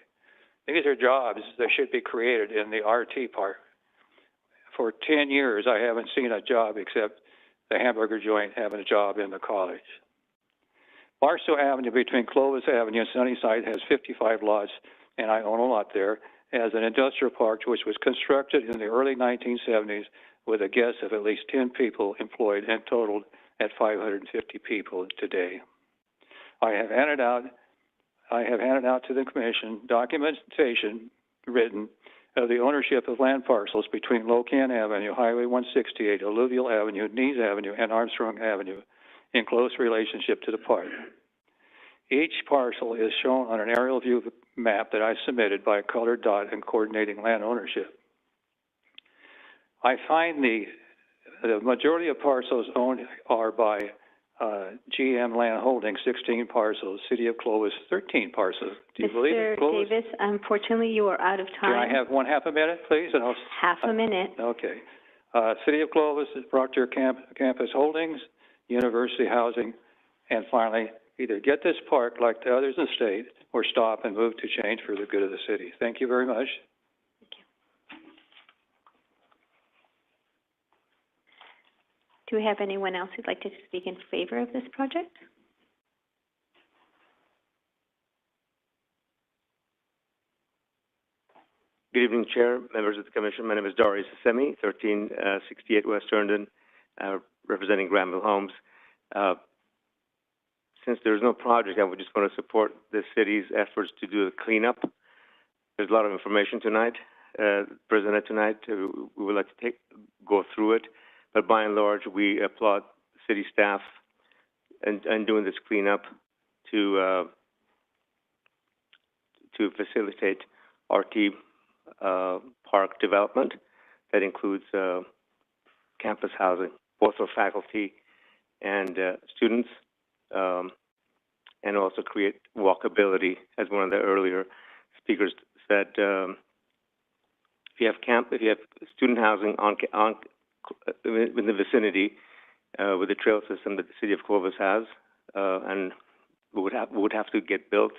These are jobs that should be created in the RT park. For 10 years, I haven't seen a job except the hamburger joint having a job in the college. Barstow Avenue between Clovis Avenue and Sunnyside has 55 lots, and I own a lot there, as an industrial park which was constructed in the early 1970s with a guess of at least 10 people employed and totaled at 550 people today. I have handed out to the commission documentation written of the ownership of land parcels between Locan Avenue, Highway 168, Alluvial Avenue, Nees Avenue, and Armstrong Avenue in close relationship to the park. Each parcel is shown on an aerial view map that I submitted by a colored dot and coordinating land ownership. I find the majority of parcels owned are by GM Land Holdings, 16 parcels, City of Clovis, 13 parcels. Do you believe it, Clovis? Mr. Davis, unfortunately, you are out of time. Can I have half a minute, please? And half a minute. Okay. City of Clovis, Proctor Campus Holdings, University Housing, and finally, either get this park like the others in the state or stop and move to change for the good of the city. Thank you very much. Do we have anyone else who'd like to speak in favor of this project? Good evening, Chair, members of the Commission. My name is Doris Semi, 1368 West Herndon, representing Granville Homes. Since there's no project, I would just want to support the city's efforts to do the cleanup. There's a lot of information tonight, presented tonight. We would like to go through it. But by and large, we applaud city staff and doing this cleanup to facilitate RT park development that includes campus housing, both for faculty and students, and also create walkability, as one of the earlier speakers said. If you have student housing in the vicinity with the trail system that the city of Clovis has, and would have to get built,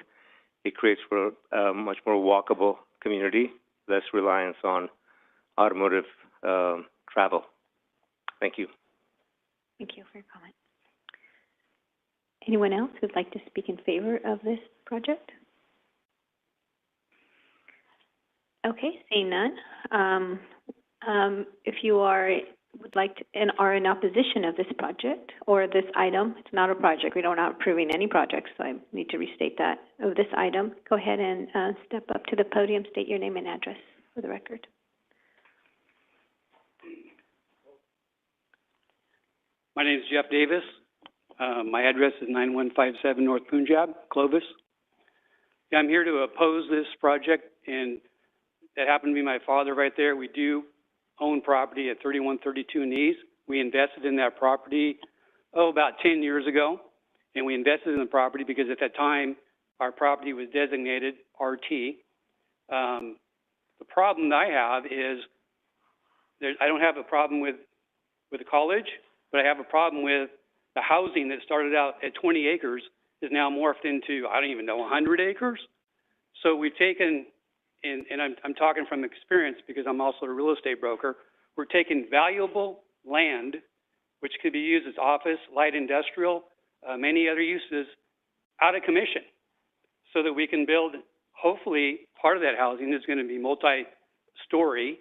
it creates for a much more walkable community, less reliance on automotive travel. Thank you. Thank you for your comment. Anyone else who'd like to speak in favor of this project? Okay, seeing none. If you would like to and are in opposition of this project or this item, it's not a project. We're not approving any projects, so I need to restate that. Of this item, go ahead and step up to the podium, state your name and address for the record. My name is Jeff Davis. My address is 9157 North Punjab, Clovis. Yeah, I'm here to oppose this project, and that happened to be my father right there. We do own property at 3132 Nees. We invested in that property, about 10 years ago. And we invested in the property because at that time, our property was designated RT. The problem that I have is I don't have a problem with the college, but I have a problem with the housing that started out at 20 acres is now morphed into, I don't even know, 100 acres. So we've taken, and I'm talking from experience because I'm also a real estate broker, we're taking valuable land, which could be used as office, light industrial, many other uses, out of commission so that we can build, hopefully, part of that housing is going to be multi-story,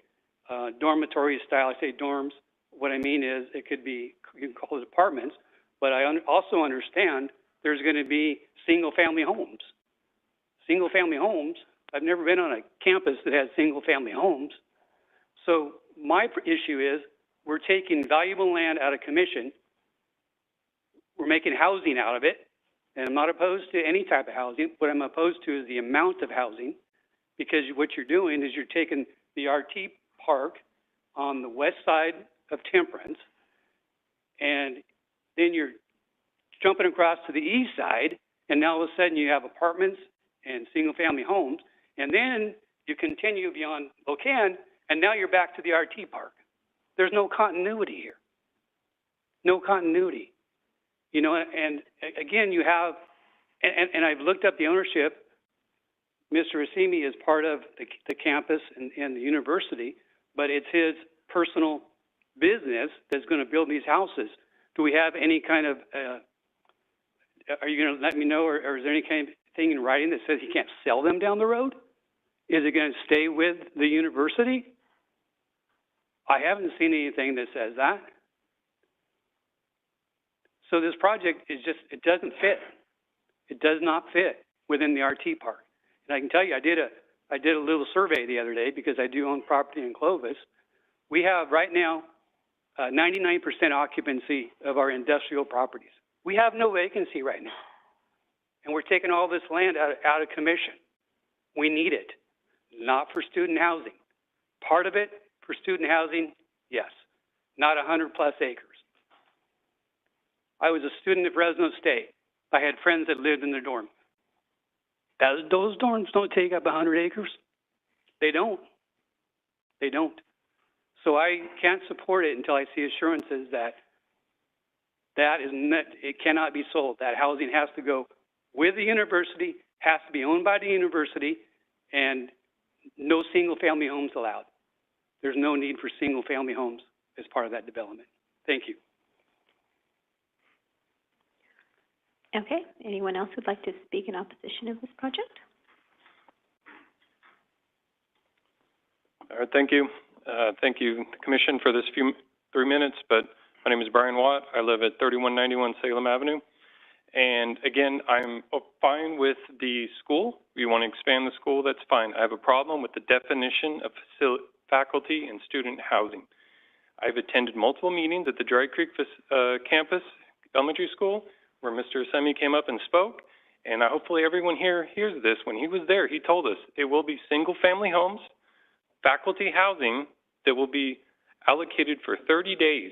dormitory style. I say dorms. What I mean is it could be, you can call it apartments, but I also understand there's going to be single-family homes. Single-family homes, I've never been on a campus that has single-family homes. So my issue is we're taking valuable land out of commission. We're making housing out of it. And I'm not opposed to any type of housing. What I'm opposed to is the amount of housing, because what you're doing is you're taking the RT park on the west side of Temperance, and then you're jumping across to the east side, and now all of a sudden you have apartments and single-family homes, and then you continue beyond Bocan, and now you're back to the RT park. There's no continuity here. No continuity. You know, and again, you have, and I've looked up the ownership. Mr. Assimi is part of the campus and the university, but it's his personal business that's going to build these houses. Do we have any kind of, are you going to let me know, or is there any kind of thing in writing that says he can't sell them down the road? Is it going to stay with the university? I haven't seen anything that says that. So this project is just, it doesn't fit. It does not fit within the RT park. And I can tell you, I did a little survey the other day because I do own property in Clovis. We have right now 99% occupancy of our industrial properties. We have no vacancy right now. And we're taking all this land out of commission. We need it, not for student housing. Part of it for student housing, yes, not 100 plus acres. I was a student at Fresno State. I had friends that lived in the dorm. Those dorms don't take up 100 acres. They don't. They don't. So I can't support it until I see assurances that it cannot be sold. That housing has to go with the university, has to be owned by the university, and no single-family homes allowed. There's no need for single-family homes as part of that development. Thank you. Okay, anyone else who'd like to speak in opposition of this project? All right, thank you. Thank you, Commission, for this 3 minutes, but my name is Brian Watt. I live at 3191 Salem Avenue. And again, I'm fine with the school. You want to expand the school, that's fine. I have a problem with the definition of faculty and student housing. I've attended multiple meetings at the Dry Creek campus elementary school where Mr. Assemi came up and spoke, and hopefully everyone here hears this. When he was there, he told us it will be single-family homes, faculty housing that will be allocated for 30 days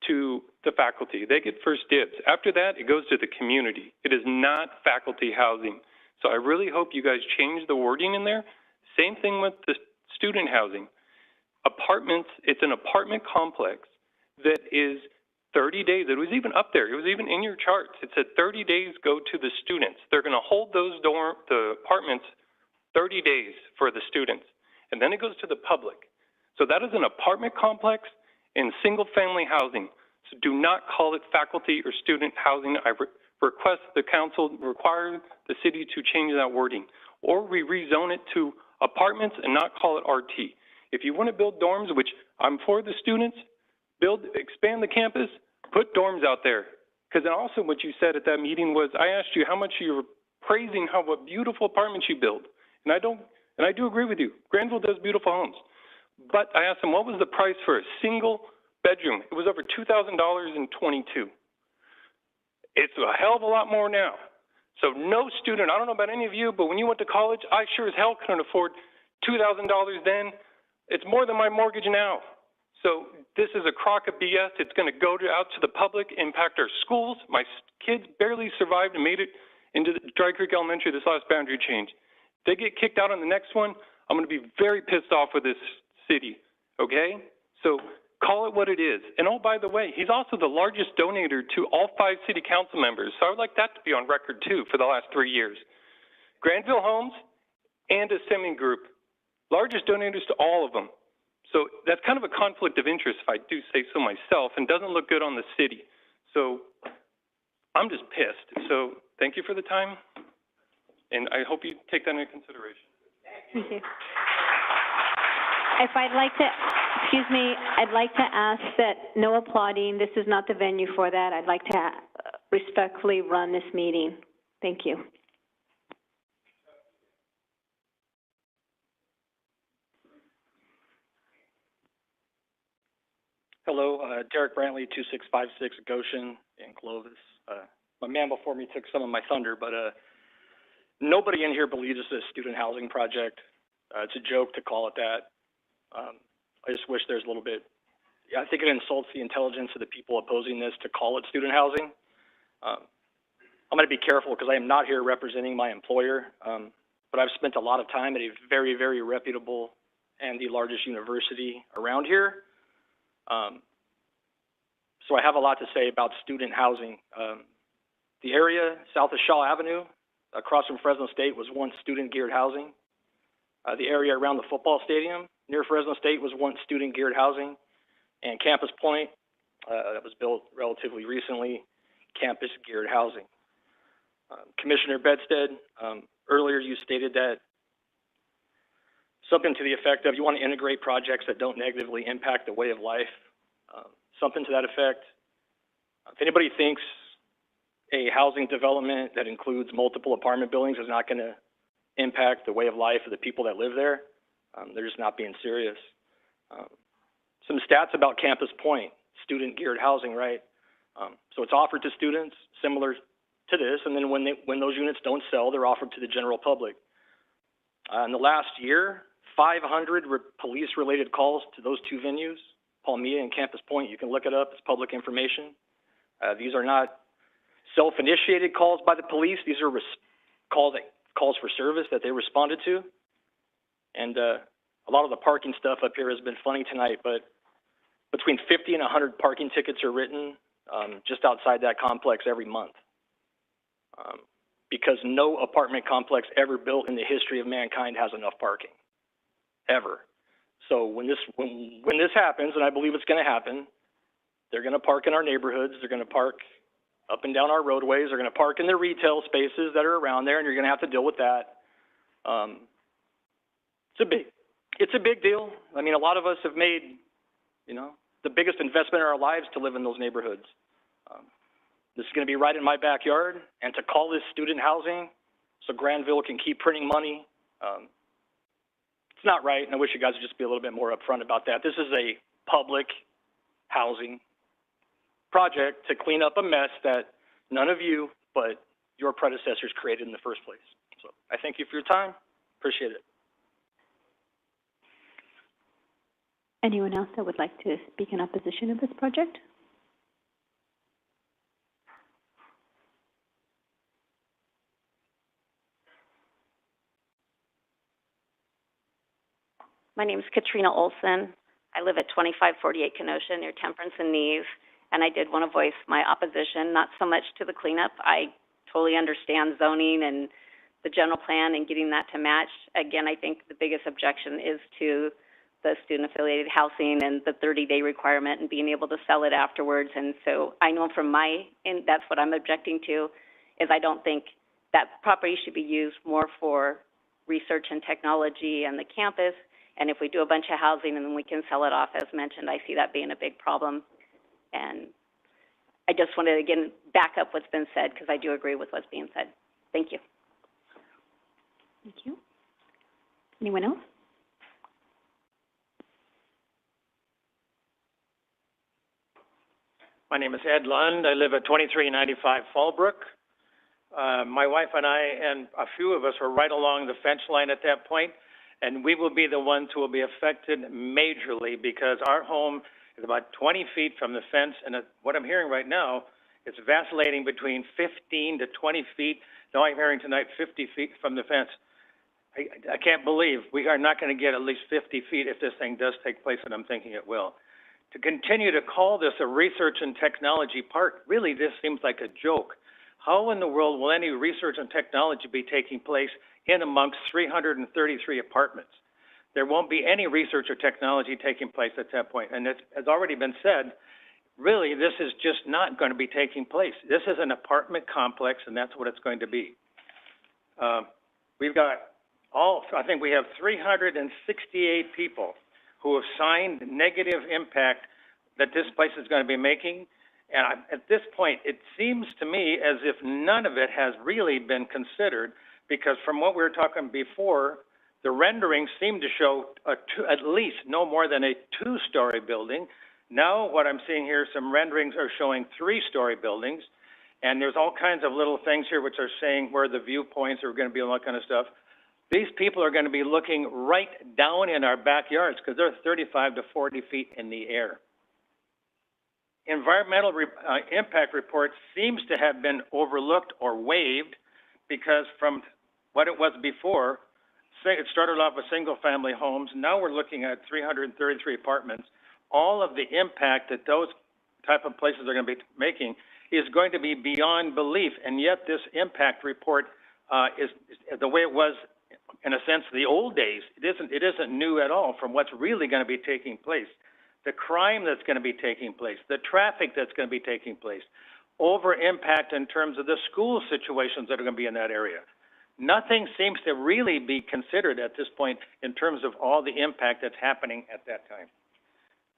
to the faculty. They get first dibs. After that, it goes to the community. It is not faculty housing. So I really hope you guys change the wording in there. Same thing with the student housing. Apartments, it's an apartment complex that is 30 days. It was even up there. It was even in your charts. It said 30 days go to the students. They're going to hold the apartments 30 days for the students. And then it goes to the public. So that is an apartment complex in single-family housing. So do not call it faculty or student housing. I request the council require the city to change that wording, or we rezone it to apartments and not call it RT. If you want to build dorms, which I'm for the students, expand the campus, put dorms out there. Because also what you said at that meeting was, I asked you how much you were praising what beautiful apartments you build. And I do agree with you. Granville does beautiful homes. But I asked them, what was the price for a single bedroom? It was over $2,000 in 22. It's a hell of a lot more now. So no student, I don't know about any of you, but when you went to college, I sure as hell couldn't afford $2,000 then. It's more than my mortgage now. So this is a crock of BS. It's going to go out to the public, impact our schools. My kids barely survived and made it into the Dry Creek Elementary this last boundary change. If they get kicked out on the next one, I'm going to be very pissed off with this city, okay? So call it what it is. And oh, by the way, he's also the largest donator to all 5 city council members. So I would like that to be on record too for the last 3 years. Granville Homes and Assembly Group, largest donators to all of them. So that's kind of a conflict of interest, if I do say so myself, and doesn't look good on the city. So I'm just pissed. So thank you for the time, and I hope you take that into consideration. Thank you. If I'd like to, excuse me, I'd like to ask that no applauding. This is not the venue for that. I'd like to respectfully run this meeting. Thank you. Hello, Derek Brantley, 2656 Goshen in Clovis. My man before me took some of my thunder, but nobody in here believes it's a student housing project. It's a joke to call it that. I just wish there's a little bit, I think it insults the intelligence of the people opposing this to call it student housing. I'm going to be careful because I am not here representing my employer, but I've spent a lot of time at a very, very reputable and the largest university around here. So I have a lot to say about student housing. The area south of Shaw Avenue, across from Fresno State, was once student-geared housing. The area around the football stadium near Fresno State was once student-geared housing. And Campus Point, that was built relatively recently, campus-geared housing. Commissioner Bedstead, earlier you stated that something to the effect of you want to integrate projects that don't negatively impact the way of life. Something to that effect. If anybody thinks a housing development that includes multiple apartment buildings is not going to impact the way of life of the people that live there, they're just not being serious. Some stats about Campus Point, student-geared housing, right? So it's offered to students similar to this, and then when those units don't sell, they're offered to the general public. In the last year, 500 police-related calls to those 2 venues, Palmilla and Campus Point. You can look it up. It's public information. These are not self-initiated calls by the police. These are calls for service that they responded to. And a lot of the parking stuff up here has been funny tonight, but between 50 and 100 parking tickets are written just outside that complex every month. Because no apartment complex ever built in the history of mankind has enough parking, ever. So when this happens, and I believe it's going to happen, they're going to park in our neighborhoods, they're going to park up and down our roadways, they're going to park in the retail spaces that are around there, and you're going to have to deal with that. It's a big deal. I mean, a lot of us have made, the biggest investment in our lives to live in those neighborhoods. This is going to be right in my backyard, and to call this student housing so Granville can keep printing money, it's not right, and I wish you guys would just be a little bit more upfront about that. This is a public housing project to clean up a mess that none of you but your predecessors created in the first place. So I thank you for your time. Appreciate it. Anyone else that would like to speak in opposition of this project? My name is Katrina Olson. I live at 2548 Kenosha near Temperance and Neve, and I did want to voice my opposition, not so much to the cleanup. I totally understand zoning and the general plan and getting that to match. Again, I think the biggest objection is to the student-affiliated housing and the 30-day requirement and being able to sell it afterwards. And so I know from my end, that's what I'm objecting to, is I don't think that property should be used more for research and technology and the campus. And if we do a bunch of housing and then we can sell it off, as mentioned, I see that being a big problem. And I just wanted to, again, back up what's been said, because I do agree with what's being said. Thank you. Thank you. Anyone else? My name is Ed Lund. I live at 2395 Fallbrook. My wife and I and a few of us were right along the fence line at that point, and we will be the ones who will be affected majorly because our home is about 20 feet from the fence, and what I'm hearing right now, it's vacillating between 15 to 20 feet. Now I'm hearing tonight 50 feet from the fence. I can't believe we are not going to get at least 50 feet if this thing does take place, and I'm thinking it will. To continue to call this a research and technology park, really this seems like a joke. How in the world will any research and technology be taking place in amongst 333 apartments? There won't be any research or technology taking place at that point. And it has already been said, really, this is just not going to be taking place. This is an apartment complex, and that's what it's going to be. We've got I think we have 368 people who have signed negative impact that this place is going to be making. And at this point, it seems to me as if none of it has really been considered, because from what we were talking before, the renderings seem to show at least no more than a two-story building. Now what I'm seeing here, some renderings are showing three-story buildings, and there's all kinds of little things here which are saying where the viewpoints are going to be and all that kind of stuff. These people are going to be looking right down in our backyards because they're 35 to 40 feet in the air. Environmental impact report seems to have been overlooked or waived because from what it was before, it started off with single-family homes. Now we're looking at 333 apartments. All of the impact that those type of places are going to be making is going to be beyond belief, and yet this impact report is the way it was, in a sense, the old days. It isn't new at all from what's really going to be taking place. The crime that's going to be taking place, the traffic that's going to be taking place, over impact in terms of the school situations that are going to be in that area. Nothing seems to really be considered at this point in terms of all the impact that's happening at that time.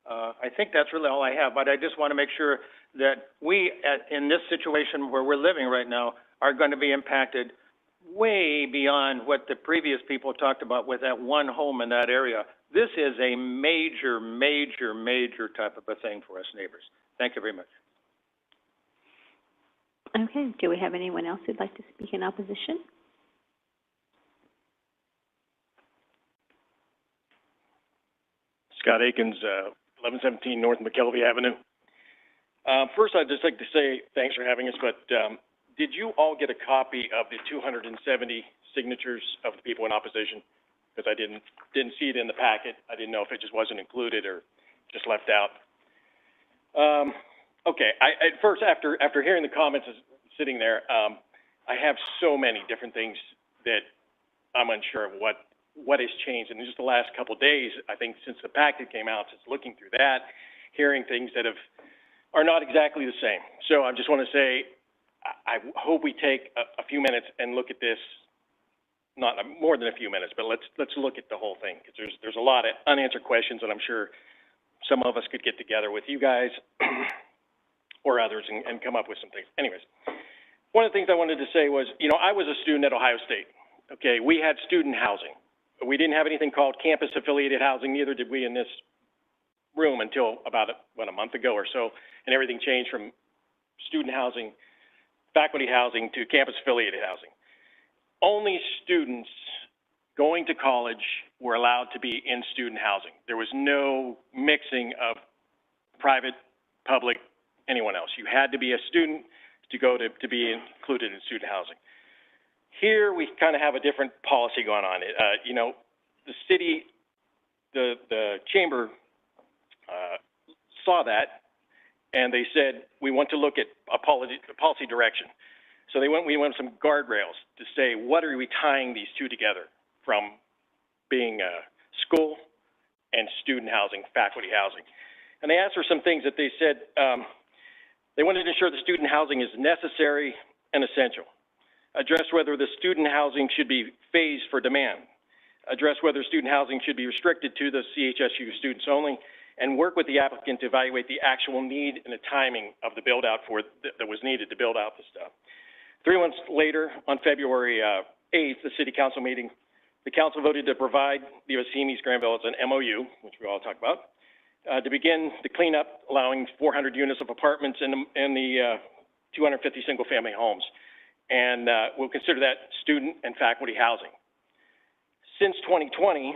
I think that's really all I have, but I just want to make sure that we, in this situation where we're living right now, are going to be impacted way beyond what the previous people talked about with that one home in that area. This is a major, major, major type of a thing for us neighbors. Thank you very much. Okay, do we have anyone else who'd like to speak in opposition? Scott Akins, 1117 North McKelvey Avenue. First, I'd just like to say thanks for having us, but did you all get a copy of the 270 signatures of the people in opposition? Because I didn't see it in the packet. I didn't know if it just wasn't included or just left out. Okay, at first, after hearing the comments sitting there, I have so many different things that I'm unsure of what has changed in just the last couple of days. I think since the packet came out, since looking through that, hearing things that are not exactly the same. So I just want to say, I hope we take a few minutes and look at this, not more than a few minutes, but let's look at the whole thing, because there's a lot of unanswered questions, and I'm sure some of us could get together with you guys or others and come up with some things. Anyways, one of the things I wanted to say was, I was a student at Ohio State. Okay, we had student housing. We didn't have anything called campus-affiliated housing, neither did we in this room until about a month ago or so, and everything changed from student housing, faculty housing, to campus-affiliated housing. Only students going to college were allowed to be in student housing. There was no mixing of private, public, anyone else. You had to be a student to be included in student housing. Here we kind of have a different policy going on. The city, the chamber saw that, and they said, we want to look at a policy direction. So we went some guardrails to say, what are we tying these two together from being school and student housing, faculty housing. And they asked for some things that they said, they wanted to ensure the student housing is necessary and essential. Address whether the student housing should be phased for demand. Address whether student housing should be restricted to the CHSU students only, and work with the applicant to evaluate the actual need and the timing of the build-out that was needed to build out the stuff. 3 months later, on February 8th, the City Council meeting, the Council voted to provide the Ocean East Granville as an MOU, which we all talk about, to begin the cleanup, allowing 400 units of apartments and the 250 single-family homes. And we'll consider that student and faculty housing. since 2020,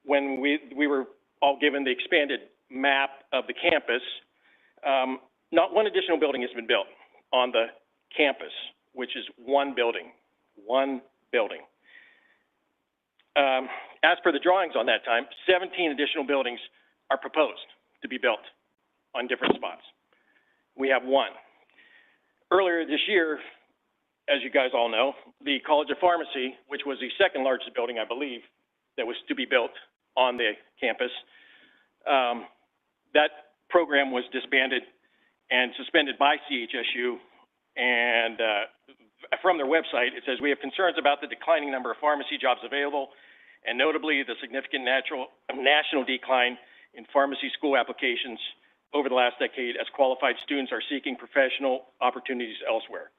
when we were all given the expanded map of the campus, not one additional building has been built on the campus, which is one building. As per the drawings on that time, 17 additional buildings are proposed to be built on different spots. We have one. Earlier this year, as you guys all know, the College of Pharmacy, which was the second largest building, I believe, that was to be built on the campus, that program was disbanded and suspended by CHSU. And from their website, it says, we have concerns about the declining number of pharmacy jobs available, and notably the significant national decline in pharmacy school applications over the last decade as qualified students are seeking professional opportunities elsewhere.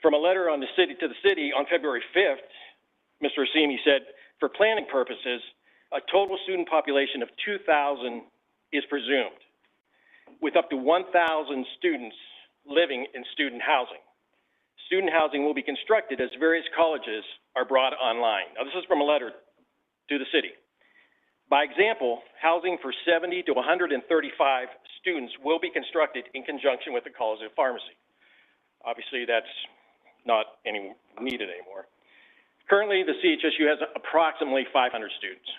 From a letter on the city to the city on February 5th, Mr. Assimi said, for planning purposes, a total student population of 2,000 is presumed, with up to 1,000 students living in student housing. Student housing will be constructed as various colleges are brought online. Now, this is from a letter to the city. By example, housing for 70 to 135 students will be constructed in conjunction with the College of Pharmacy. Obviously, that's not needed anymore. Currently, the CHSU has approximately 500 students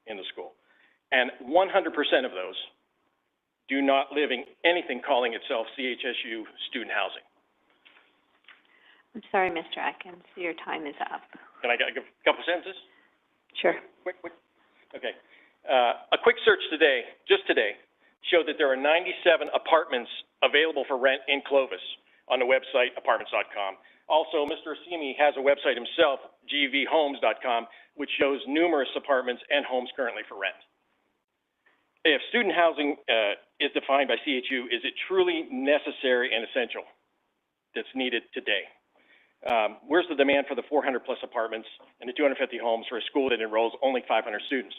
in the school, and 100% of those do not live in anything calling itself CHSU student housing. I'm sorry, Mr. Atkins, your time is up. Can I get a couple sentences? Sure. Quick. Okay. A quick search today, just today, showed that there are 97 apartments available for rent in Clovis on the website apartments.com. Also, Mr. Assimi has a website himself, gvhomes.com, which shows numerous apartments and homes currently for rent. If student housing is defined by CHU, is it truly necessary and essential that's needed today? Where's the demand for the 400 plus apartments and the 250 homes for a school that enrolls only 500 students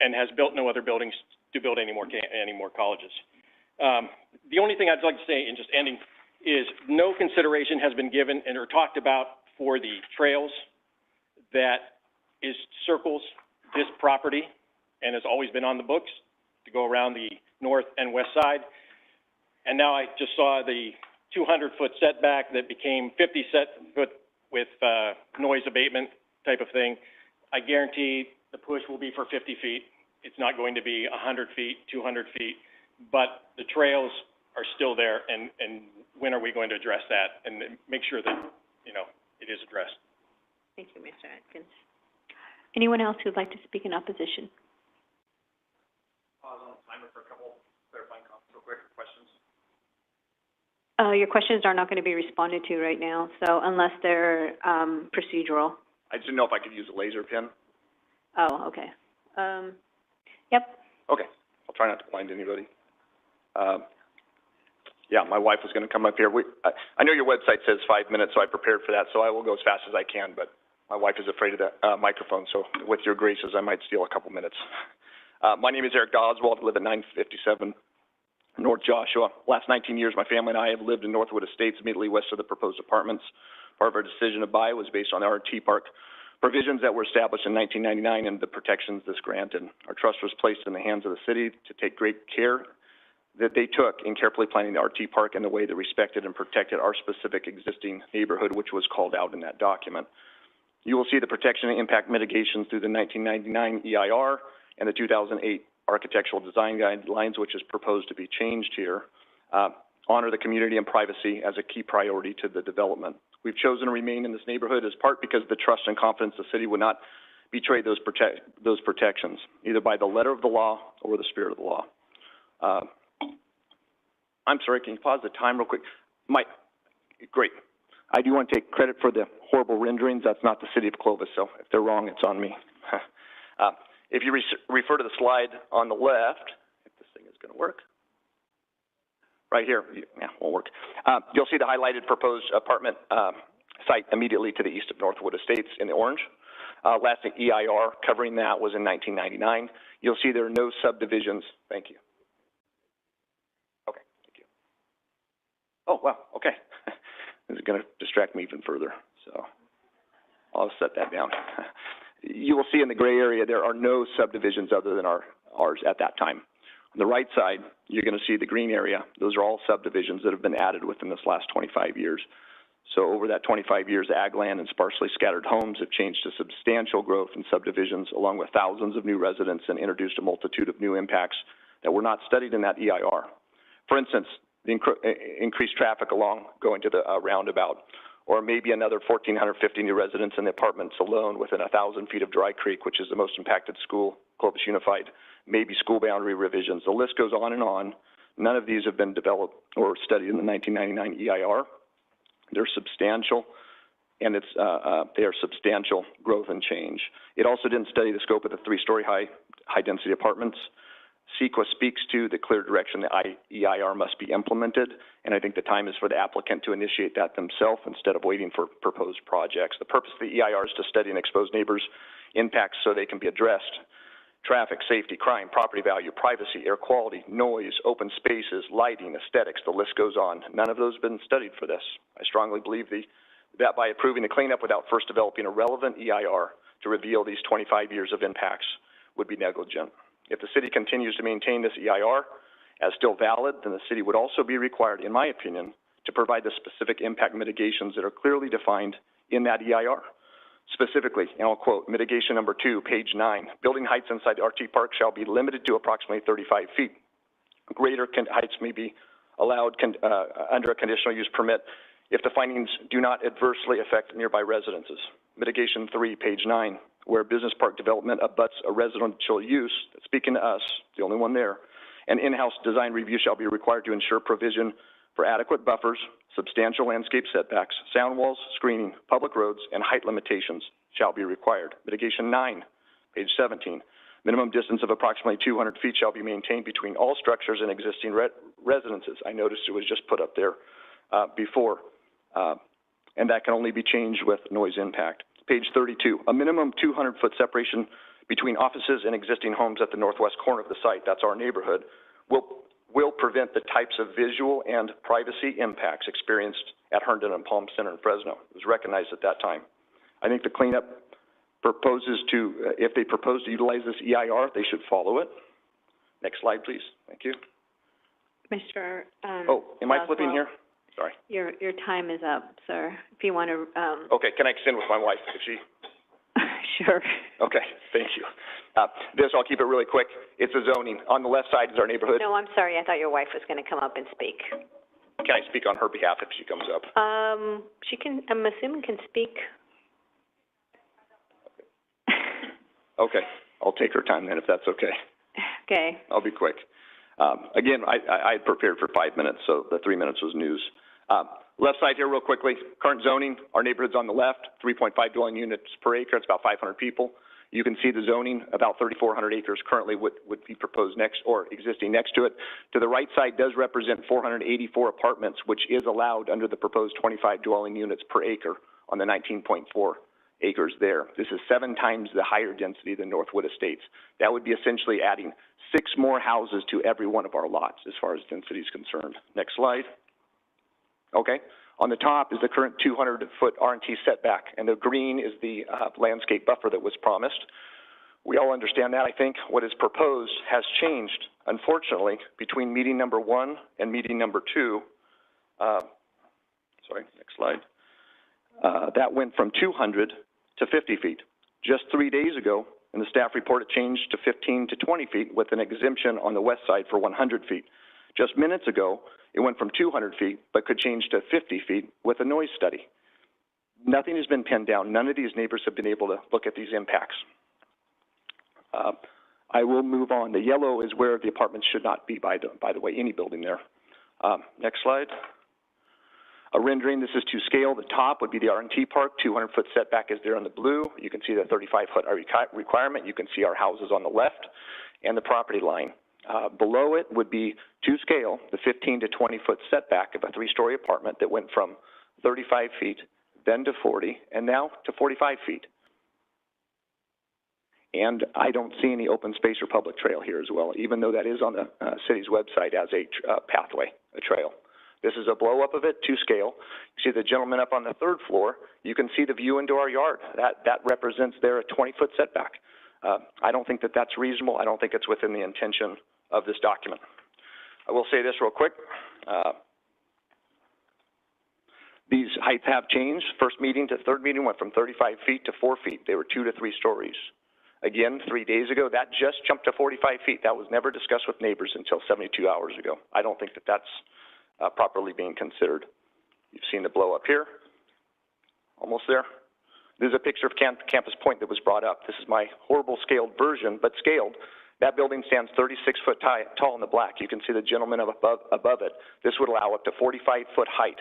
and has built no other buildings to build any more colleges? The only thing I'd like to say in just ending is no consideration has been given and or talked about for the trails that circles this property and has always been on the books to go around the north and west side. And now I just saw the 200-foot setback that became 50-foot with noise abatement type of thing. I guarantee the push will be for 50 feet. It's not going to be 100 feet, 200 feet, but the trails are still there, and when are we going to address that and make sure that, it is addressed? Thank you, Mr. Atkins. Anyone else who'd like to speak in opposition? Pause on the timer for a couple clarifying comments real quick, questions. Your questions are not going to be responded to right now, so unless they're procedural. I just didn't know if I could use a laser pen. Oh, okay. Yep. Okay, I'll try not to blind anybody. Yeah, my wife was going to come up here. I know your website says 5 minutes, so I prepared for that, so I will go as fast as I can, but my wife is afraid of the microphone, so with your graces, I might steal a couple minutes. My name is Eric Oswald. I live at 957 North Joshua. Last 19 years, my family and I have lived in Northwood Estates, immediately west of the proposed apartments. Part of our decision to buy was based on the RT Park provisions that were established in 1999 and the protections this granted. Our trust was placed in the hands of the city to take great care that they took in carefully planning the RT Park in the way that respected and protected our specific existing neighborhood, which was called out in that document. You will see the protection and impact mitigations through the 1999 EIR and the 2008 Architectural Design Guidelines, which is proposed to be changed here, honor the community and privacy as a key priority to the development. We've chosen to remain in this neighborhood as part because of the trust and confidence the city would not betray those protections, either by the letter of the law or the spirit of the law. I'm sorry, can you pause the time real quick? Great. I do want to take credit for the horrible renderings. That's not the city of Clovis, so if they're wrong, it's on me. If you refer to the slide on the left, if this thing is going to work, right here, yeah, won't work. You'll see the highlighted proposed apartment site immediately to the east of Northwood Estates in the orange. Last EIR covering that was in 1999. You'll see there are no subdivisions. Thank you. Okay, thank you. Oh, wow, okay. This is going to distract me even further, so I'll set that down. You will see in the gray area there are no subdivisions other than ours at that time. On the right side, you're going to see the green area. Those are all subdivisions that have been added within this last 25 years. So over that 25 years, ag land and sparsely scattered homes have changed to substantial growth in subdivisions, along with thousands of new residents, and introduced a multitude of new impacts that were not studied in that EIR. For instance, the increased traffic along going to the roundabout, or maybe another 1,450 new residents in the apartments alone within 1,000 feet of Dry Creek, which is the most impacted school, Clovis Unified, maybe school boundary revisions. The list goes on and on. None of these have been developed or studied in the 1999 EIR. They're substantial, and they are substantial growth and change. It also didn't study the scope of the three-story high-density apartments. CEQA speaks to the clear direction the EIR must be implemented, and I think the time is for the applicant to initiate that themselves instead of waiting for proposed projects. The purpose of the EIR is to study and expose neighbors' impacts so they can be addressed. Traffic, safety, crime, property value, privacy, air quality, noise, open spaces, lighting, aesthetics, the list goes on. None of those have been studied for this. I strongly believe that by approving the cleanup without first developing a relevant EIR to reveal these 25 years of impacts would be negligent. If the city continues to maintain this EIR as still valid, then the city would also be required, in my opinion, to provide the specific impact mitigations that are clearly defined in that EIR. Specifically, and I'll quote, mitigation number 2, page 9, building heights inside the RT Park shall be limited to approximately 35 feet. Greater heights may be allowed under a conditional use permit if the findings do not adversely affect nearby residences. Mitigation 3, page 9, where business park development abuts a residential use, speaking to us, the only one there, an in-house design review shall be required to ensure provision for adequate buffers, substantial landscape setbacks, sound walls, screening, public roads, and height limitations shall be required. Mitigation 9, page 17. Minimum distance of approximately 200 feet shall be maintained between all structures and existing residences. I noticed it was just put up there before, and that can only be changed with noise impact. Page 32, a minimum 200-foot separation between offices and existing homes at the northwest corner of the site, that's our neighborhood, will prevent the types of visual and privacy impacts experienced at Herndon and Palm Center in Fresno. It was recognized at that time. I think the cleanup proposes to, if they propose to utilize this EIR, they should follow it. Next slide, please. Thank you. Mr. Oh, am I flipping here? Sorry. Your time is up, sir. If you want to, Okay, can I extend with my wife if she? Sure. Okay, thank you. This, I'll keep it really quick. It's a zoning. On the left side is our neighborhood. No, I'm sorry, I thought your wife was going to come up and speak. Can I speak on her behalf if she comes up? She can, I'm assuming can speak. Okay, I'll take her time then if that's okay. Okay. I'll be quick. Again, I had prepared for 5 minutes, so the 3 minutes was news. Left side here real quickly, current zoning, our neighborhood's on the left, 3.5 dwelling units per acre, it's about 500 people. You can see the zoning, about 3,400 acres currently would be proposed next or existing next to it. To the right side does represent 484 apartments, which is allowed under the proposed 25 dwelling units per acre on the 19.4 acres there. This is 7 times the higher density than Northwood Estates. That would be essentially adding 6 more houses to every one of our lots as far as density is concerned. Next slide. Okay. On the top is the current 200-foot R&T setback, and the green is the landscape buffer that was promised. We all understand that, I think. What is proposed has changed, unfortunately, between meeting number 1 and meeting number 2. Sorry, next slide. That went from 200 to 50 feet. Just 3 days ago, in the staff report, it changed to 15 to 20 feet with an exemption on the west side for 100 feet. Just minutes ago, it went from 200 feet, but could change to 50 feet with a noise study. Nothing has been pinned down. None of these neighbors have been able to look at these impacts. I will move on. The yellow is where the apartments should not be, by the way, any building there. Next slide. A rendering, this is to scale. The top would be the R&T Park, 200-foot setback is there in the blue. You can see the 35-foot requirement. You can see our houses on the left and the property line. Below it would be to scale, the 15 to 20-foot setback of a 3-story apartment that went from 35 feet, then to 40, and now to 45 feet. And I don't see any open space or public trail here as well, even though that is on the city's website as a pathway, a trail. This is a blow-up of it to scale. You see the gentleman up on the third floor. You can see the view into our yard. That represents there a 20-foot setback. I don't think that that's reasonable. I don't think it's within the intention of this document. I will say this real quick. These heights have changed. First meeting to third meeting went from 35 feet to 4 feet. They were 2 to 3 stories. Again, 3 days ago, that just jumped to 45 feet. That was never discussed with neighbors until 72 hours ago. I don't think that that's properly being considered. You've seen the blow up here. Almost there. This is a picture of Campus Point that was brought up. This is my horrible scaled version, but scaled. That building stands 36 foot tall in the black. You can see the gentleman above it. This would allow up to 45-foot height.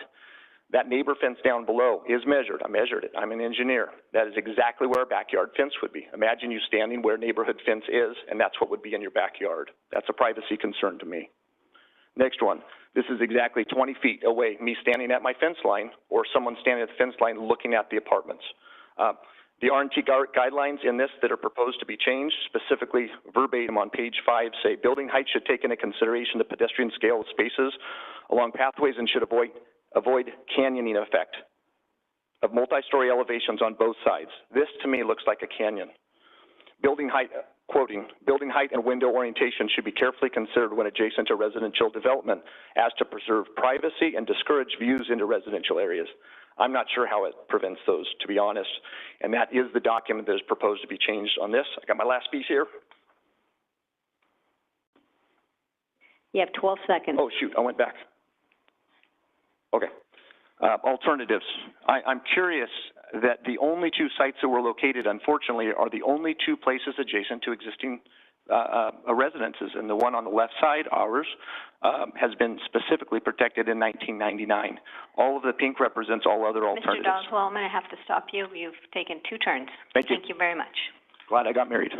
That neighbor fence down below is measured. I measured it. I'm an engineer. That is exactly where a backyard fence would be. Imagine you standing where a neighborhood fence is, and that's what would be in your backyard. That's a privacy concern to me. Next one. This is exactly 20 feet away, me standing at my fence line or someone standing at the fence line looking at the apartments. The R&T guidelines in this that are proposed to be changed, specifically verbatim on page 5, say building height should take into consideration the pedestrian scale of spaces along pathways and should avoid canyoning effect of multi-story elevations on both sides. This, to me, looks like a canyon. Building height, quoting, building height and window orientation should be carefully considered when adjacent to residential development as to preserve privacy and discourage views into residential areas. I'm not sure how it prevents those, to be honest, and that is the document that is proposed to be changed on this. I got my last piece here. You have 12 seconds. Oh, shoot, I went back. Okay. Alternatives. I'm curious that the only 2 sites that were located, unfortunately, are the only 2 places adjacent to existing residences. And the one on the left side, ours, has been specifically protected in 1999. All of the pink represents all other alternatives. Mr. Doswell, I'm going to have to stop you. You've taken 2 turns. Thank you. Thank you very much. Glad I got married.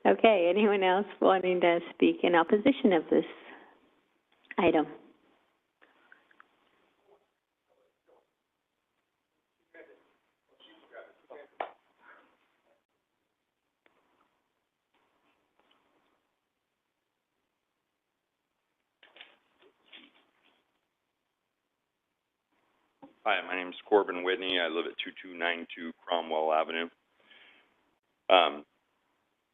Okay, anyone else wanting to speak in opposition of this item? Hi, my name is Corbin Whitney. I live at 2292 Cromwell Avenue.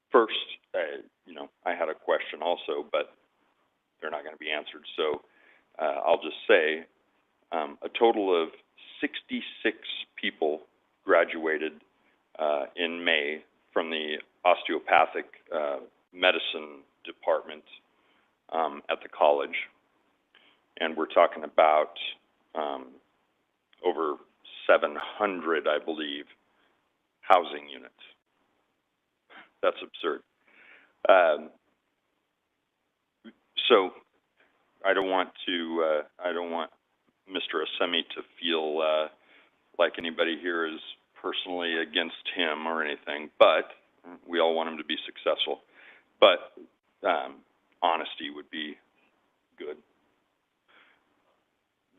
First, I had a question also, but they're not going to be answered. So I'll just say a total of 66 people graduated in May from the osteopathic medicine department at the college. And we're talking about over 700, I believe, housing units. That's absurd. So I don't want Mr. Assemi to feel like anybody here is personally against him or anything, but we all want him to be successful. But honesty would be good.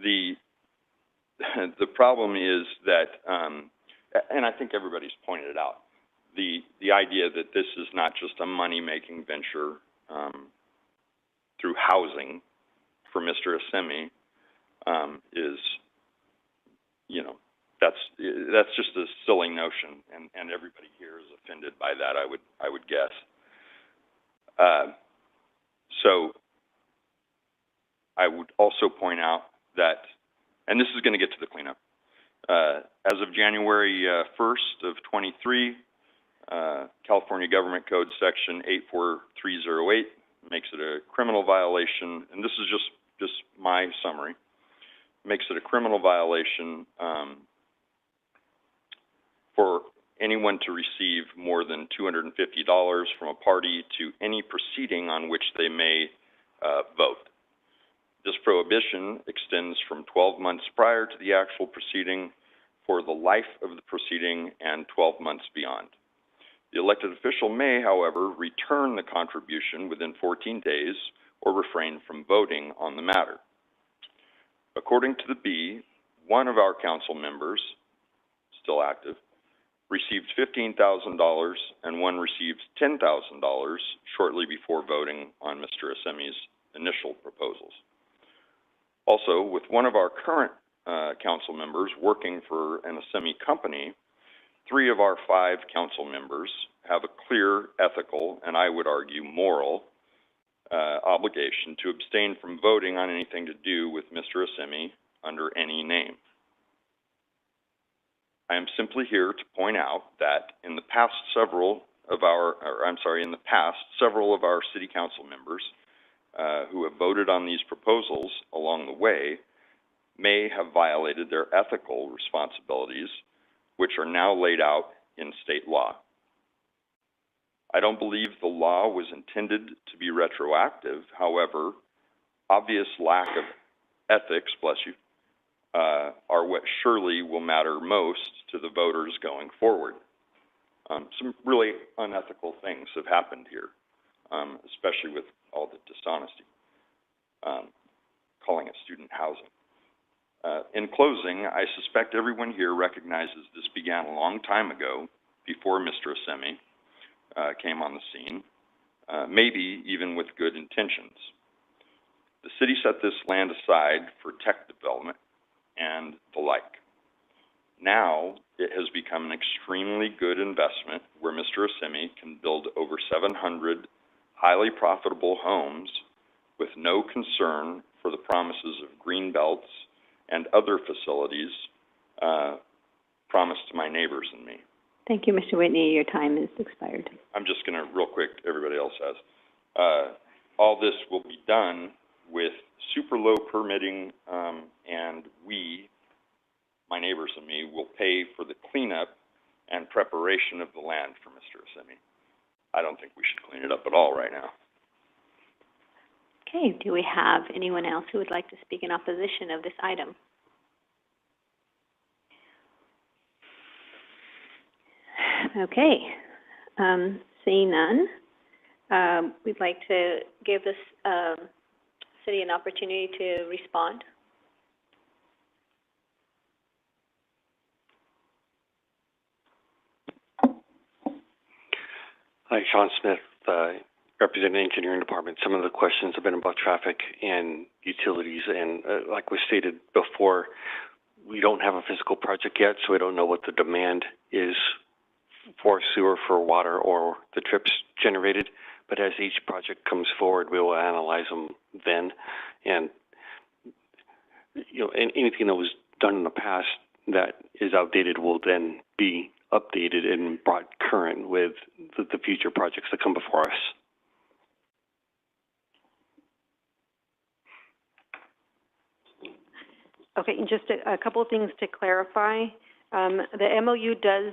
The problem is that, and I think everybody's pointed it out, the idea that this is not just a money-making venture through housing for Mr. Assemi is, that's just a silly notion, and everybody here is offended by that, I would guess. So I would also point out that, and this is going to get to the cleanup, as of January 1st of 23, California Government Code Section 84308 makes it a criminal violation, and this is just my summary, makes it a criminal violation for anyone to receive more than $250 from a party to any proceeding on which they may vote. This prohibition extends from 12 months prior to the actual proceeding for the life of the proceeding and 12 months beyond. The elected official may, however, return the contribution within 14 days or refrain from voting on the matter. According to the B, one of our council members, still active, received $15,000 and one received $10,000 shortly before voting on Mr. Assemi's initial proposals. Also, with one of our current council members working for an Assemi company, 3 of our 5 council members have a clear ethical, and I would argue moral, obligation to abstain from voting on anything to do with Mr. Assemi under any name. I am simply here to point out that in the past several of our city council members who have voted on these proposals along the way may have violated their ethical responsibilities, which are now laid out in state law. I don't believe the law was intended to be retroactive. However, obvious lack of ethics, bless you, are what surely will matter most to the voters going forward. Some really unethical things have happened here, especially with all the dishonesty, calling it student housing. In closing, I suspect everyone here recognizes this began a long time ago, before Mr. Assemi came on the scene, maybe even with good intentions. The city set this land aside for tech development and the like. Now, it has become an extremely good investment where Mr. Assemi can build over 700 highly profitable homes with no concern for the promises of green belts and other facilities promised to my neighbors and me. Thank you, Mr. Whitney. Your time is expired. I'm just going to, real quick, everybody else has. All this will be done with super low permitting, and we, my neighbors and me, will pay for the cleanup and preparation of the land for Mr. Assemi. I don't think we should clean it up at all right now. Okay, do we have anyone else who would like to speak in opposition of this item? Okay, seeing none, we'd like to give this city an opportunity to respond. Hi, Sean Smith, representing the engineering department. Some of the questions have been about traffic and utilities, and like was stated before, we don't have a physical project yet, so we don't know what the demand is for sewer, for water, or the trips generated. But as each project comes forward, we will analyze them then. And anything that was done in the past that is outdated will then be updated and brought current with the future projects that come before us. Okay, and just a couple of things to clarify. The MOU does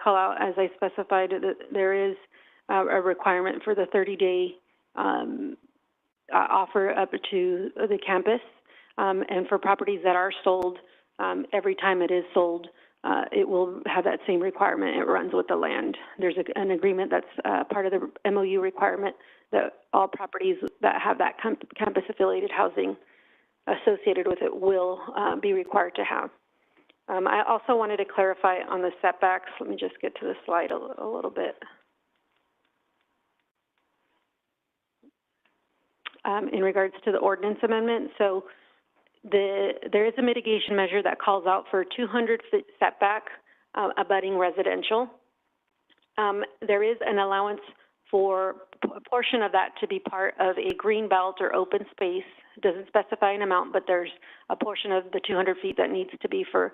call out, as I specified, that there is a requirement for the 30-day offer up to the campus, and for properties that are sold, every time it is sold, it will have that same requirement. It runs with the land. There's an agreement that's part of the MOU requirement that all properties that have that campus-affiliated housing associated with it will be required to have. I also wanted to clarify on the setbacks. Let me just get to the slide a little bit. In regards to the ordinance amendment, so there is a mitigation measure that calls out for 200-foot setback abutting residential. There is an allowance for a portion of that to be part of a green belt or open space. It doesn't specify an amount, but there's a portion of the 200 feet that needs to be for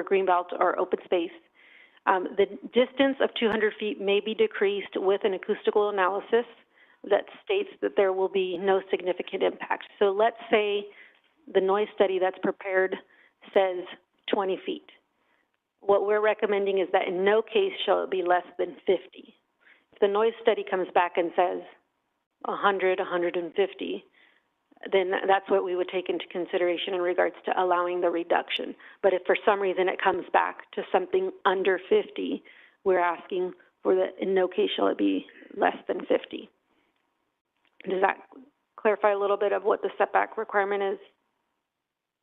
green belt or open space. The distance of 200 feet may be decreased with an acoustical analysis that states that there will be no significant impact. So let's say the noise study that's prepared says 20 feet. What we're recommending is that in no case shall it be less than 50. If the noise study comes back and says 100, 150, then that's what we would take into consideration in regards to allowing the reduction. But if for some reason it comes back to something under 50, we're asking for the, in no case shall it be less than 50. Does that clarify a little bit of what the setback requirement is?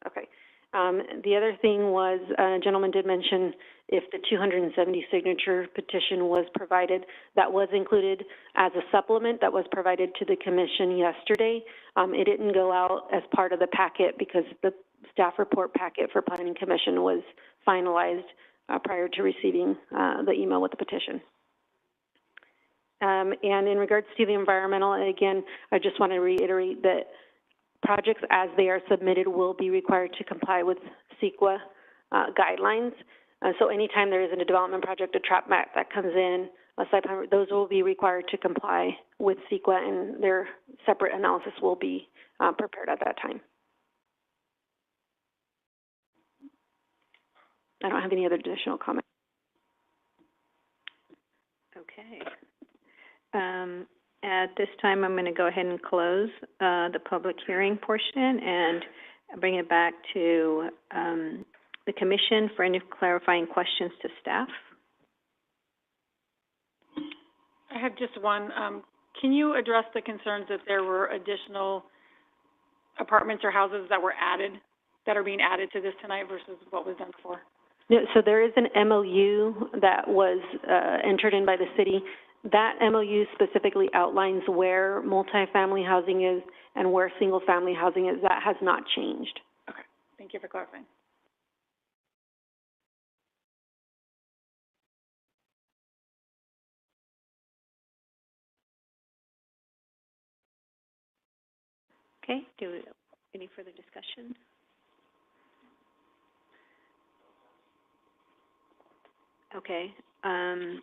Okay. The other thing was, a gentleman did mention if the 270 signature petition was provided, that was included as a supplement that was provided to the commission yesterday. It didn't go out as part of the packet because the staff report packet for Planning Commission was finalized prior to receiving the email with the petition. And in regards to the environmental, again, I just want to reiterate that projects as they are submitted will be required to comply with CEQA guidelines. So anytime there is a development project, a trap map that comes in, a site plan, those will be required to comply with CEQA, and their separate analysis will be prepared at that time. I don't have any other additional comments. Okay. At this time, I'm going to go ahead and close the public hearing portion and bring it back to the commission for any clarifying questions to staff. I have just one. Can you address the concerns that there were additional apartments or houses that were added, that are being added to this tonight versus what was done before? Yeah, so there is an MOU that was entered in by the city. That MOU specifically outlines where multifamily housing is and where single-family housing is. That has not changed. Okay, thank you for clarifying. Okay, any further discussion? Okay. I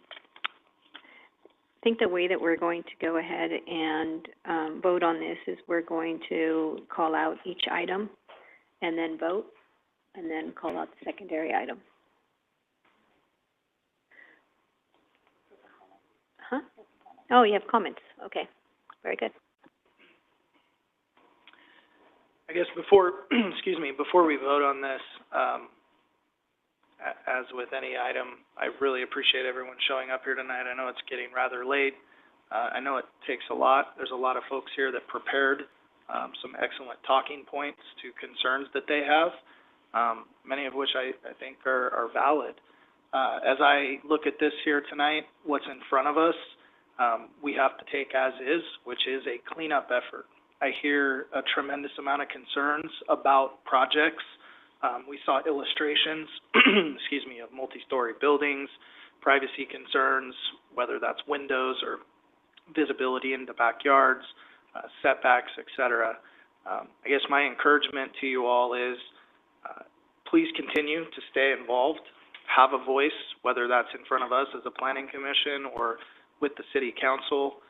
think the way that we're going to go ahead and vote on this is we're going to call out each item and then vote, and then call out the secondary item. Huh? Oh, you have comments. Okay, very good. I guess before, excuse me, before we vote on this, as with any item, I really appreciate everyone showing up here tonight. I know it's getting rather late. I know it takes a lot. There's a lot of folks here that prepared some excellent talking points to concerns that they have, many of which I think are valid. As I look at this here tonight, what's in front of us, we have to take as is, which is a cleanup effort. I hear a tremendous amount of concerns about projects. We saw illustrations, excuse me, of multi-story buildings, privacy concerns, whether that's windows or visibility into backyards, setbacks, et cetera. I guess my encouragement to you all is please continue to stay involved, have a voice, whether that's in front of us as a planning commission or with the city council.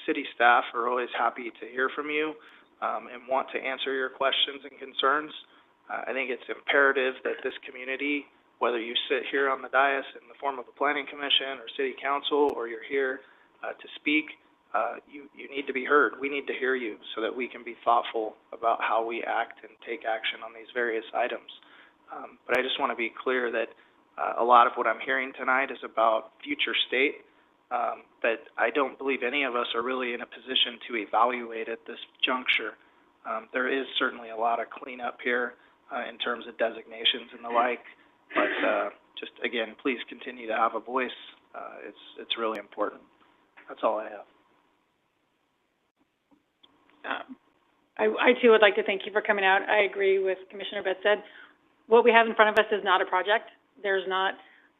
City staff are always happy to hear from you and want to answer your questions and concerns. I think it's imperative that this community, whether you sit here on the dais in the form of a planning commission or city council, or you're here to speak, you need to be heard. We need to hear you so that we can be thoughtful about how we act and take action on these various items. But I just want to be clear that a lot of what I'm hearing tonight is about future state, that I don't believe any of us are really in a position to evaluate at this juncture. There is certainly a lot of cleanup here in terms of designations and the like, but just again, please continue to have a voice. It's really important. That's all I have. I too would like to thank you for coming out. I agree with Commissioner Betstead. What we have in front of us is not a project. There's not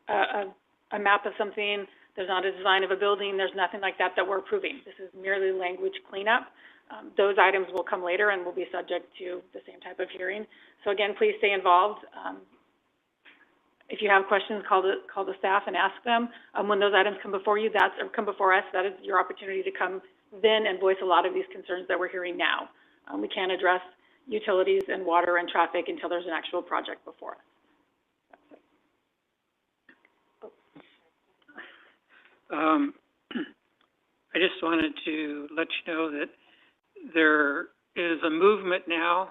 a map of something. There's not a design of a building. There's nothing like that that we're approving. This is merely language cleanup. Those items will come later and will be subject to the same type of hearing. So again, please stay involved. If you have questions, call the staff and ask them. When those items come before you, or come before us, that is your opportunity to come then and voice a lot of these concerns that we're hearing now. We can't address utilities and water and traffic until there's an actual project before us. I just wanted to let you know that there is a movement now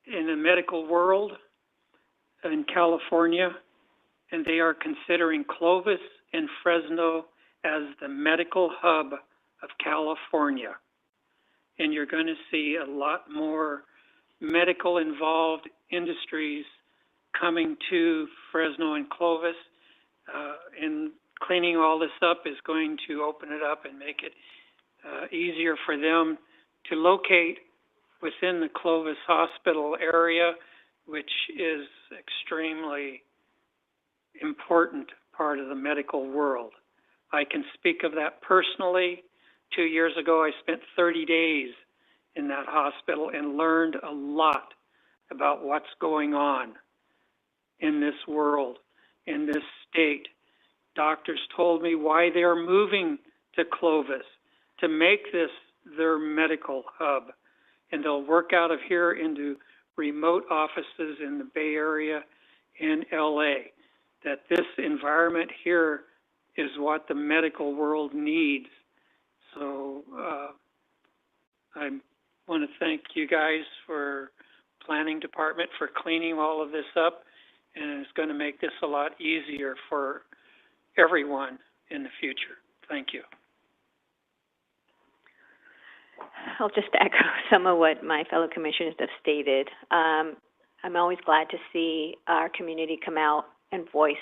in the medical world in California, and they are considering Clovis and Fresno as the medical hub of California. And you're going to see a lot more medical involved industries coming to Fresno and Clovis. And cleaning all this up is going to open it up and make it easier for them to locate within the Clovis Hospital area, which is extremely important part of the medical world. I can speak of that personally. 2 years ago, I spent 30 days in that hospital and learned a lot about what's going on in this world, in this state. Doctors told me why they're moving to Clovis, to make this their medical hub. And they'll work out of here into remote offices in the Bay Area and LA. That this environment here is what the medical world needs. So I want to thank you guys for planning department for cleaning all of this up, and it's going to make this a lot easier for everyone in the future. Thank you. I'll just echo some of what my fellow commissioners have stated. I'm always glad to see our community come out and voice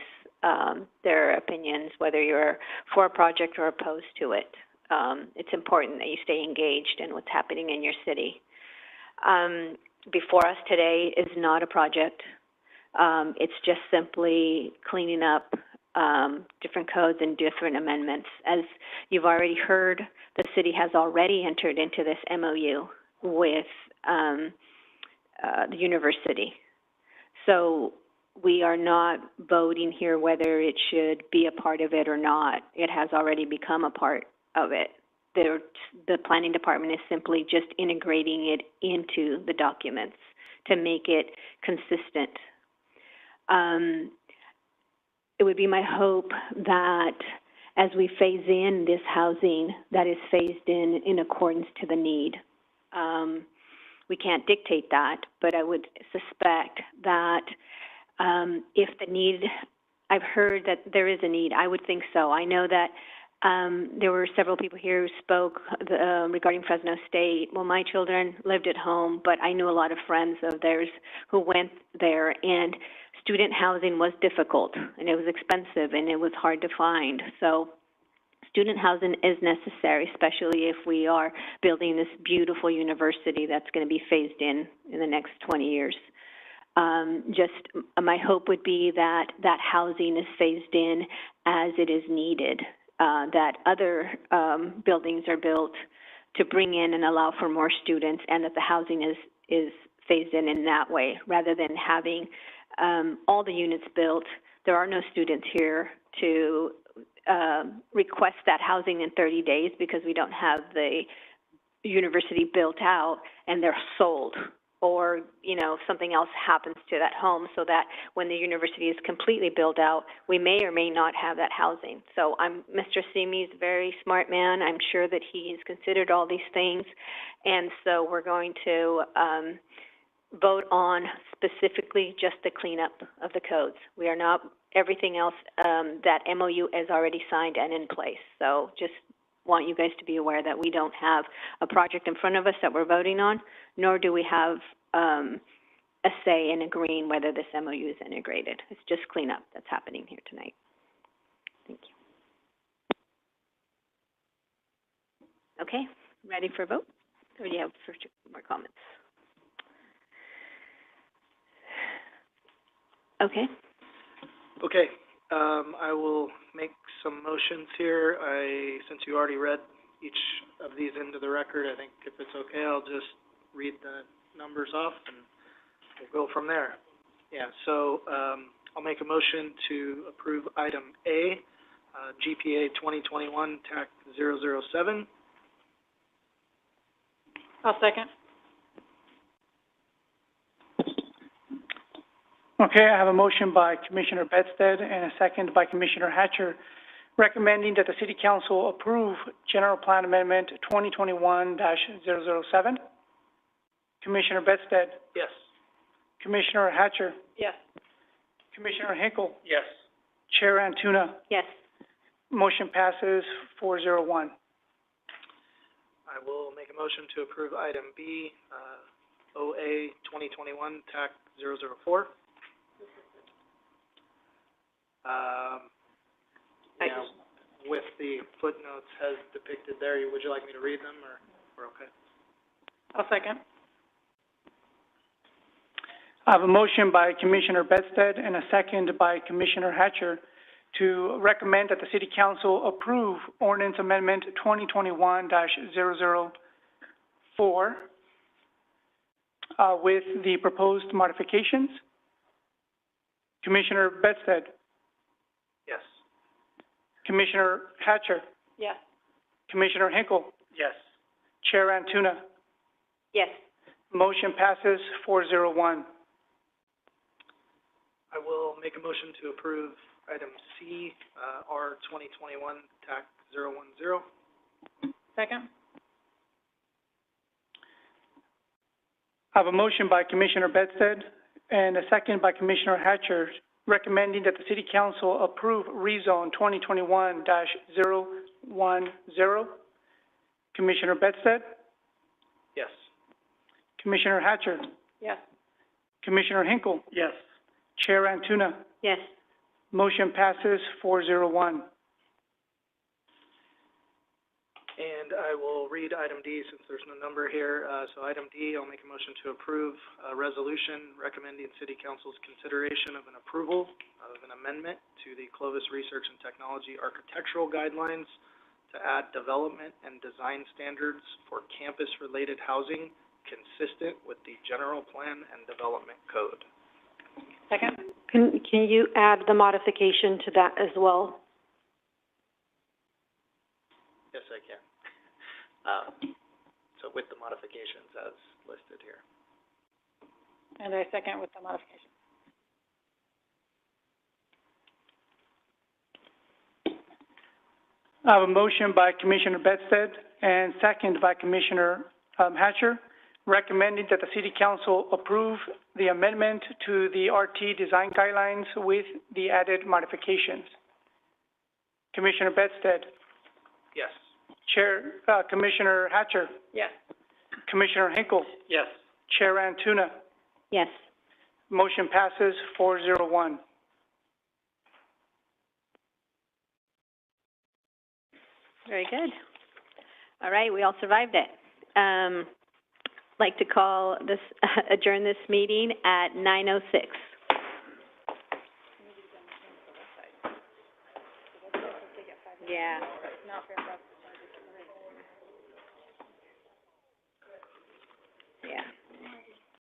their opinions, whether you're for a project or opposed to it. It's important that you stay engaged in what's happening in your city. Before us today is not a project. It's just simply cleaning up different codes and different amendments. As you've already heard, the city has already entered into this MOU with the university. So we are not voting here whether it should be a part of it or not. It has already become a part of it. The planning department is simply just integrating it into the documents to make it consistent. It would be my hope that as we phase in this housing, that is phased in accordance to the need. We can't dictate that, but I would suspect that if the need, I've heard that there is a need. I would think so. I know that there were several people here who spoke regarding Fresno State. Well, my children lived at home, but I knew a lot of friends of theirs who went there, and student housing was difficult, and it was expensive, and it was hard to find. So student housing is necessary, especially if we are building this beautiful university that's going to be phased in the next 20 years. My hope would be that that housing is phased in as it is needed, that other buildings are built to bring in and allow for more students, and that the housing is phased in that way, rather than having all the units built. There are no students here to request that housing in 30 days because we don't have the university built out and they're sold, or something else happens to that home, so that when the university is completely built out, we may or may not have that housing. So Mr. Simi's a very smart man. I'm sure that he's considered all these things, and so we're going to vote on specifically just the cleanup of the codes. We are not, everything else, that MOU is already signed and in place. So just want you guys to be aware that we don't have a project in front of us that we're voting on, nor do we have a say in agreeing whether this MOU is integrated. It's just cleanup that's happening here tonight. Thank you. Okay, ready for a vote? Or do you have more comments? Okay. Okay, I will make some motions here. Since you already read each of these into the record, I think if it's okay, I'll just read the numbers off and we'll go from there. Yeah, so I'll make a motion to approve item A, GPA 2021 TAC 007. I'll second. Okay, I have a motion by Commissioner Bedstead and a second by Commissioner Hatcher, recommending that the City Council approve General Plan Amendment 2021-007. Commissioner Bedstead? Yes. Commissioner Hatcher? Yes. Commissioner Hinkle? Yes. Chair Antuna? Yes. Motion passes 401. I will make a motion to approve item B, OA 2021 TAC 004. You know, with the footnotes as depicted there, would you like me to read them, or we're okay? I'll second. I have a motion by Commissioner Bedstead and a second by Commissioner Hatcher to recommend that the City Council approve Ordinance Amendment 2021-004 with the proposed modifications. Commissioner Bedstead, Yes. Commissioner Hatcher, Yes. Commissioner Hinkle, Yes. Chair Antuna. Yes. Motion passes 401. I will make a motion to approve item C, R 2021 TAC 010. Second? I have a motion by Commissioner Bedstead and a second by Commissioner Hatcher recommending that the City Council approve rezone 2021-010. Commissioner Bedstead, Yes. Commissioner Hatcher, Yes. Commissioner Hinkle, Yes. Chair Antuna. Yes. Motion passes 401. And I will read item D since there's no number here. So item D, I'll make a motion to approve a resolution recommending City Council's consideration of an approval of an amendment to the Clovis Research and Technology Architectural Guidelines to add development and design standards for campus-related housing consistent with the General Plan and Development Code. Second? Can you add the modification to that as well? Yes, I can. So with the modifications as listed here. And I second with the modification. I have a motion by Commissioner Bedstead and second by Commissioner Hatcher recommending that the City Council approve the amendment to the RT design guidelines with the added modifications. Commissioner Bedstead, Yes. Chair, Commissioner Hatcher, Yes. Commissioner Hinkle, Yes. Chair Antuna. Yes. Motion passes 401. Very good. All right, we all survived it. Like to call this, adjourn this meeting at 9:06. Yeah. Not fair for us.